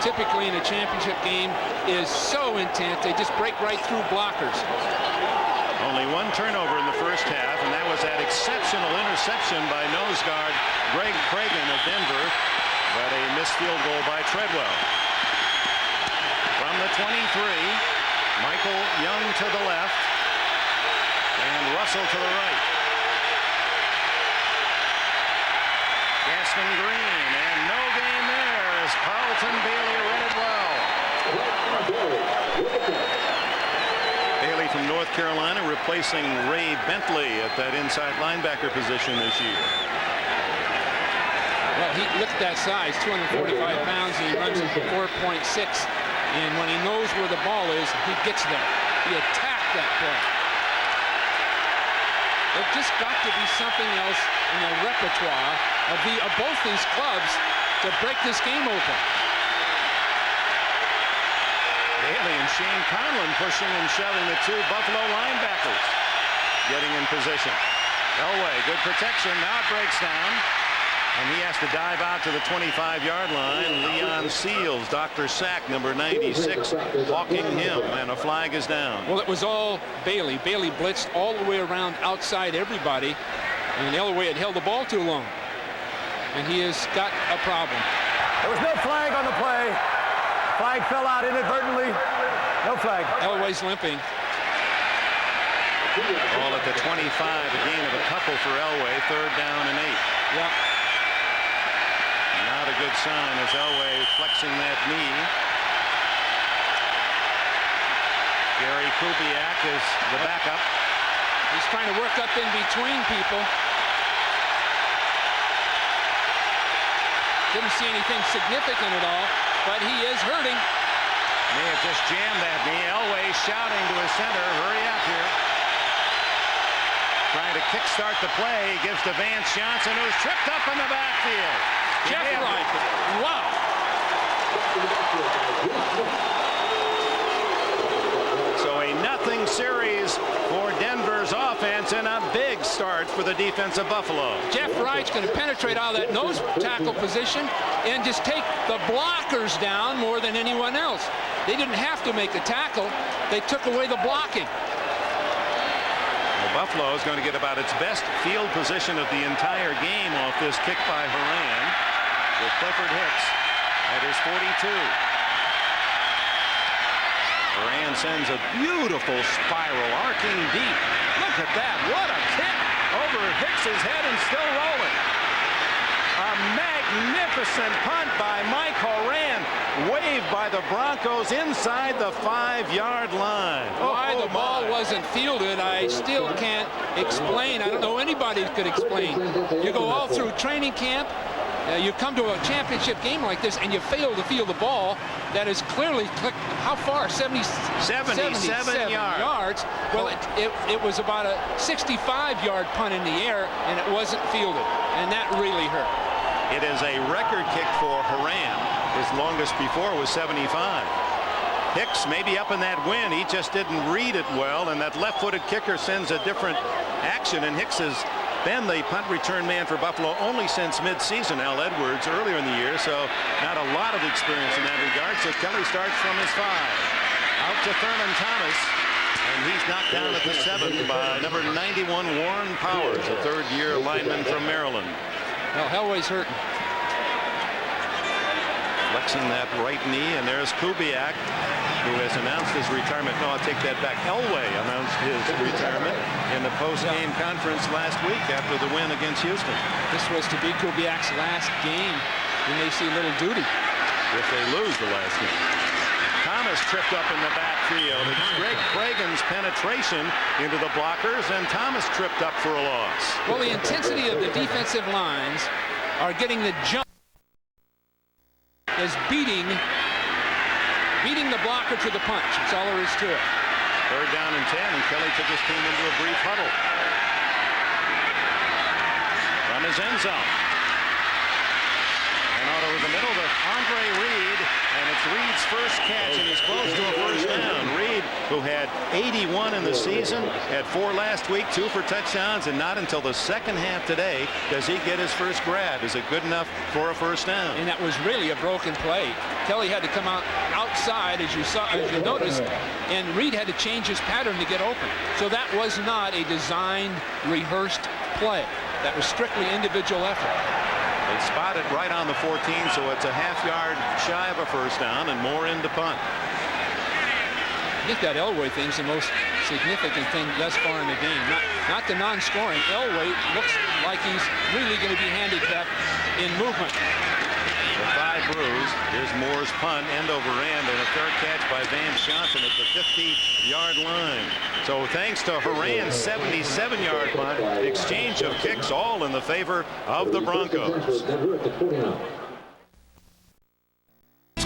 typically in a championship game, is so intense. They just break right through blockers. Only one turnover in the first half, and that was that exceptional interception by nose guard Greg Cragen of Denver, but a missed field goal by Treadwell. From the 23, Michael Young to the left, and Russell to the right. Gaston Green, and no gain there as Carlton Bailey read it well. Bailey from North Carolina replacing Ray Bentley at that inside linebacker position this year. Well, look at that size, 245 pounds, and he runs 4.6. And when he knows where the ball is, he gets there. He attacked that play. There's just got to be something else in the repertoire of both these clubs to break this game open. Bailey and Shane Conlon pushing and shoving the two Buffalo linebackers. Getting in position. Elway, good protection. Now it breaks down. And he has to dive out to the 25-yard line. Leon Seals, Dr. Sack, number 96, walking him, and a flag is down. Well, it was all Bailey. Bailey blitzed all the way around outside everybody, and Elway had held the ball too long. And he has got a problem. There was no flag on the play. Flag fell out inadvertently. No flag. Elway's limping. Ball at the 25, a gain of a couple for Elway, 3rd down and 8. Yeah. Not a good sign as Elway flexing that knee. Gary Kubiak is the backup. He's trying to work up in between people. Didn't see anything significant at all, but he is hurting. May have just jammed that knee. Elway shouting to his center, hurry up here. Trying to kickstart the play. He gives to Vance Johnson, who's tripped up in the backfield. Jeff Wright. Wow. So a nothing series for Denver's offense and a big start for the defense of Buffalo. Jeff Wright's going to penetrate out of that nose tackle position and just take the blockers down more than anyone else. They didn't have to make the tackle. They took away the blocking. Buffalo is going to get about its best field position of the entire game off this kick by Horan, with Clifford Hicks at his 42. Horan sends a beautiful spiral arcing deep. Look at that. What a kick over Hicks's head and still rolling. A magnificent punt by Mike Horan, waved by the Broncos inside the 5-yard line. Why the ball wasn't fielded, I still can't explain. I don't know anybody could explain. You go all through training camp, you come to a championship game like this, and you fail to field the ball. That is clearly clicked. How far? 77 yards. Well, it was about a 65-yard punt in the air, and it wasn't fielded, and that really hurt. It is a record kick for Horan. His longest before was 75. Hicks may be up in that win. He just didn't read it well, and that left-footed kicker sends a different action, and Hicks is been the punt return man for Buffalo only since midseason. Al Edwards earlier in the year, so not a lot of experience in that regard. So Kelly starts from his 5. Out to Thurman Thomas, and he's knocked down at the 7 by number 91 Warren Powers, a third-year lineman from Maryland. Well, Elway's hurting. Flexing that right knee, and there's Kubiak, who has announced his retirement. No, I'll take that back. Elway announced his retirement in the post-game conference last week after the win against Houston. This was to be Kubiak's last game. He may see little duty if they lose the last game. Thomas tripped up in the backfield. It's Greg Cragen's penetration into the blockers, and Thomas tripped up for a loss. Well, the intensity of the defensive lines are getting the jump. Is beating the blocker to the punch. That's all there is to it. 3rd down and 10, and Kelly took his team into a brief huddle. From his end zone. And out over the middle to Andre Reed, and it's Reed's first catch, and he's close to a first down. Reed, who had 81 in the season, had 4 last week, 2 for touchdowns, and not until the second half today does he get his first grab. Is it good enough for a first down? And that was really a broken play. Kelly had to come outside, as you noticed, and Reed had to change his pattern to get open. So that was not a designed, rehearsed play. That was strictly individual effort. They spot it right on the 14, so it's a half-yard shy of a first down and more into punt. I think that Elway thing's the most significant thing thus far in the game. Not the non-scoring. Elway looks like he's really going to be handicapped in movement. The 5 bruise. Here's Moore's punt, end over end, and a fair catch by Vance Johnson at the 50-yard line. So thanks to Horan's 77-yard punt, exchange of kicks all in the favor of the Broncos.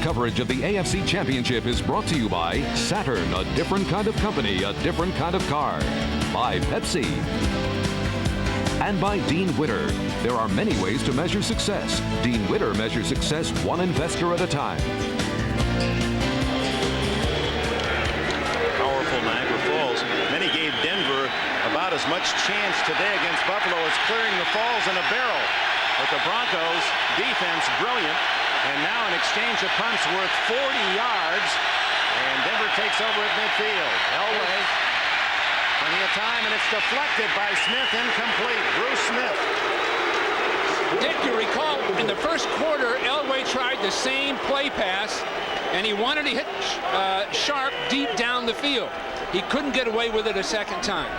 Coverage of the AFC Championship is brought to you by Saturn, a different kind of company, a different kind of car. By Pepsi. And by Dean Witter. There are many ways to measure success. Dean Witter measures success one investor at a time. Powerful Niagara Falls. Many gave Denver about as much chance today against Buffalo as clearing the falls in a barrel. But the Broncos defense brilliant. And now an exchange of punts worth 40 yards. And Denver takes over at midfield. Elway, plenty of time, and it's deflected by Smith, incomplete. Bruce Smith. Dick, you recall in the first quarter, Elway tried the same play pass, and he wanted to hit Sharp deep down the field. He couldn't get away with it a second time.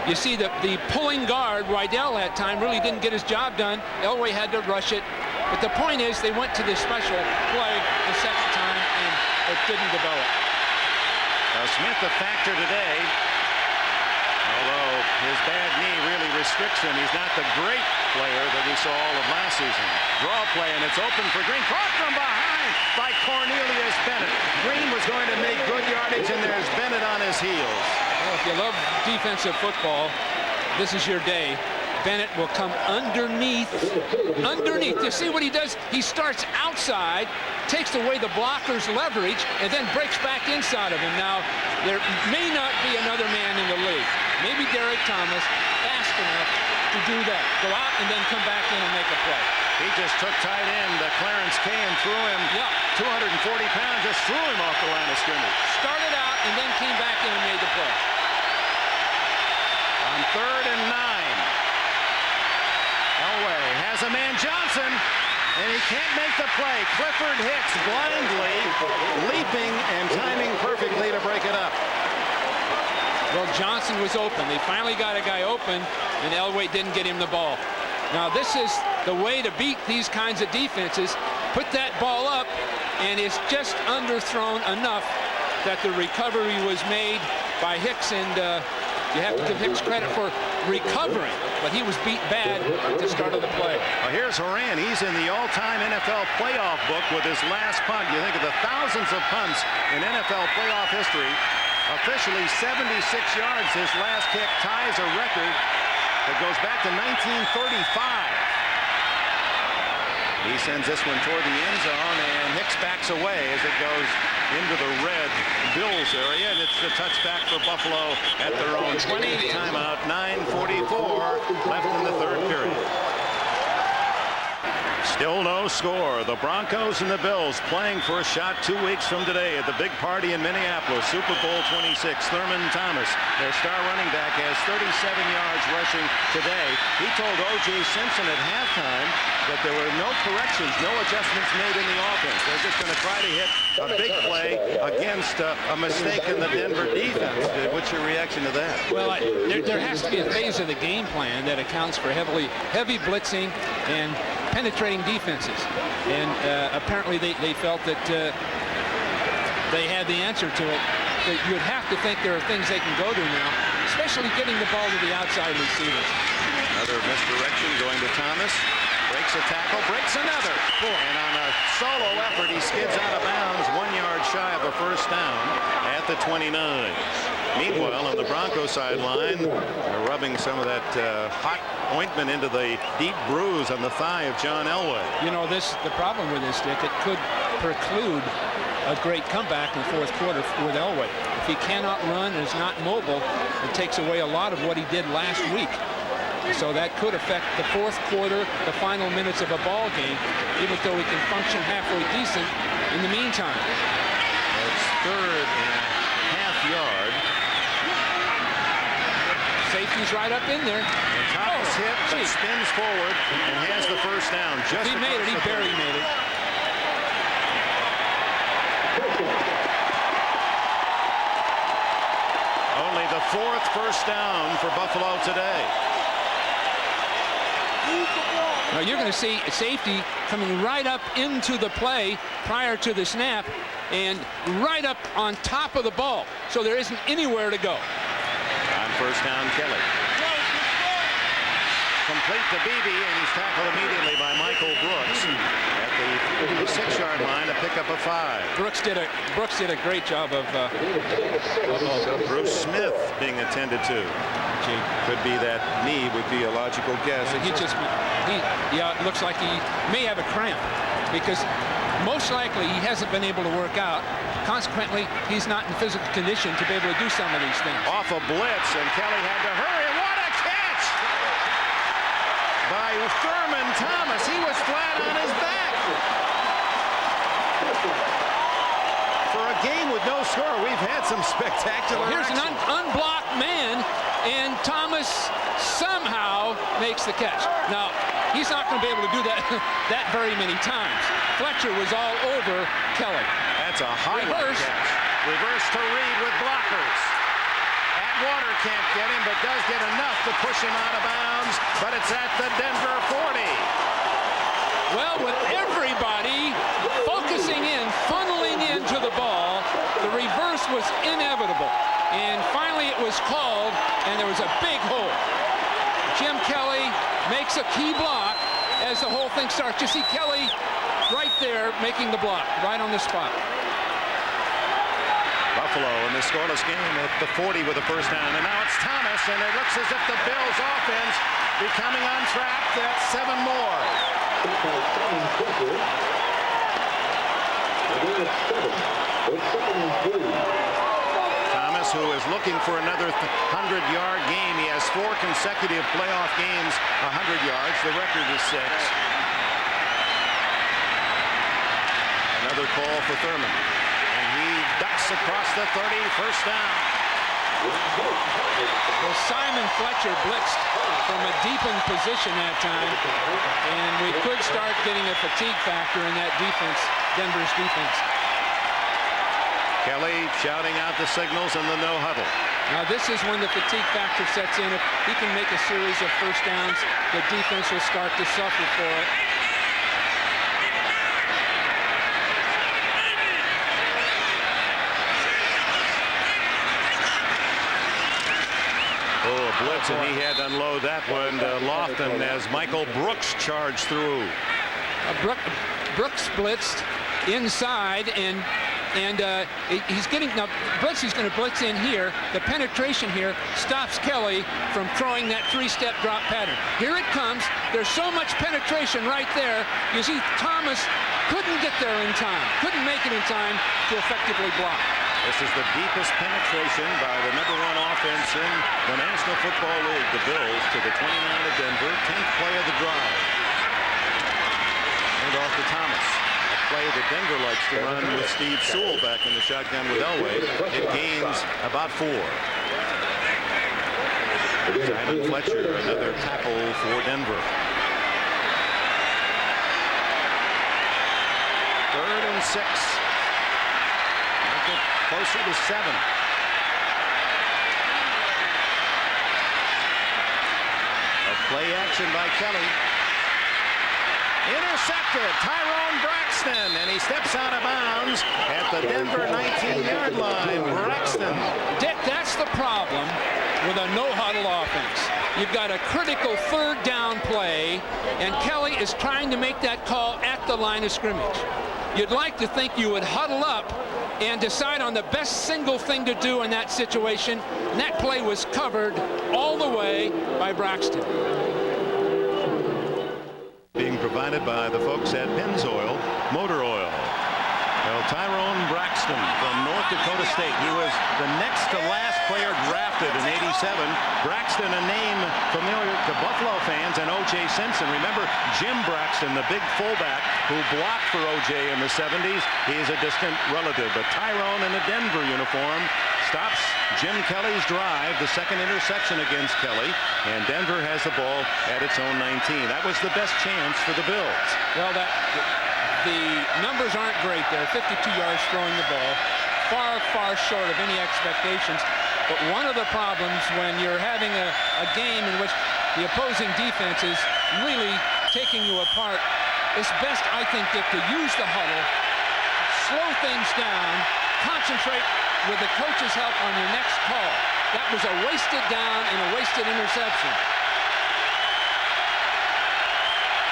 You see the pulling guard, Rydell, that time really didn't get his job done. Elway had to rush it. But the point is, they went to the special play the second time, and it didn't develop. Smith a factor today, although his bad knee really restricts him. He's not the great player that we saw all of last season. Draw play, and it's open for Green. Caught from behind by Cornelius Bennett. Green was going to make good yardage, and there's Bennett on his heels. Well, if you love defensive football, this is your day. Bennett will come underneath. You see what he does? He starts outside, takes away the blocker's leverage, and then breaks back inside of him. Now, there may not be another man in the league. Maybe Derek Thomas, fast enough to do that. Go out and then come back in and make a play. He just took tight end Clarence Kay and threw him 240 pounds, just threw him off the line of scrimmage. Started out and then came back in and made the play. On 3rd and 9. Elway has a man, Johnson, and he can't make the play. Clifford Hicks blindly leaping and timing perfectly to break it up. Well, Johnson was open. They finally got a guy open, and Elway didn't get him the ball. Now, this is the way to beat these kinds of defenses. Put that ball up, and it's just underthrown enough that the recovery was made by Hicks, and you have to give Hicks credit for recovering, but he was beat bad at the start of the play. Well, here's Horan. He's in the all-time NFL playoff book with his last punt. You think of the thousands of punts in NFL playoff history. Officially 76 yards. His last kick ties a record that goes back to 1935. He sends this one toward the end zone, and Hicks back backs away as it goes into the red Bills area, and it's the touchback for Buffalo at their own 20. Timeout, 9:44 left in the third period. Still no score. The Broncos and the Bills playing for a shot 2 weeks from today at the big party in Minneapolis, Super Bowl 26. Thurman Thomas, their star running back, has 37 yards rushing today. He told O.J. Simpson at halftime that there were no corrections, no adjustments made in the offense. They're just going to try to hit a big play against a mistake in the Denver defense. What's your reaction to that? Well, there has to be a phase of the game plan that accounts for heavy blitzing and penetrating defenses, and apparently they felt that they had the answer to it. That you would have to think there are things they can go to now, especially getting the ball to the outside receivers. Another misdirection going to Thomas. Breaks a tackle, breaks another. And on a solo effort, he skids out of bounds 1 yard shy of a first down at the 29. Meanwhile, on the Broncos sideline, they're rubbing some of that hot ointment into the deep bruise on the thigh of John Elway. You know, the problem with this, Dick, it could preclude a great comeback in the fourth quarter with Elway. If he cannot run and is not mobile, it takes away a lot of what he did last week. So that could affect the fourth quarter, the final minutes of a ball game, even though he can function halfway decent in the meantime. It's 3rd and a half yard. Safety's right up in there. And Thomas hit, but spins forward and has the first down. Just he made it. He barely made it. Only the 4th first down for Buffalo today. Now you're going to see safety coming right up into the play prior to the snap and right up on top of the ball. So there isn't anywhere to go. On first down, Kelly. Complete to Beebe, and he's tackled immediately by Michael Brooks at the 6-yard line to pick up a 5. Brooks did a great job of Bruce Smith being attended to. Could be that knee would be a logical guess. Yeah, it looks like he may have a cramp because most likely he hasn't been able to work out. Consequently, he's not in physical condition to be able to do some of these things. Off a blitz, and Kelly had to hurry. What a catch by Thurman Thomas. He was flat on his back. For a game with no score, we've had some spectacular Here's action. An unblocked man, and Thomas somehow makes the catch. Now, he's not going to be able to do that very many times. Fletcher was all over Kelly. That's a highlight catch. Reverse to Reed with blockers. Atwater can't get him, but does get enough to push him out of bounds, but it's at the Denver 40. Well, with everybody focusing in, funneling into the ball, the reverse was inevitable. And finally it was called, and there was a big hole. Jim Kelly makes a key block as the whole thing starts. You see Kelly right there making the block, right on the spot. Buffalo in the scoreless game at the 40 with a first down. And now it's Thomas, and it looks as if the Bills offense becoming on track. That's 7 more. Thomas, who is looking for another 100-yard game. He has 4 consecutive playoff games, 100 yards. The record is 6. Another call for Thurman. And he ducks across the 30, first down. Well, Simon Fletcher blitzed from a deepened position that time, and we could start getting a fatigue factor in that defense, Denver's defense. Kelly shouting out the signals in the no huddle. Now this is when the fatigue factor sets in. If he can make a series of first downs, the defense will start to suffer for it. Oh, a blitz, and he had to unload that one to Lofton as Michael Brooks charged through. Brooks blitzed inside, and he's getting now. He's going to blitz in here. The penetration here stops Kelly from throwing that 3-step drop pattern. Here it comes. There's so much penetration right there. You see Thomas couldn't get there in time, couldn't make it in time to effectively block. This is the deepest penetration by the #1 offense in the National Football League. The Bills to the 29 of Denver, 10th play of the drive. And off to Thomas. A play that Denver likes to run with Steve Sewell back in the shotgun with Elway. It gains about 4. Simon Fletcher, another tackle for Denver. 3rd and 6. Make it closer to 7. A play action by Kelly. Intercepted, Tyrone Braxton, and he steps out of bounds at the Denver 19-yard line. Braxton. Dick, that's the problem with a no-huddle offense. You've got a critical 3rd down play, and Kelly is trying to make that call at the line of scrimmage. You'd like to think you would huddle up and decide on the best single thing to do in that situation, and that play was covered all the way by Braxton. Being provided by the folks at Pennzoil Motor Oil. Well, Tyrone Braxton from North Dakota State. He was the next to last player drafted in '87. Braxton, a name familiar to Buffalo fans and O.J. Simpson. Remember Jim Braxton, the big fullback who blocked for O.J. in the '70s. He is a distant relative. But Tyrone in a Denver uniform stops Jim Kelly's drive, the 2nd interception against Kelly, and Denver has the ball at its own 19. That was the best chance for the Bills. Well, the numbers aren't great there. 52 yards throwing the ball. Far, far short of any expectations. But one of the problems when you're having a game in which the opposing defense is really taking you apart, it's best, I think, Dick, to use the huddle, slow things down, concentrate with the coach's help on your next call. That was a wasted down and a wasted interception.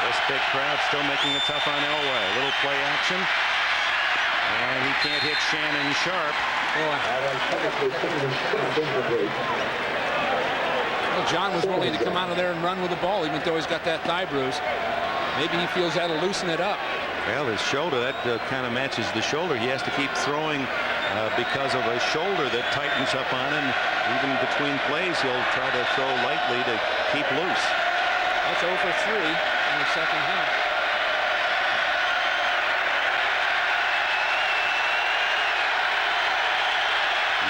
This big crowd still making it tough on Elway. A little play action. And he can't hit Shannon Sharp. Well, John was willing to come out of there and run with the ball, even though he's got that thigh bruise. Maybe he feels that'll loosen it up. Well, his shoulder, that kind of matches the shoulder. He has to keep throwing because of a shoulder that tightens up on him. Even between plays, he'll try to throw lightly to keep loose. That's 0 for 3 in the second half.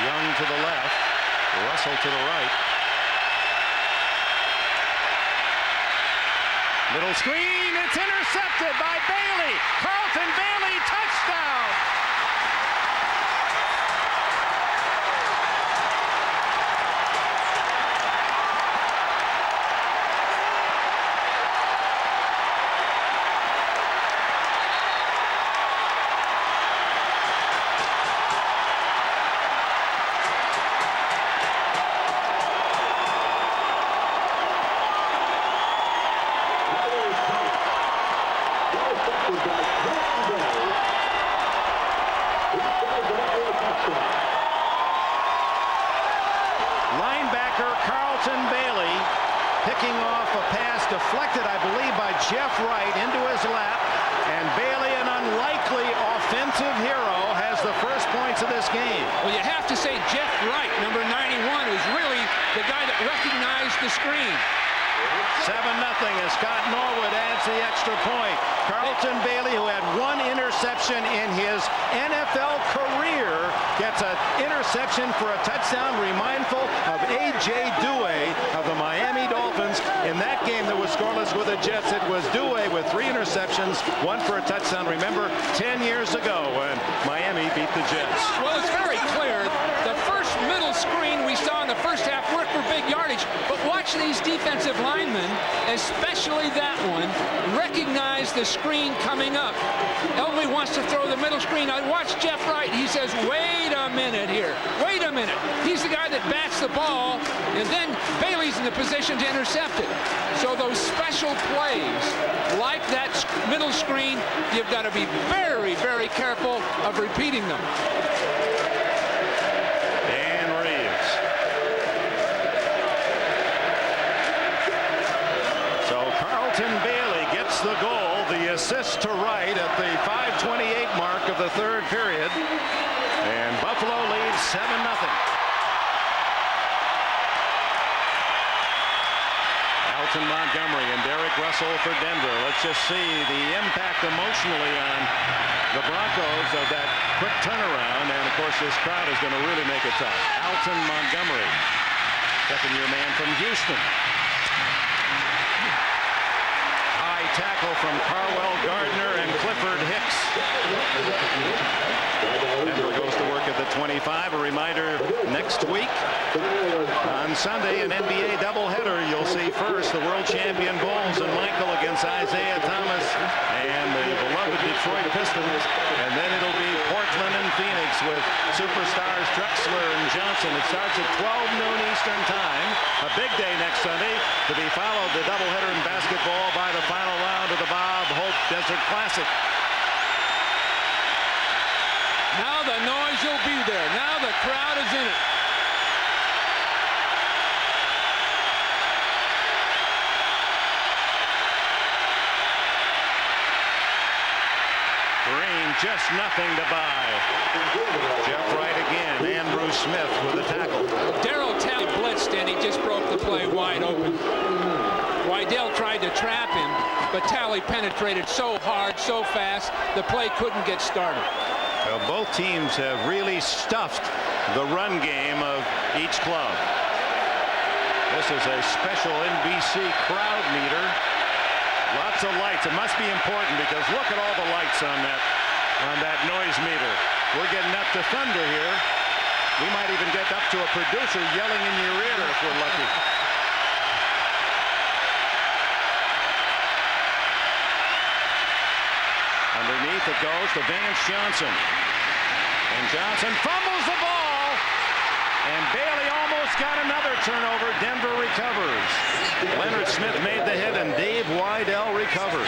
Young to the left, Russell to the right. Little screen, it's intercepted by Bailey. Carlton Bailey, touchdown. Linebacker Carlton Bailey picking off a pass deflected, I believe, by Jeff Wright into his lap. And Bailey, an unlikely offensive hero, has the first points of this game. Well, you have to say Jeff Wright, number 91, is really the guy that recognized the screen. 7-0 as Scott Norwood adds the extra point. Carlton Bailey, who had 1 interception in his NFL career, gets an interception for a touchdown. Mindful of A.J. Dewey of the Miami Dolphins. In that game that was scoreless with the Jets, it was Dewey with 3 interceptions, 1 for a touchdown. Remember, 10 years ago when Miami beat the Jets. Well, it's very clear. The first middle screen we saw in the first half worked for big yardage. But watch these defensive linemen, especially that one, recognize the screen coming up. Elway wants to throw the middle screen. I watched Jeff Wright. He says, wait a minute here. Wait a minute. He's the guy that bats the ball, and then Bailey's in the position to intercept it. So those special plays, like that middle screen, you've got to be very, very careful of repeating them. Dan Reeves. So Carlton Bailey gets the goal, the assist to Wright at the 5 the third period. And Buffalo leads 7-0. Alton Montgomery and Derek Russell for Denver. Let's just see the impact emotionally on the Broncos of that quick turnaround. And of course, this crowd is going to really make it tough. Alton Montgomery, second-year man from Houston. High tackle from Carwell Gardner and Clifford Hicks. Denver goes to work at the 25. A reminder, next week on Sunday, an NBA doubleheader. You'll see first the world champion Bulls and Michael against Isaiah Thomas and the beloved Detroit Pistons. And then it'll be Portland and Phoenix with superstars Drexler and Johnson. It starts at 12 noon Eastern time. A big day next Sunday, to be followed the doubleheader in basketball by the final round of the Bob Hope Desert Classic. Now the noise will be there. Now the crowd is in it. Green, just nothing to buy. Jeff Wright again. Andrew Smith with a tackle. Darryl Talley blitzed and he just broke the play wide open. Wydell tried to trap him, but Talley penetrated so hard, so fast, the play couldn't get started. Well, both teams have really stuffed the run game of each club. This is a special NBC crowd meter. Lots of lights. It must be important because look at all the lights on that noise meter. We're getting up to thunder here. We might even get up to a producer yelling in your ear if we're lucky. Underneath it goes to Vance Johnson. And Johnson fumbles the ball. And Bailey almost got another turnover. Denver recovers. Leonard Smith made the hit and Dave Wydell recovered.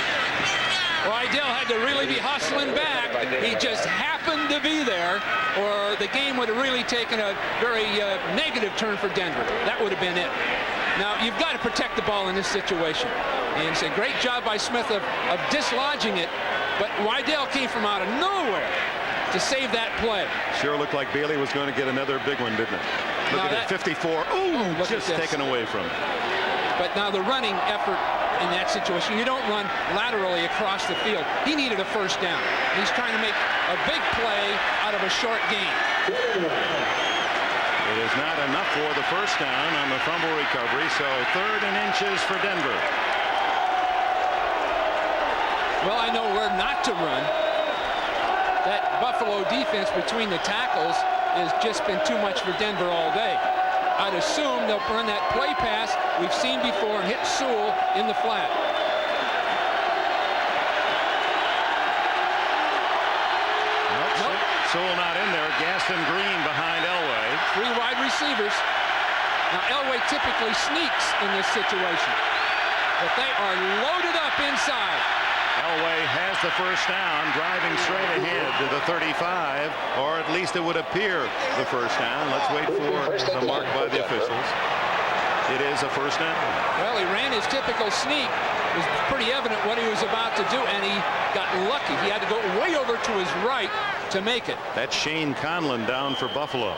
Wydell had to really be hustling back. He just happened to be there, or the game would have really taken a very negative turn for Denver. That would have been it. Now, you've got to protect the ball in this situation. And it's a great job by Smith of dislodging it. But Wydell came from out of nowhere to save that play. Sure looked like Bailey was going to get another big one, didn't it? Look at that 54. Ooh, just taken away from him. But now the running effort in that situation, you don't run laterally across the field. He needed a first down. He's trying to make a big play out of a short gain. It is not enough for the first down on the fumble recovery, so 3rd and inches for Denver. Well, I know where not to run. That Buffalo defense between the tackles has just been too much for Denver all day. I'd assume they'll run that play pass we've seen before and hit Sewell in the flat. Nope. Sewell not in there. Gaston Green behind Elway. 3 wide receivers. Now Elway typically sneaks in this situation, but they are loaded up inside. Elway has the first down, driving straight ahead to the 35, or at least it would appear the first down. Let's wait for the mark by the officials. It is a first down. Well, he ran his typical sneak. It was pretty evident what he was about to do, and he got lucky. He had to go way over to his right to make it. That's Shane Conlon down for Buffalo.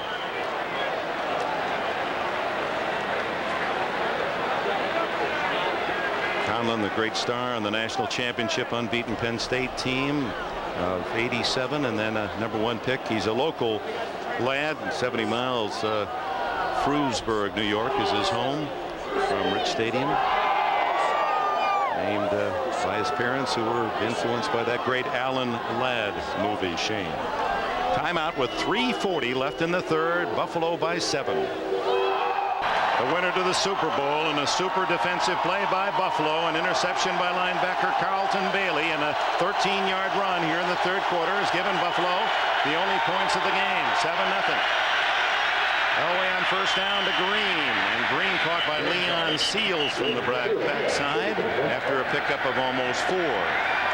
Conlon, the great star on the national championship unbeaten Penn State team of '87, and then a #1 pick. He's a local lad, 70 miles. Frewsburg, New York is his home from Rich Stadium. Named by his parents, who were influenced by that great Alan Ladd movie, Shane. Timeout with 3:40 left in the third. Buffalo by 7. The winner to the Super Bowl in a super defensive play by Buffalo. An interception by linebacker Carlton Bailey, and a 13-yard run here in the third quarter has given Buffalo the only points of the game. 7-0. Elway on first down to Green, and Green caught by Leon Seals from the backside after a pickup of almost 4.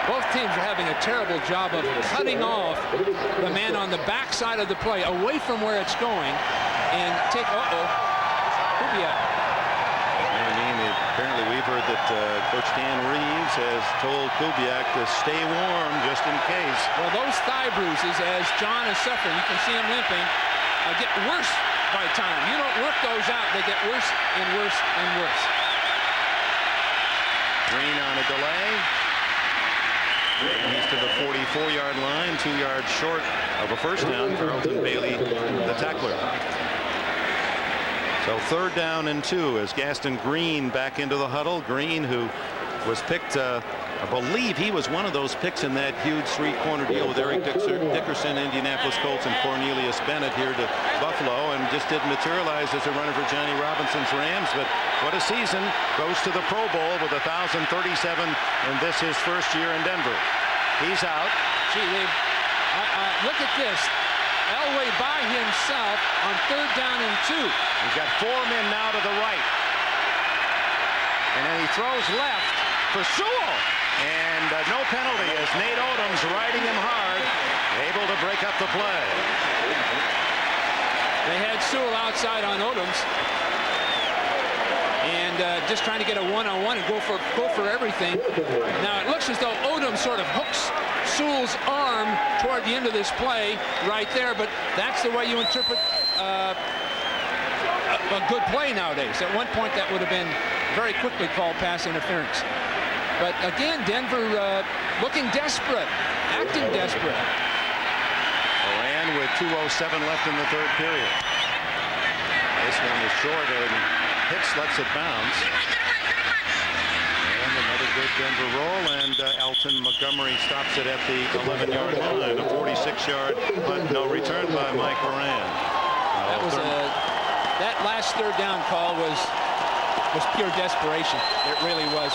Both teams are having a terrible job of cutting off the man on the backside of the play away from where it's going and take. That may mean that apparently we we've heard that Coach Dan Reeves has told Kubiak to stay warm just in case. Well, those thigh bruises, as John is suffering, you can see him limping, get worse by time. You don't work those out, they get worse and worse and worse. Green on a delay. He's to the 44-yard line, 2 yards short of a first down. Carlton Bailey, the tackler. So 3rd down and 2 as Gaston Green back into the huddle. Green, who was picked, I believe he was one of those picks in that huge 3-corner deal with Eric Dickerson, Indianapolis Colts, and Cornelius Bennett here to Buffalo, and just didn't materialize as a runner for Johnny Robinson's Rams. But what a season. Goes to the Pro Bowl with 1,037, and this his first year in Denver. He's out. Gee, look at this. Elway by himself on 3rd down and 2. He's got 4 men now to the right. And then he throws left for Sewell. And no penalty as Nate Odom's riding him hard, able to break up the play. They had Sewell outside on Odoms. And just trying to get a one-on-one and go for everything. Now it looks as though Odom sort of hooks Sewell's arm toward the end of this play right there, but that's the way you interpret a good play nowadays. At one point that would have been very quickly called pass interference. But again, Denver looking desperate, acting desperate. Moran with 2:07 left in the 3rd period. This one is short and Hicks lets it bounce. And another good Denver roll, and Alton Montgomery stops it at the 11-yard line. A 46-yard punt, no return by Mike Moran. That last 3rd down call was pure desperation. It really was.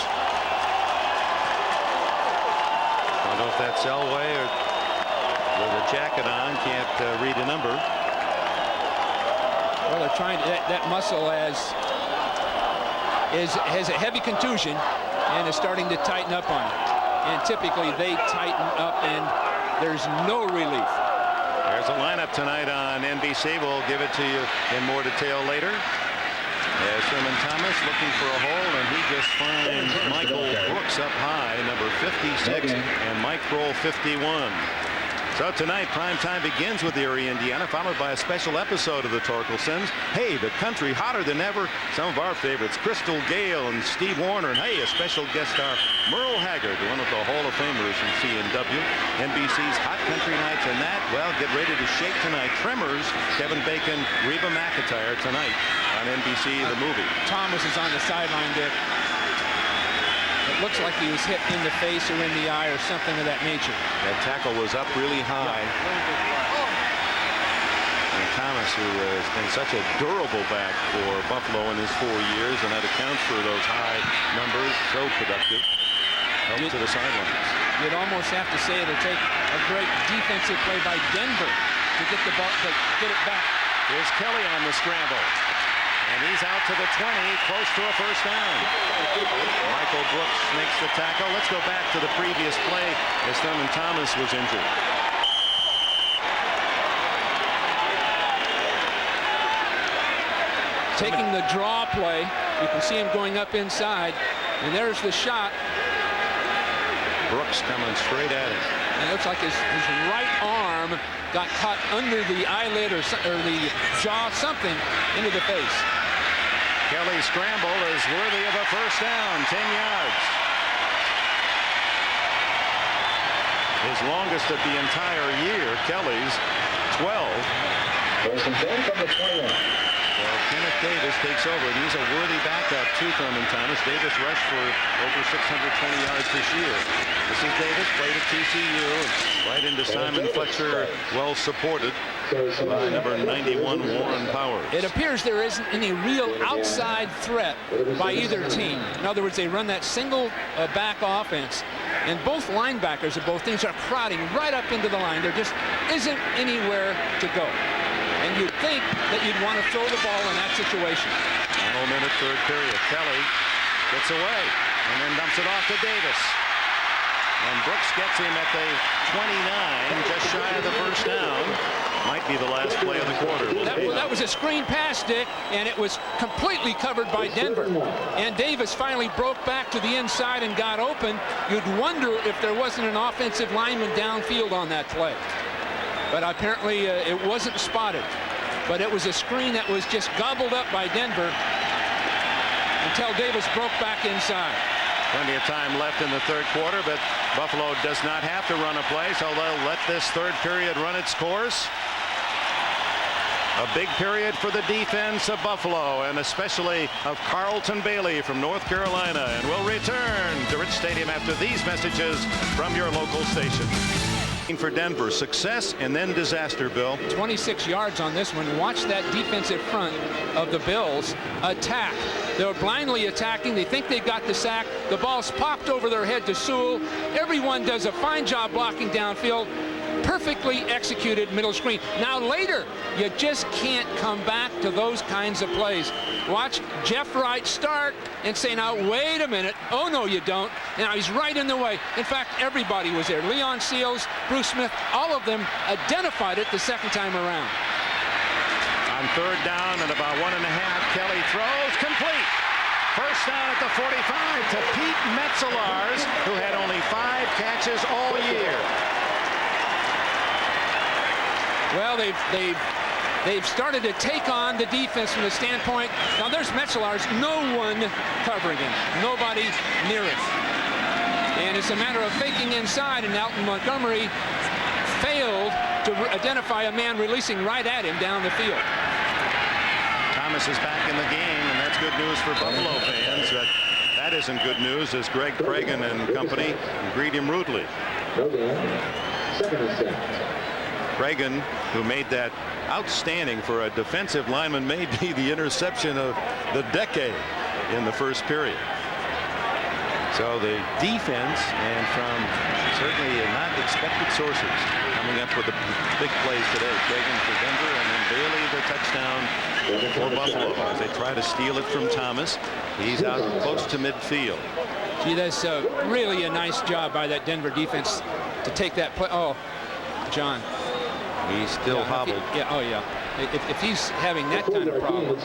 I don't know if that's Elway or with a jacket on, can't read a number. Well, they're trying to, that muscle has a heavy contusion and is starting to tighten up on it. And typically they tighten up and there's no relief. There's a lineup tonight on NBC. We'll give it to you in more detail later. As Sherman Thomas looking for a hole, and he just finds Michael Brooks up high, number 56, and Mike Kroll 51. So tonight, prime time begins with Erie, Indiana, followed by a special episode of the Torkelsons. Hey, the country hotter than ever. Some of our favorites, Crystal Gale and Steve Warner. And hey, a special guest star, Merle Haggard, one of the Hall of Famers from CNW. NBC's Hot Country Nights, and that, well, get ready to shake tonight. Tremors, Kevin Bacon, Reba McEntire tonight on NBC, the movie. Thomas is on the sideline, Dick. It looks like he was hit in the face or in the eye or something of that nature. That tackle was up really high. And Thomas, who has been such a durable back for Buffalo in his 4 years, and that accounts for those high numbers, so productive, helps to the sidelines. You'd almost have to say it'll take a great defensive play by Denver to get the ball, to get it back. Here's Kelly on the scramble. And he's out to the 20, close to a first down. Michael Brooks makes the tackle. Let's go back to the previous play as Thurman Thomas was injured. Taking the draw play, you can see him going up inside, and there's the shot. Brooks coming straight at him. And it looks like his right arm got caught under the eyelid or the jaw, something, into the face. Kelly's scramble is worthy of a first down, 10 yards. His longest of the entire year, Kelly's 12. First and 10 from the 21. Well, Kenneth Davis takes over, and he's a worthy backup to Thurman Thomas. Davis rushed for over 620 yards this year. This is Davis, played at TCU, right into Simon Fletcher, well supported by number 91, Warren Powers. It appears there isn't any real outside threat by either team. In other words, they run that single back offense, and both linebackers of both teams are crowding right up into the line. There just isn't anywhere to go. And you'd think that you'd want to throw the ball in that situation. Final minute, 3rd period. Kelly gets away and then dumps it off to Davis. And Brooks gets him at the 29, just shy of the first down. Might be the last play of the quarter. That was a screen pass, Dick, and it was completely covered by Denver. And Davis finally broke back to the inside and got open. You'd wonder if there wasn't an offensive lineman downfield on that play. But apparently it wasn't spotted. But it was a screen that was just gobbled up by Denver until Davis broke back inside. Plenty of time left in the third quarter, but Buffalo does not have to run a play, so they'll let this third period run its course. A big period for the defense of Buffalo, and especially of Carlton Bailey from North Carolina. And we'll return to Rich Stadium after these messages from your local station. For Denver, success and then disaster, Bill. 26 yards on this one. Watch that defensive front of the Bills attack. They're blindly attacking. They think they got the sack. The ball's popped over their head to Sewell. Everyone does a fine job blocking downfield. Perfectly executed middle screen. Now later, you just can't come back to those kinds of plays. Watch Jeff Wright start and say, now wait a minute. Oh no, you don't. Now he's right in the way. In fact, everybody was there. Leon Seals, Bruce Smith, all of them identified it the second time around. On third down and about 1.5, Kelly throws complete. First down at the 45 to Pete Metzelars, who had only 5 catches all year. Well, they've started to take on the defense from the standpoint. Now there's Metzelars, no one covering him, nobody near him. And it's a matter of faking inside, and Alton Montgomery failed to identify a man releasing right at him down the field. Thomas is back in the game, and that's good news for Buffalo fans. That isn't good news as Greg Cragen and company greet him rudely. Cragen, who made that outstanding for a defensive lineman, may be the interception of the decade in the first period. So the defense, and from certainly not expected sources, coming up with the big plays today. Cragen for Denver, and then Bailey the touchdown for Buffalo as they try to steal it from Thomas. He's out close to midfield. Gee, that's really a nice job by that Denver defense to take that play. Oh, John. He's still hobbled. If he's having that kind of problem,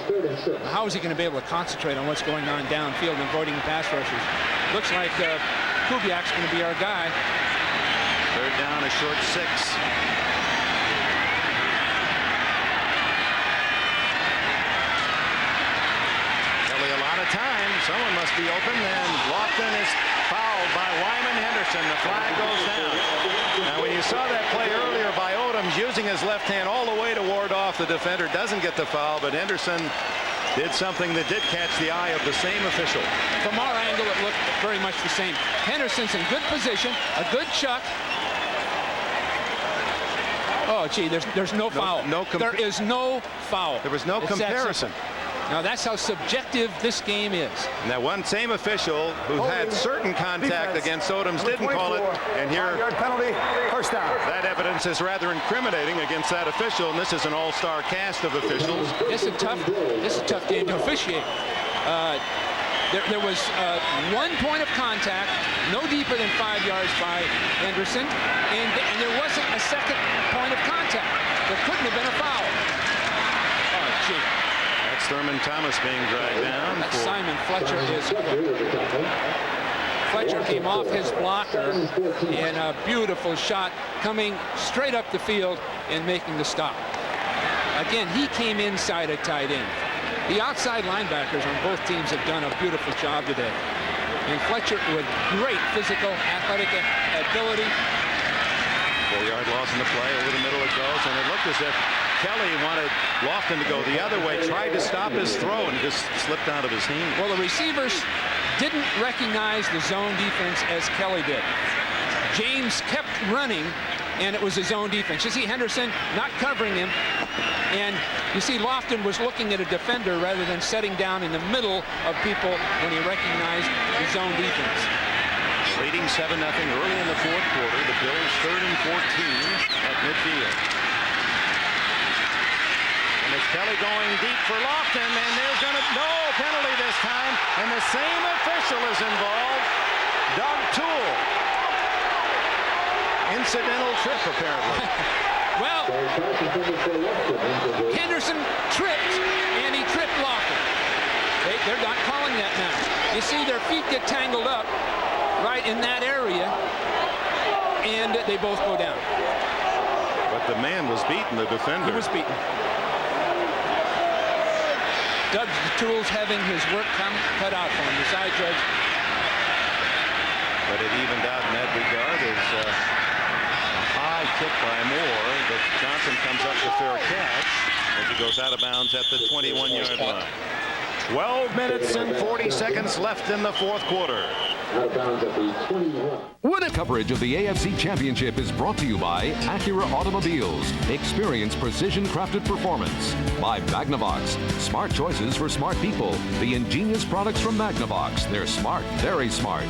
how is he going to be able to concentrate on what's going on downfield and avoiding pass rushers? Looks like Kubiak's going to be our guy. Third down, a short 6. Kelly a lot of time. Someone must be open, and Lofton is fouled by Wyman Henderson. The flag goes down. Now, when you saw that play earlier by Odoms using his left hand all the way to ward off the defender, doesn't get the foul, but Henderson did something that did catch the eye of the same official. From our angle, it looked very much the same. Henderson's in good position, a good chuck. Oh, gee, there's no foul. There is no foul. There was no comparison. Now that's how subjective this game is. And that one same official who had certain contact against Odoms didn't call it, and here penalty, first down. That evidence is rather incriminating against that official, and this is an all-star cast of officials. This is a tough game to officiate. There was 1 point of contact, no deeper than 5 yards by Henderson, and there wasn't a second point of contact. There couldn't have been a foul. Oh, gee. That's Thurman Thomas being dragged down. Simon Fletcher is good. Fletcher came off his blocker in a beautiful shot, coming straight up the field and making the stop. Again, he came inside a tight end. The outside linebackers on both teams have done a beautiful job today. And Fletcher with great physical, athletic ability. 4-yard loss in the play. Over the middle it goes, and it looked as if Kelly wanted Lofton to go the other way, tried to stop his throw, and just slipped out of his hand. Well, the receivers didn't recognize the zone defense as Kelly did. James kept running, and it was a zone defense. You see Henderson not covering him, and you see Lofton was looking at a defender rather than setting down in the middle of people when he recognized the zone defense. Leading 7-0 early in the fourth quarter. The Bills 3rd and 14 at midfield. And it's Kelly going deep for Lofton, and there's no penalty this time, and the same official is involved, Doug Toole. incidental trip, apparently. Well, Henderson tripped, and he tripped Lofton. They're not calling that now. You see their feet get tangled up right in that area, and they both go down. But the man was beaten, the defender. He was beaten. Doug Toole's having his work cut out for him, the side judge. But it evened out in that regard as a high kick by Moore, but Johnson comes up to fair catch as he goes out of bounds at the 21-yard line. 12 minutes and 40 seconds left in the fourth quarter. Coverage of the AFC Championship is brought to you by Acura Automobiles. Experience precision-crafted performance. By Magnavox. Smart choices for smart people. The ingenious products from Magnavox. They're smart, very smart.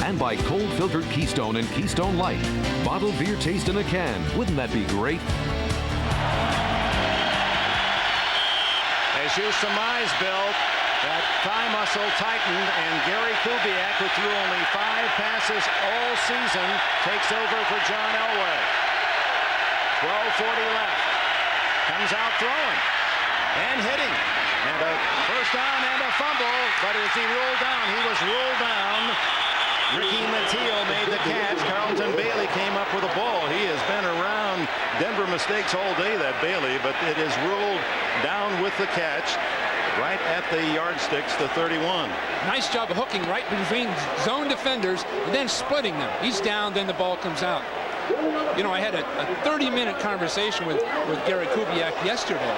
And by cold-filtered Keystone and Keystone Light. Bottled beer taste in a can. Wouldn't that be great? As you surmise, Bill, that thigh muscle tightened, and Gary Kubiak, who threw only 5 passes all season, takes over for John Elway. 12:40 left. Comes out throwing and hitting. And a first down and a fumble, but as he rolled down, he was rolled down. Ricky Mateo made the catch. Carlton Bailey came up with a ball. He has been around Denver mistakes all day, that Bailey, but it is ruled down with the catch right at the yardsticks, the 31. Nice job of hooking right between zone defenders and then splitting them. He's down, then the ball comes out. You know, I had a 30-minute conversation with Gary Kubiak yesterday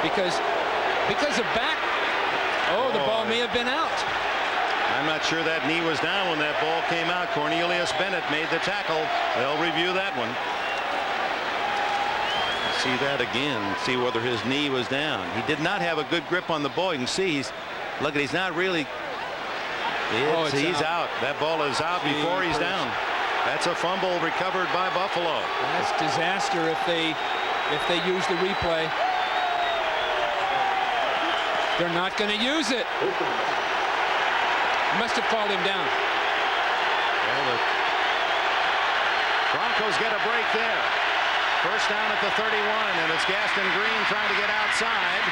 because of back. Oh, the ball may have been out. I'm not sure that knee was down when that ball came out. Cornelius Bennett made the tackle. They'll review that one. See that again. See whether his knee was down. He did not have a good grip on the ball. You can see he's not really. He's out. That ball is out before he's down. That's a fumble recovered by Buffalo. That's disaster if they use the replay. They're not going to use it. Must have called him down. Well, the Broncos get a break there. First down at the 31, and it's Gaston Green trying to get outside.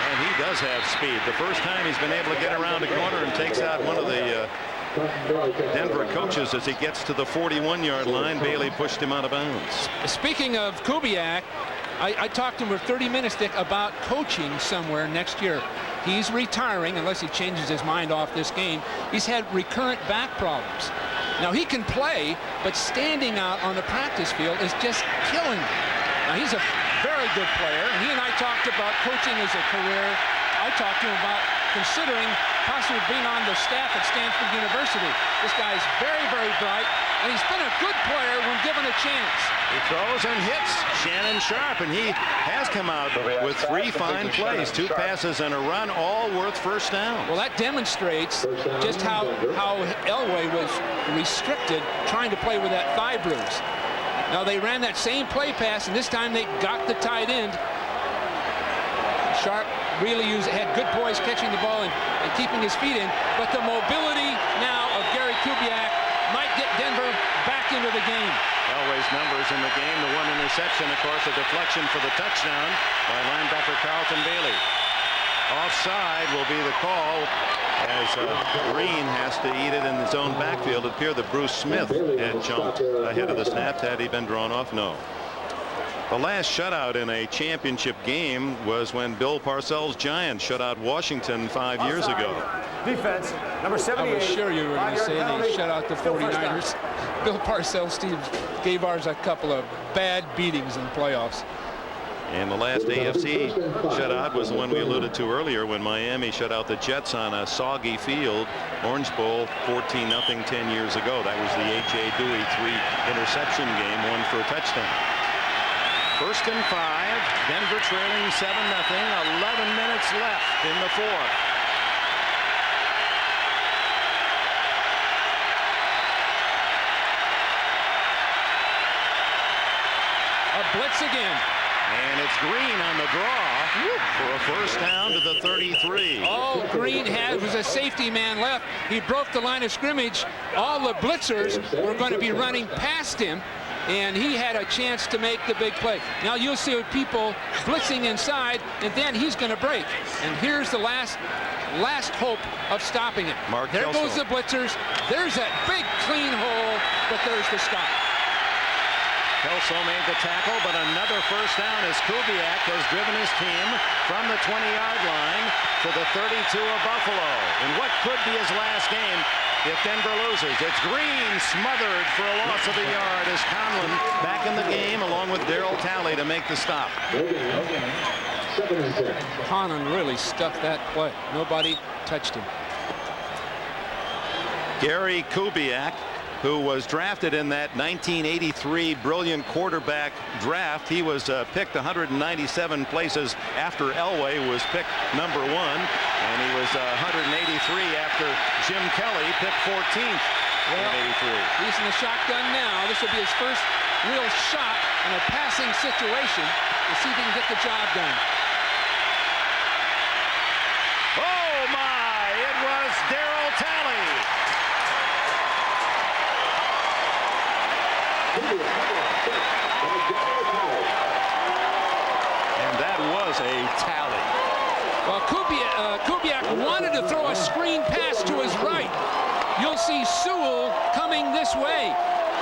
And he does have speed. The first time he's been able to get around a corner and takes out one of the Denver coaches as he gets to the 41-yard line. Bailey pushed him out of bounds. Speaking of Kubiak, I talked to him for 30 minutes, Dick, about coaching somewhere next year. He's retiring unless he changes his mind off this game. He's had recurrent back problems. Now, he can play, but standing out on the practice field is just killing him. Now, he's a very good player, and he and I talked about coaching as a career. I talked to him about considering possibly being on the staff at Stanford University. This guy's very, very bright, and he's been a good player when given a chance. He throws and hits Shannon Sharp, and he has come out with 3 fine plays, 2 passes and a run, all worth first down. Well, that demonstrates just how Elway was restricted trying to play with that thigh bruise. Now, they ran that same play pass, and this time they got the tight end. Sharp really had good poise catching the ball and keeping his feet in, but the mobility now of Gary Kubiak might get Denver back into the game. Elway's numbers in the game, the 1 interception, of course, a deflection for the touchdown by linebacker Carlton Bailey. Offside will be the call as Green has to eat it in his own backfield. It appeared that Bruce Smith had jumped ahead of the snap. Had he been drawn off? No. The last shutout in a championship game was when Bill Parcells' Giants shut out Washington 5 years ago. Defense, number 78. I was sure you were going to say they shut out the 49ers. Bill Parcells, Steve, gave ours a couple of bad beatings in the playoffs. And the last AFC shutout was the one we alluded to earlier when Miami shut out the Jets on a soggy field. Orange Bowl, 14-0 10 years ago. That was the H.A. Dewey 3-interception game, 1 for a touchdown. First and 5, Denver trailing 7-0, 11 minutes left in the fourth. A blitz again. And it's Green on the draw for a first down to the 33. All Green had was a safety man left. He broke the line of scrimmage. All the blitzers were going to be running past him, and he had a chance to make the big play. Now you'll see people blitzing inside, and then he's going to break. And here's the last hope of stopping it. There goes the blitzers. There's that big clean hole, but there's the stop. Kelso made the tackle, but another first down as Kubiak has driven his team from the 20-yard line to the 32 of Buffalo. In what could be his last game if Denver loses. It's Green smothered for a loss of a yard as Conlon back in the game along with Darryl Talley to make the stop. Conlon really stuffed that play. Nobody touched him. Gary Kubiak, who was drafted in that 1983 brilliant quarterback draft. He was picked 197 places after Elway was picked number 1, and he was 183 after Jim Kelly picked 14th in 83. He's in the shotgun now. This will be his first real shot in a passing situation to see if he can get the job done. Oh my! It was Darryl Talley. And that was a tally. Well, Kubiak wanted to throw a screen pass to his right. You'll see Sewell coming this way,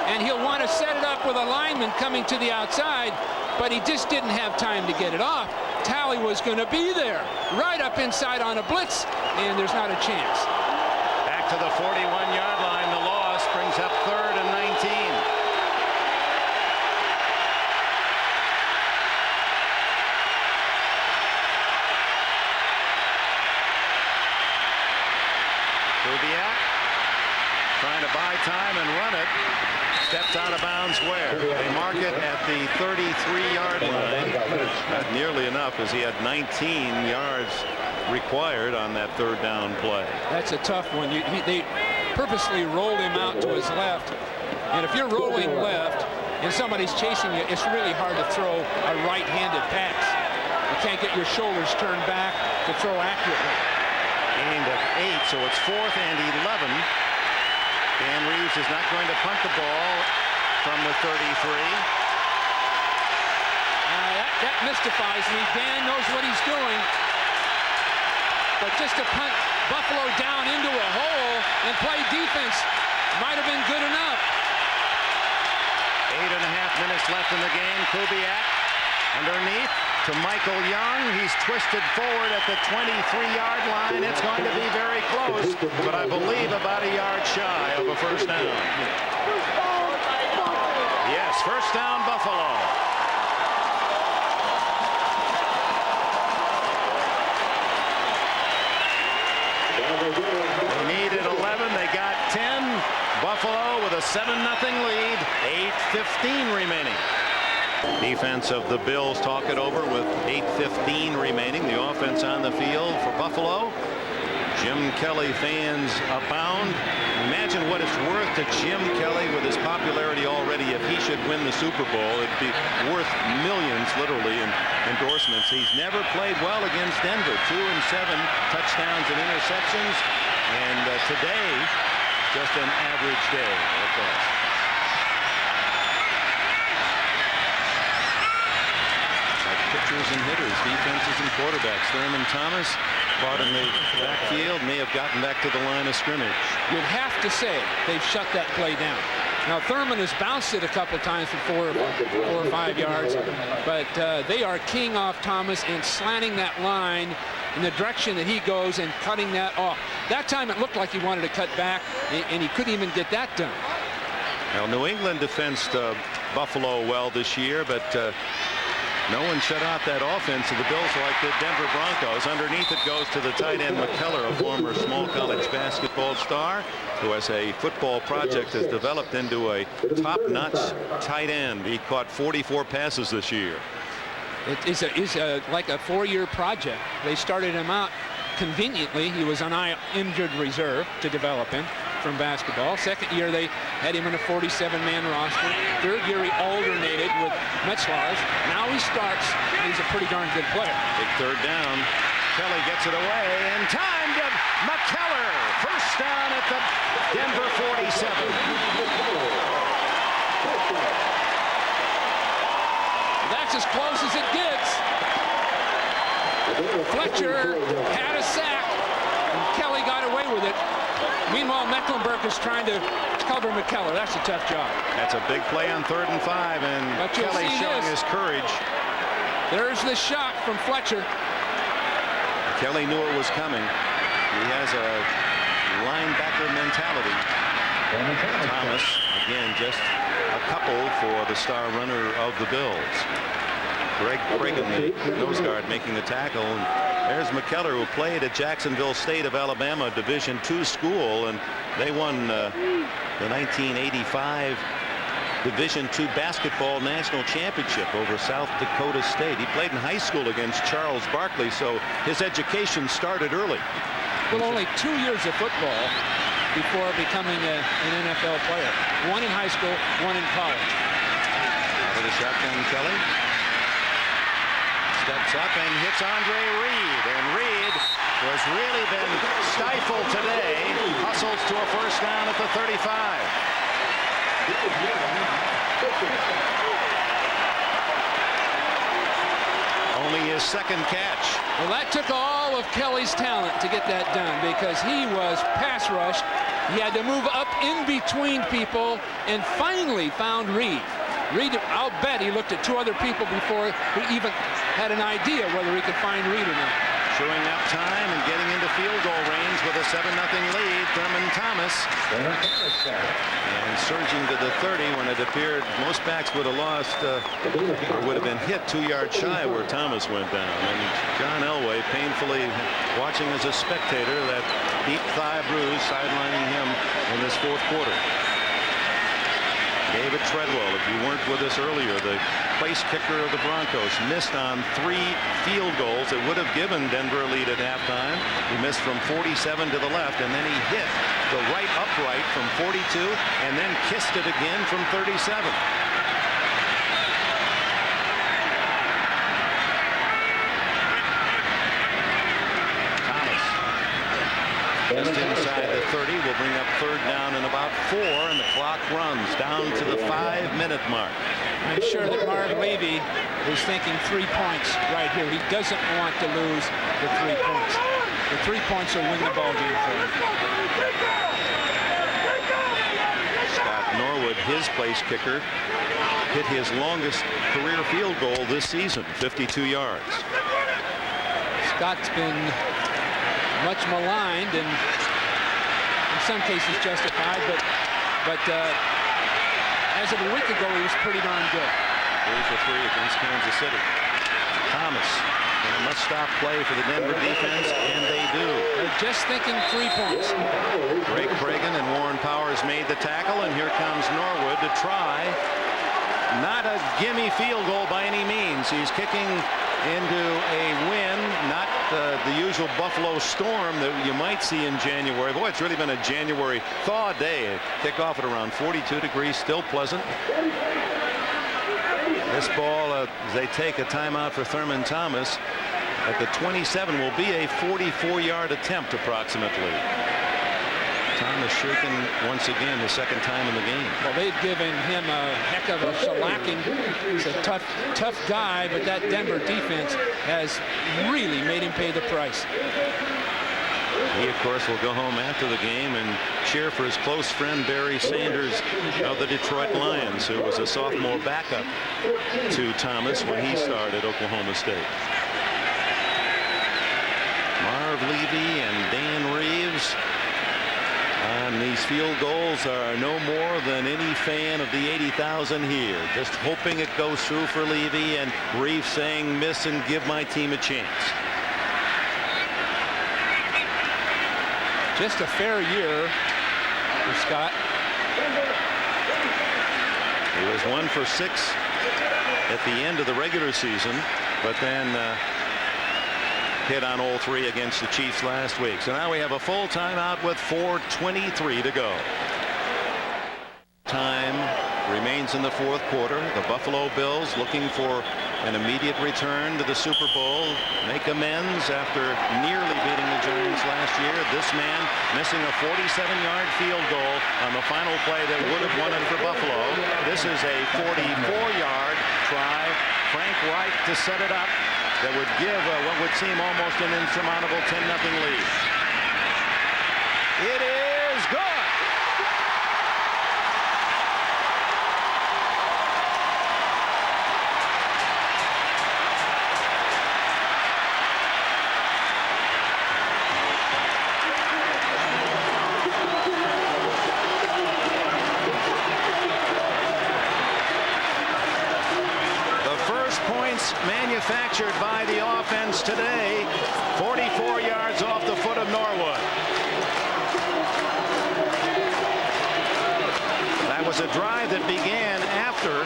and he'll want to set it up with a lineman coming to the outside, but he just didn't have time to get it off. Talley was going to be there, right up inside on a blitz, and there's not a chance. Back to the 41-yard line. The loss brings up 3rd and 19. Kubiak trying to buy time and run it. Steps out of bounds where? They mark it at the 33-yard line. Not nearly enough, as he had 19 yards required on that 3rd down play. That's a tough one. They purposely rolled him out to his left. And if you're rolling left and somebody's chasing you, it's really hard to throw a right-handed pass. You can't get your shoulders turned back to throw accurately. Aimed at 8, so it's 4th and 11. Dan Reeves is not going to punt the ball from the 33. That mystifies me. Dan knows what he's doing. But just to punt Buffalo down into a hole and play defense might have been good enough. 8.5 minutes left in the game. Kubiak underneath to Michael Young. He's twisted forward at the 23-yard line. It's going to be very close, but I believe about a yard shy of a first down. Yes, first down Buffalo. They needed 11. They got 10. Buffalo with a 7-0 lead. 8:15 remaining. Defense of the Bills talk it over with 8:15 remaining. The offense on the field for Buffalo. Jim Kelly fans abound. Imagine what it's worth to Jim Kelly with his popularity already. If he should win the Super Bowl, it'd be worth millions, literally, in endorsements. He's never played well against Denver. 2 and 7 touchdowns and interceptions. And today, just an average day at best. Pitchers and hitters, defenses and quarterbacks. Thurman Thomas caught in the backfield, may have gotten back to the line of scrimmage. You'd have to say they've shut that play down. Now Thurman has bounced it a couple times for 4 or 5 yards, but they are keying off Thomas and slanting that line in the direction that he goes and cutting that off. That time it looked like he wanted to cut back, and he couldn't even get that done. Now New England defensed Buffalo well this year, but no one shut out that offense of the Bills like the Denver Broncos. Underneath it goes to the tight end McKellar, a former small college basketball star who has a football project has developed into a top-notch tight end. He caught 44 passes this year. It is like a 4-year project. They started him out conveniently. He was on injured reserve to develop him from basketball. Second year they had him in a 47-man roster. Third year he alternated with Metzlars. Now he starts, and he's a pretty darn good player. Big third down. Kelly gets it away in time to McKellar. First down at the Denver 47. That's as close as it gets. Fletcher had a sack, and Kelly got away with it. Meanwhile, Mecklenburg is trying to cover McKellar. That's a tough job. That's a big play on 3rd and 5, and Kelly showing his courage. There's the shot from Fletcher. Kelly knew it was coming. He has a linebacker mentality. Thomas, again, just a couple for the star runner of the Bills. Greg Cragen, the nose guard, making the tackle. And there's McKellar, who played at Jacksonville State of Alabama, Division II school, and they won the 1985 Division II basketball national championship over South Dakota State. He played in high school against Charles Barkley, so his education started early. Well, only 2 years of football before becoming an NFL player. One in high school, one in college. Out of the shotgun, Kelly steps up and hits Andre Reed, and Reed was really been stifled today. Hustles to a first down at the 35. Only his second catch. Well, that took all of Kelly's talent to get that done, because he was pass rushed. He had to move up in between people and finally found Reed. Reed, I'll bet he looked at 2 other people before he even had an idea whether he could find Reed or not. Chewing up time and getting into field goal range with a 7-0 lead, Thurman Thomas. And surging to the 30 when it appeared most backs would have lost or would have been hit 2 yards shy where Thomas went down. And John Elway painfully watching as a spectator that deep thigh bruise sidelining him in this 4th quarter. David Treadwell, if you weren't with us earlier, the place kicker of the Broncos, missed on 3 field goals that would have given Denver a lead at halftime. He missed from 47 to the left, and then he hit the right upright from 42 and then kissed it again from 37. Just inside the 30 will bring up 3rd down and about 4, and the clock runs down to the 5-minute mark. I'm sure that Marv Levy is thinking 3 points right here. He doesn't want to lose the 3 points. The 3 points will win the ball game for him. Scott Norwood, his place kicker, hit his longest career field goal this season, 52 yards. Scott's been much maligned and in some cases justified, but as of a week ago he was pretty darn good. 3 for 3 against Kansas City. Thomas, a must-stop play for the Denver defense, and they do. They're just thinking 3 points. Greg Cragen and Warren Powers made the tackle, and here comes Norwood to try. Not a gimme field goal by any means. He's kicking into a wind, not the usual Buffalo storm that you might see in January. Boy, it's really been a January thaw day. Kickoff at around 42 degrees, still pleasant. This ball, as they take a timeout for Thurman Thomas, at the 27 will be a 44-yard attempt approximately. Thomas shaken once again, the 2nd time in the game. Well, they've given him a heck of a shellacking. He's a tough guy, but that Denver defense has really made him pay the price. He, of course, will go home after the game and cheer for his close friend Barry Sanders of the Detroit Lions, who was a sophomore backup to Thomas when he started at Oklahoma State. Marv Levy and Dan Reeves on these field goals are no more than any fan of the 80,000 here, just hoping it goes through for Levy, and Reeves saying miss and give my team a chance. Just a fair year for Scott. He was 1 for 6 at the end of the regular season, but then hit on all three against the Chiefs last week. So now we have a full timeout with 4:23 to go. Time remains in the fourth quarter. The Buffalo Bills looking for an immediate return to the Super Bowl, make amends after nearly beating the Giants last year. This man missing a 47-yard field goal on the final play that would have won it for Buffalo. This is a 44-yard try. Frank Reich to set it up that would give what would seem almost an insurmountable 10-0 lead. It is good. Manufactured by the offense today, 44 yards off the foot of Norwood. That was a drive that began after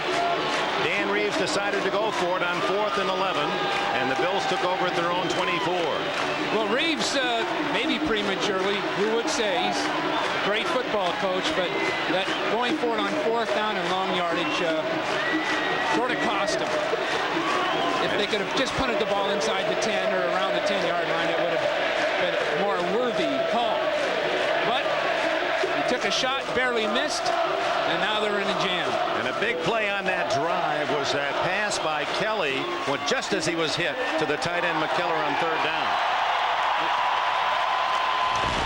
Dan Reeves decided to go for it on 4th and 11, and the Bills took over at their own 24. Well, Reeves, maybe prematurely, who would say he's a great football coach, but that going for it on 4th down and long yardage sort of cost him. If they could have just punted the ball inside the 10 or around the 10-yard line, it would have been a more worthy call. But he took a shot, barely missed, and now they're in a jam. And a big play on that drive was that pass by Kelly, just as he was hit to the tight end McKellar on 3rd down.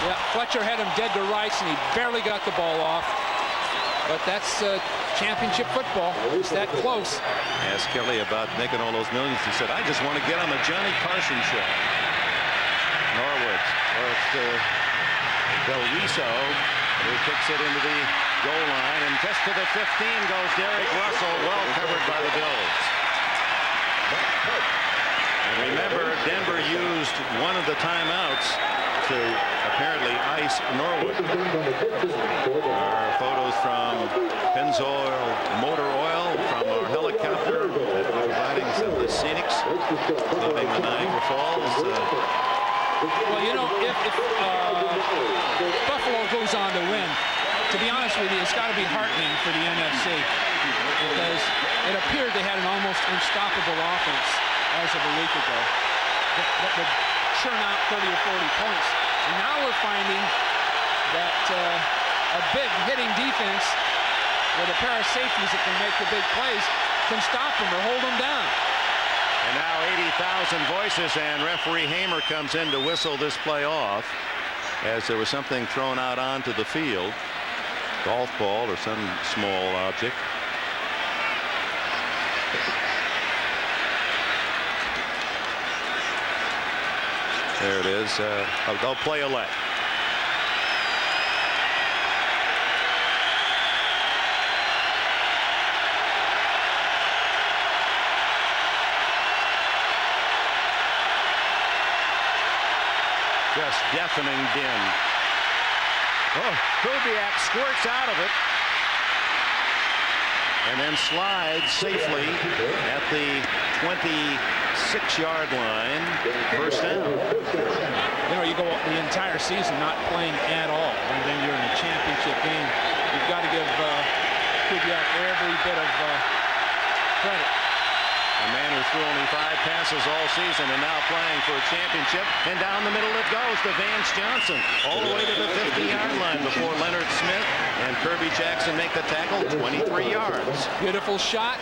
Yeah, Fletcher had him dead to rights, and he barely got the ball off. But that's championship football. It's that close. Asked Kelly about making all those millions. He said, I just want to get on the Johnny Carson show. Norwood, or it's Del Riso, who kicks it into the goal line. And just to the 15 goes Derek Russell, well covered by the Bills. And remember, Denver used one of the timeouts to apparently ice Norwood. There are photos from Pennzoil Motor Oil from our helicopter providing some of the scenics, including the Niagara Falls. Well, you know, if Buffalo goes on to win, to be honest with you, it's got to be heartening for the NFC because it appeared they had an almost unstoppable offense as of a week ago that would churn out 30 or 40 points. And now we're finding that a big hitting defense with a pair of safeties that can make the big plays can stop them or hold them down. And now 80,000 voices, and referee Hamer comes in to whistle this play off as there was something thrown out onto the field, golf ball or some small object. There it is. They'll play a let. Just deafening din. Oh, Kubiak squirts out of it and then slides safely at the 26-yard line. First down. You know, you go the entire season not playing at all, and then you're in a championship game. You've got to give Kubiak every bit of credit. A man who threw only 5 passes all season and now playing for a championship. And down the middle it goes to Vance Johnson. All the way to the 50-yard line before Leonard Smith and Kirby Jackson make the tackle 23 yards. Beautiful shot.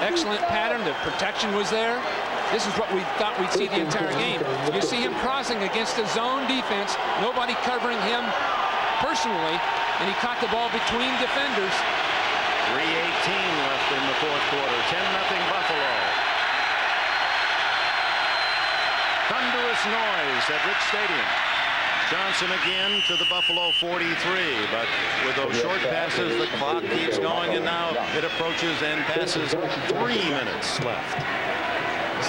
Excellent pattern. The protection was there. This is what we thought we'd see the entire game. You see him crossing against a zone defense. Nobody covering him personally. And he caught the ball between defenders. 3:18 left in the fourth quarter. 10-0 Buffalo. Thunderous noise at Rich Stadium. Johnson again to the Buffalo 43, but with those short passes, the clock keeps going, and now it approaches and passes 3 minutes left.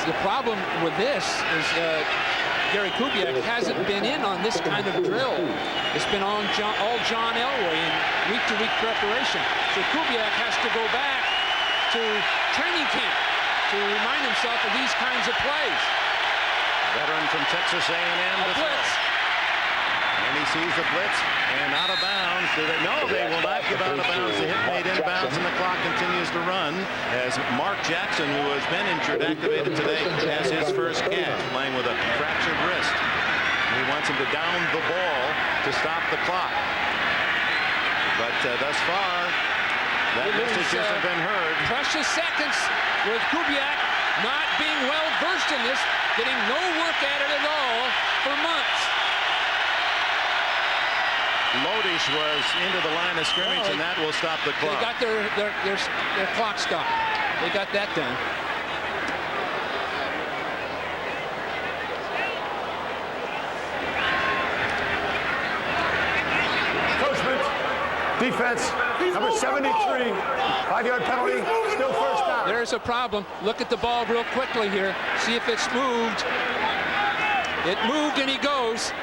The problem with this is Gary Kubiak hasn't been in on this kind of drill. It's been all John Elway in week-to-week preparation. So Kubiak has to go back to training camp to remind himself of these kinds of plays. Veteran from Texas A&M. A blitz. And he sees the blitz and out of bounds. No, they will not give out of bounds. The hit made inbounds and the clock continues to run as Mark Jackson, who has been injured, activated today, has his first catch, playing with a fractured wrist. He wants him to down the ball to stop the clock. But thus far, that message hasn't been heard. Precious seconds with Kubiak not being well versed in this, getting no work at it at all for months. Lodish was into the line of scrimmage, and that will stop the clock. They got their clock stopped. They got that done. Defense, number 73, 5-yard penalty, still first down. There's a problem. Look at the ball real quickly here. See if it's moved. It moved and he goes.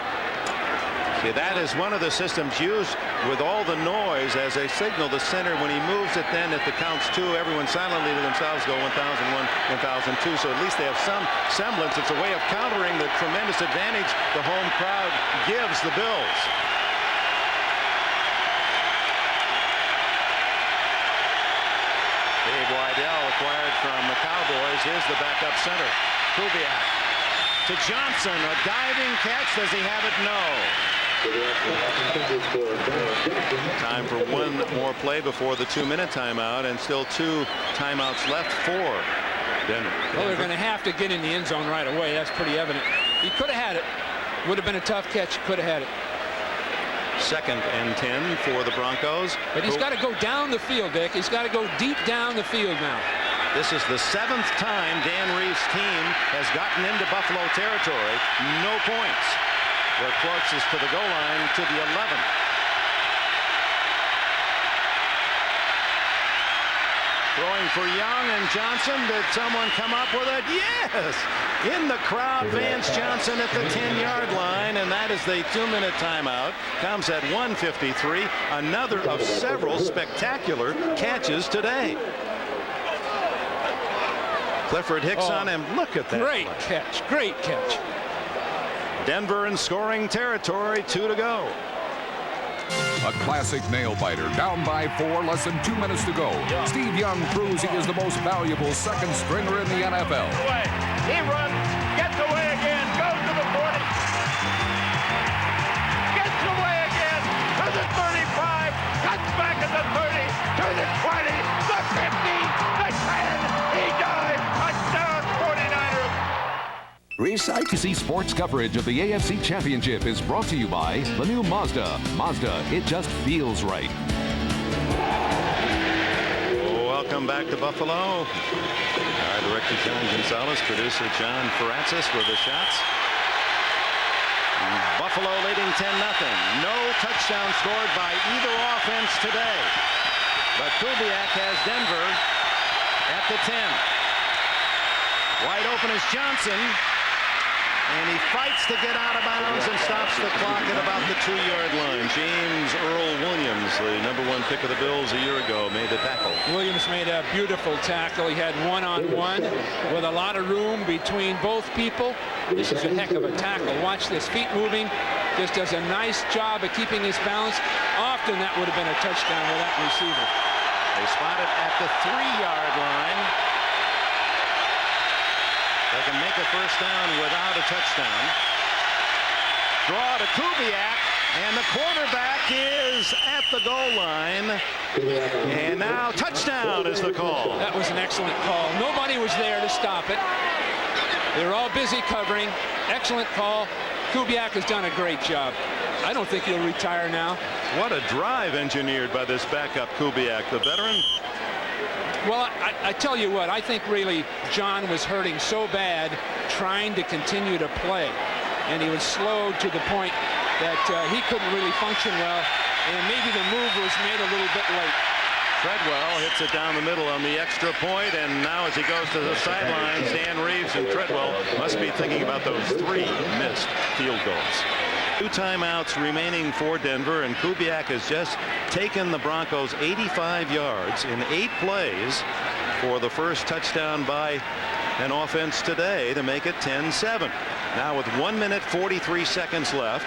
See, that is one of the systems used with all the noise as a signal to center. When he moves it, then if the count's 2, everyone silently to themselves go 1001, 1002. So at least they have some semblance. It's a way of countering the tremendous advantage the home crowd gives the Bills. Dave Wydell, acquired from the Cowboys, is the backup center. Kubiak to Johnson, a diving catch. Does he have it? No. Time for one more play before the 2-minute timeout, and still 2 timeouts left for Denver. Well, they're going to have to get in the end zone right away. That's pretty evident. He could have had it. Would have been a tough catch. Could have had it. 2nd and 10 for the Broncos. But he's got to go down the field, Dick. He's got to go deep down the field now. This is the 7th time Dan Reeves' team has gotten into Buffalo territory. No points. They're closest to the goal line to the 11th. Throwing for Young and Johnson. Did someone come up with it? Yes! In the crowd, Vance Johnson at the 10-yard line, and that is the 2-minute timeout. Comes at 1:53. Another of several spectacular catches today. Clifford Hicks on him. Look at that. Great catch. Great catch. Denver in scoring territory. 2 to go. A classic nail-biter, down by 4, less than 2 minutes to go. Steve Young proves he is the most valuable second stringer in the NFL. He runs, gets away again, goes to the 40, gets away again to the 35, cuts back at the 30, to the 20, the 50, the 10, he dives, touchdown 49ers. AFC Sports coverage of the AFC Championship is brought to you by the new Mazda. Mazda, it just feels right. Welcome back to Buffalo. Our director John Gonzalez, producer John Francis with the shots. Buffalo leading 10-0. No touchdown scored by either offense today. But Kubiak has Denver at the 10. Wide open is Johnson. And he fights to get out of bounds and stops the clock at about the 2-yard line. James Earl Williams, the #1 pick of the Bills a year ago, made the tackle. Williams made a beautiful tackle. He had one-on-one with a lot of room between both people. This is a heck of a tackle. Watch this, feet moving. Just does a nice job of keeping his balance. Often that would have been a touchdown with that receiver. They spot it at the 3-yard line. They can make a first down without a touchdown. Draw to Kubiak, and the quarterback is at the goal line. And now touchdown is the call. That was an excellent call. Nobody was there to stop it. They were all busy covering. Excellent call. Kubiak has done a great job. I don't think he'll retire now. What a drive engineered by this backup Kubiak, the veteran. Well, I tell you what, I think really John was hurting so bad trying to continue to play. And he was slowed to the point that he couldn't really function well. And maybe the move was made a little bit late. Treadwell hits it down the middle on the extra point, and now as he goes to the sidelines, Dan Reeves and Treadwell must be thinking about those 3 missed field goals. 2 timeouts remaining for Denver, and Kubiak has just taken the Broncos 85 yards in 8 plays for the first touchdown by an offense today to make it 10-7. Now with 1 minute 43 seconds left,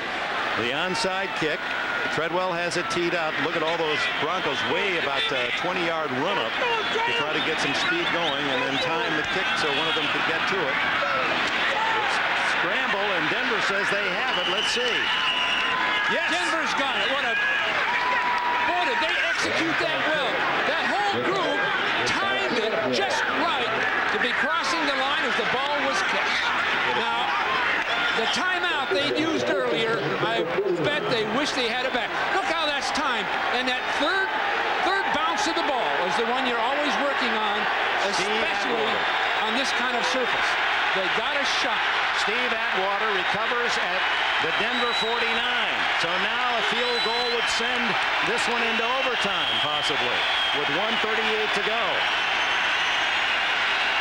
the onside kick. Treadwell has it teed up. Look at all those Broncos way about 20-yard run up to try to get some speed going and then time the kick so one of them could get to it. It's scramble, and Denver says they have it. Let's see. Yes. Denver's got it. Boy, did they execute that well. That whole group timed it just right to be crossing the line as the ball was kicked. Now, the timeout they used earlier, I bet they wish they had it back. Look how that's timed. And that third bounce of the ball is the one you're always working on, especially on this kind of surface. They got a shot. Steve Atwater recovers at the Denver 49. So now a field goal would send this one into overtime, possibly, with 1:38 to go.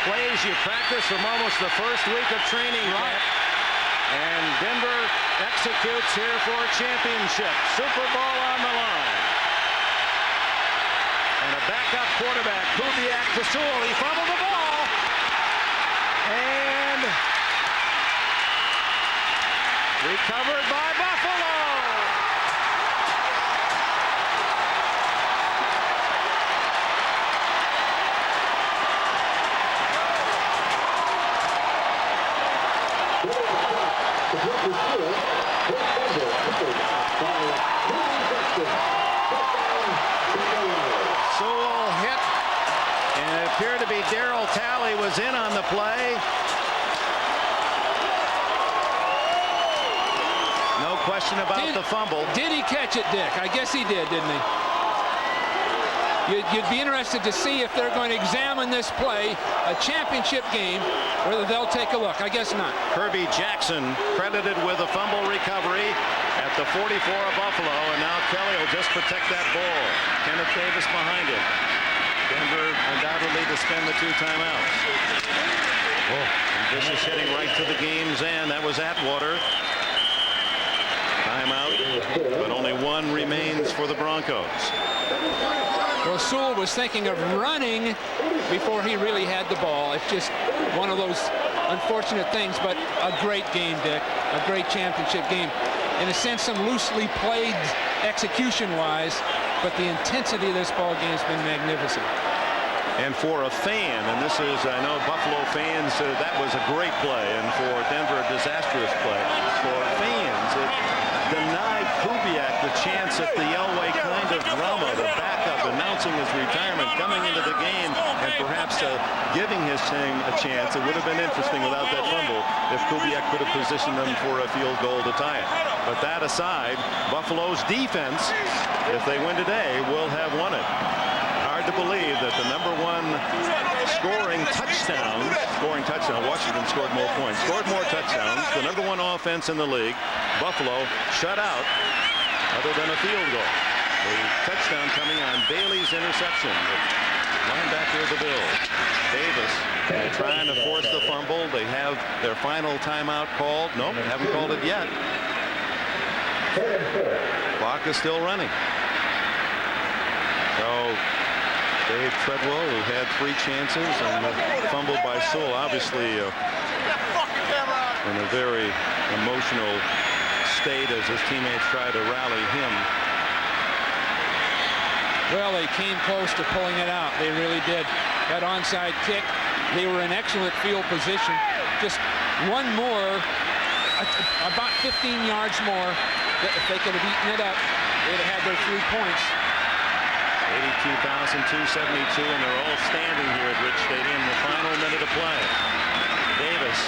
Plays you practice from almost the first week of training camp. And Denver executes here for a championship. Super Bowl on the line. And a backup quarterback, Kubiak to Sewell. He fumbled the ball. And recovered by Buffalo. Sewell hit, and it appeared to be Darryl Talley was in on the play. No question about the fumble. Did he catch it, Dick? I guess he did, didn't he? You'd be interested to see if they're going to examine this play, a championship game, whether they'll take a look. I guess not. Kirby Jackson credited with a fumble recovery at the 44 of Buffalo, and now Kelly will just protect that ball. Kenneth Davis behind it. Denver undoubtedly to spend the 2 timeouts. And this is hitting right to the game's end. That was Atwater. Timeout, but only 1 remains for the Broncos. Well, Sewell was thinking of running before he really had the ball. It's just one of those unfortunate things, but a great game, Dick. A great championship game. In a sense, some loosely played execution-wise, but the intensity of this ball game has been magnificent. And for a fan, and this is, I know Buffalo fans, that was a great play, and for Denver, a disastrous play. For fans, it denied Kubiak the chance at the Elway kind of drama, the backup announcing his retirement, coming into the game, and perhaps giving his team a chance. It would have been interesting without that fumble if Kubiak could have positioned them for a field goal to tie it. But that aside, Buffalo's defense, if they win today, will have won it. Hard to believe that the #1 scoring touchdown, Washington scored more points, scored more touchdowns, the #1 offense in the league, Buffalo shut out other than a field goal. The touchdown coming on Bailey's interception, the linebacker of the Bills. Davis trying to force the fumble. They have their final timeout called. Nope, haven't called it yet. Clock is still running. So Dave Treadwell, who had 3 chances and fumbled by Sewell, obviously in a very emotional state as his teammates try to rally him. Well, they came close to pulling it out. They really did. That onside kick, they were in excellent field position. Just one more, about 15 yards more. If they could have eaten it up, they'd have had their 3 points. 82,272, and they're all standing here at Rich Stadium. The final minute of play. Davis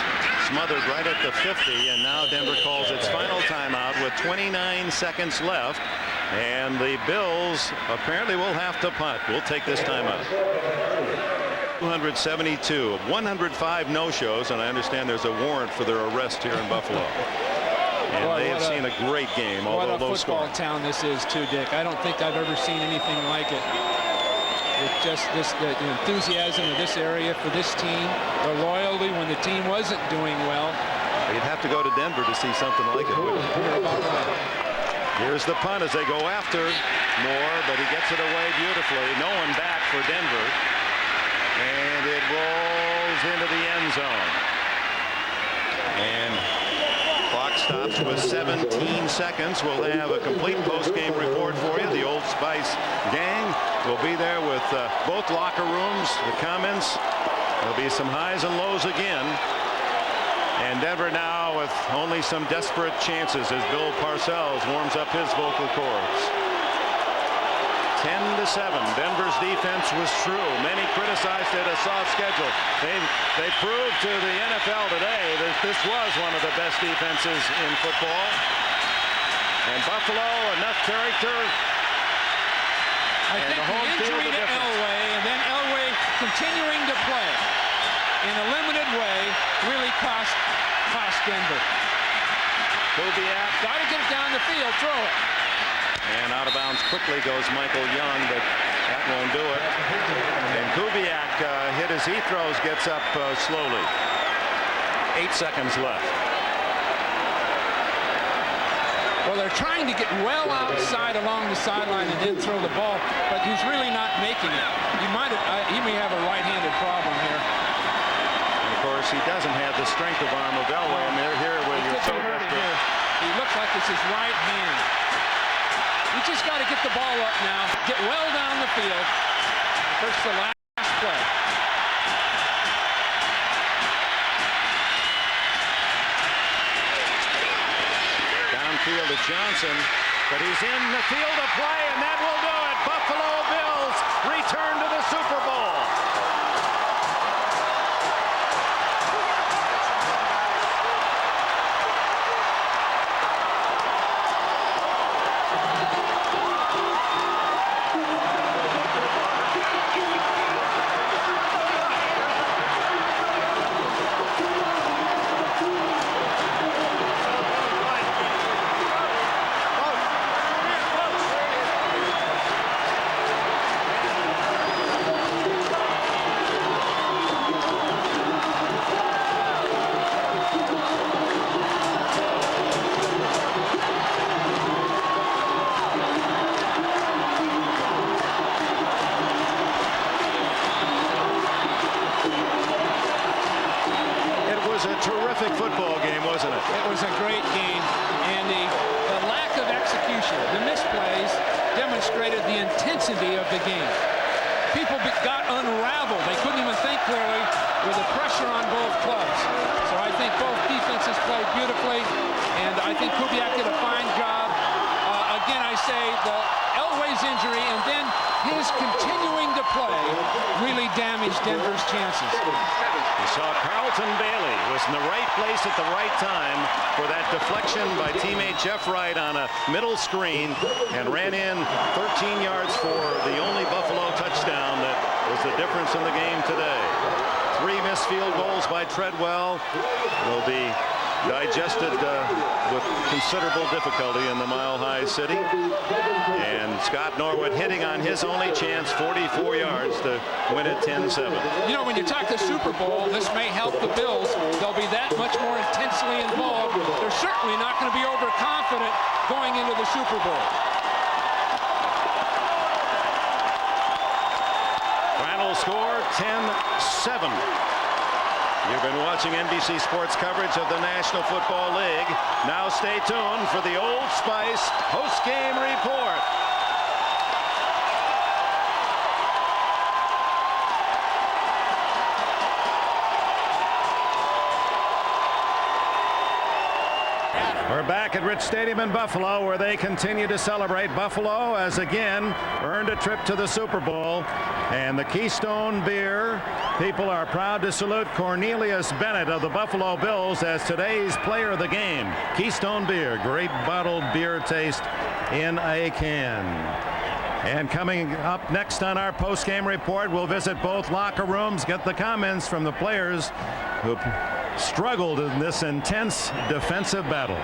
smothered right at the 50, and now Denver calls its final timeout with 29 seconds left. And the Bills apparently will have to punt. We'll take this timeout. 272 of 105 no-shows, and I understand there's a warrant for their arrest here in Buffalo. And they have seen a great game, although low scoring. What a football town this is, too, Dick. I don't think I've ever seen anything like it. It's just the enthusiasm of this area for this team, the loyalty when the team wasn't doing well. You'd have to go to Denver to see something like it. Here's the punt as they go after Moore, but he gets it away beautifully. No one back for Denver. And it rolls passes into the end zone. And clock stops with 17 seconds. We'll have a complete post-game report for you. The Old Spice gang will be there with both locker rooms, the comments. There'll be some highs and lows again. And Denver now with only some desperate chances as Bill Parcells warms up his vocal cords. 10-7. Denver's defense was true. Many criticized it, a soft schedule. They proved to the NFL today that this was one of the best defenses in football. And Buffalo, enough character. I think the injury to Elway and then Elway continuing to play in a limited way really cost Denver. Kubiak. Got to get it down the field, throw it. And out of bounds quickly goes Michael Young, but that won't do it. And Kubiak hit as he throws, gets up slowly. 8 seconds left. Well, they're trying to get well outside along the sideline and then throw the ball, but he's really not making it. He may have a right-handed problem here. And of course, he doesn't have the strength of arm of Elway. And they're here where you're so desperate. He looks like it's his right hand. You just got to get the ball up now, get well down the field. First the last play. Downfield to Johnson, but he's in the field of play, and that will do it. Buffalo Bills return to the Super Bowl. Football game, wasn't it? It was a great game, and the lack of execution, the misplays, demonstrated the intensity of the game. People got unraveled. They couldn't even think clearly with the pressure on both clubs. So I think both defenses played beautifully, and I think Kubiak did a fine job. Again, I say the Elway's injury and then his continuing to play really damaged Denver's chances. You saw Carlton Bailey was in the right place at the right time for that deflection by teammate Jeff Wright on a middle screen and ran in 13 yards for the only Buffalo touchdown that was the difference in the game today. 3 missed field goals by Treadwell will be digested with considerable difficulty in the Mile High City. And Scott Norwood hitting on his only chance, 44 yards to win it 10-7. You know, when you talk the Super Bowl, this may help the Bills. They'll be that much more intensely involved. They're certainly not going to be overconfident going into the Super Bowl. Final score, 10-7. You've been watching NBC Sports coverage of the National Football League. Now stay tuned for the Old Spice post-game report. We're back at Rich Stadium in Buffalo, where they continue to celebrate. Buffalo has again earned a trip to the Super Bowl. And the Keystone Beer people are proud to salute Cornelius Bennett of the Buffalo Bills as today's player of the game. Keystone Beer, great bottled beer taste in a can. And coming up next on our post-game report, we'll visit both locker rooms, get the comments from the players who struggled in this intense defensive battle.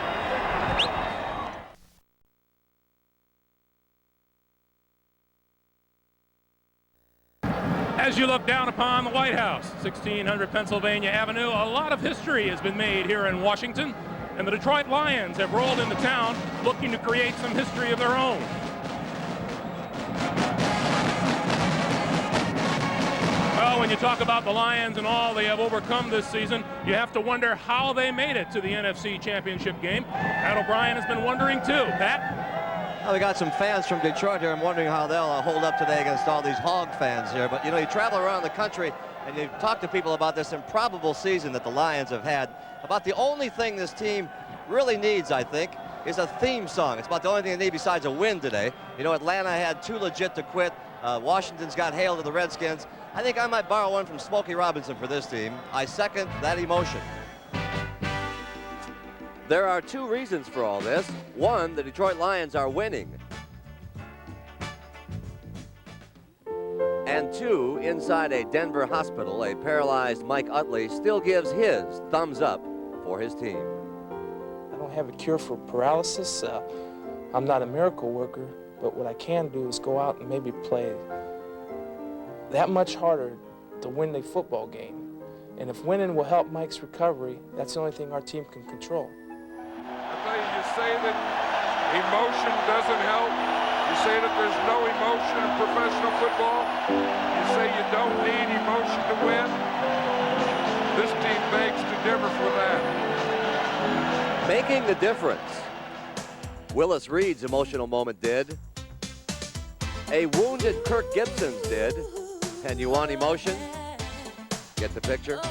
As you look down upon the White House, 1600 Pennsylvania Avenue, a lot of history has been made here in Washington, and the Detroit Lions have rolled into town looking to create some history of their own. Well, Well, when you talk about the Lions and all they have overcome this season, you have to wonder how they made it to the NFC Championship game. Pat O'Brien has been wondering too. Pat? Well, we got some fans from Detroit here. I'm wondering how they'll hold up today against all these Hog fans here. But, you know, you travel around the country and you talk to people about this improbable season that the Lions have had. About the only thing this team really needs, I think, is a theme song. It's about the only thing they need besides a win today. You know, Atlanta had too legit to quit. Washington's got hailed to the Redskins. I think I might borrow one from Smokey Robinson for this team. I second that emotion. There are two reasons for all this. One, the Detroit Lions are winning. And two, inside a Denver hospital, a paralyzed Mike Utley still gives his thumbs up for his team. I don't have a cure for paralysis. I'm not a miracle worker, but what I can do is go out and maybe play that much harder to win the football game. And if winning will help Mike's recovery, that's the only thing our team can control. I tell you, you say that emotion doesn't help. You say that there's no emotion in professional football. You say you don't need emotion to win. This team begs to differ for that. Making the difference. Willis Reed's emotional moment did. A wounded Kirk Gibson's did. And you want emotion? Get the picture?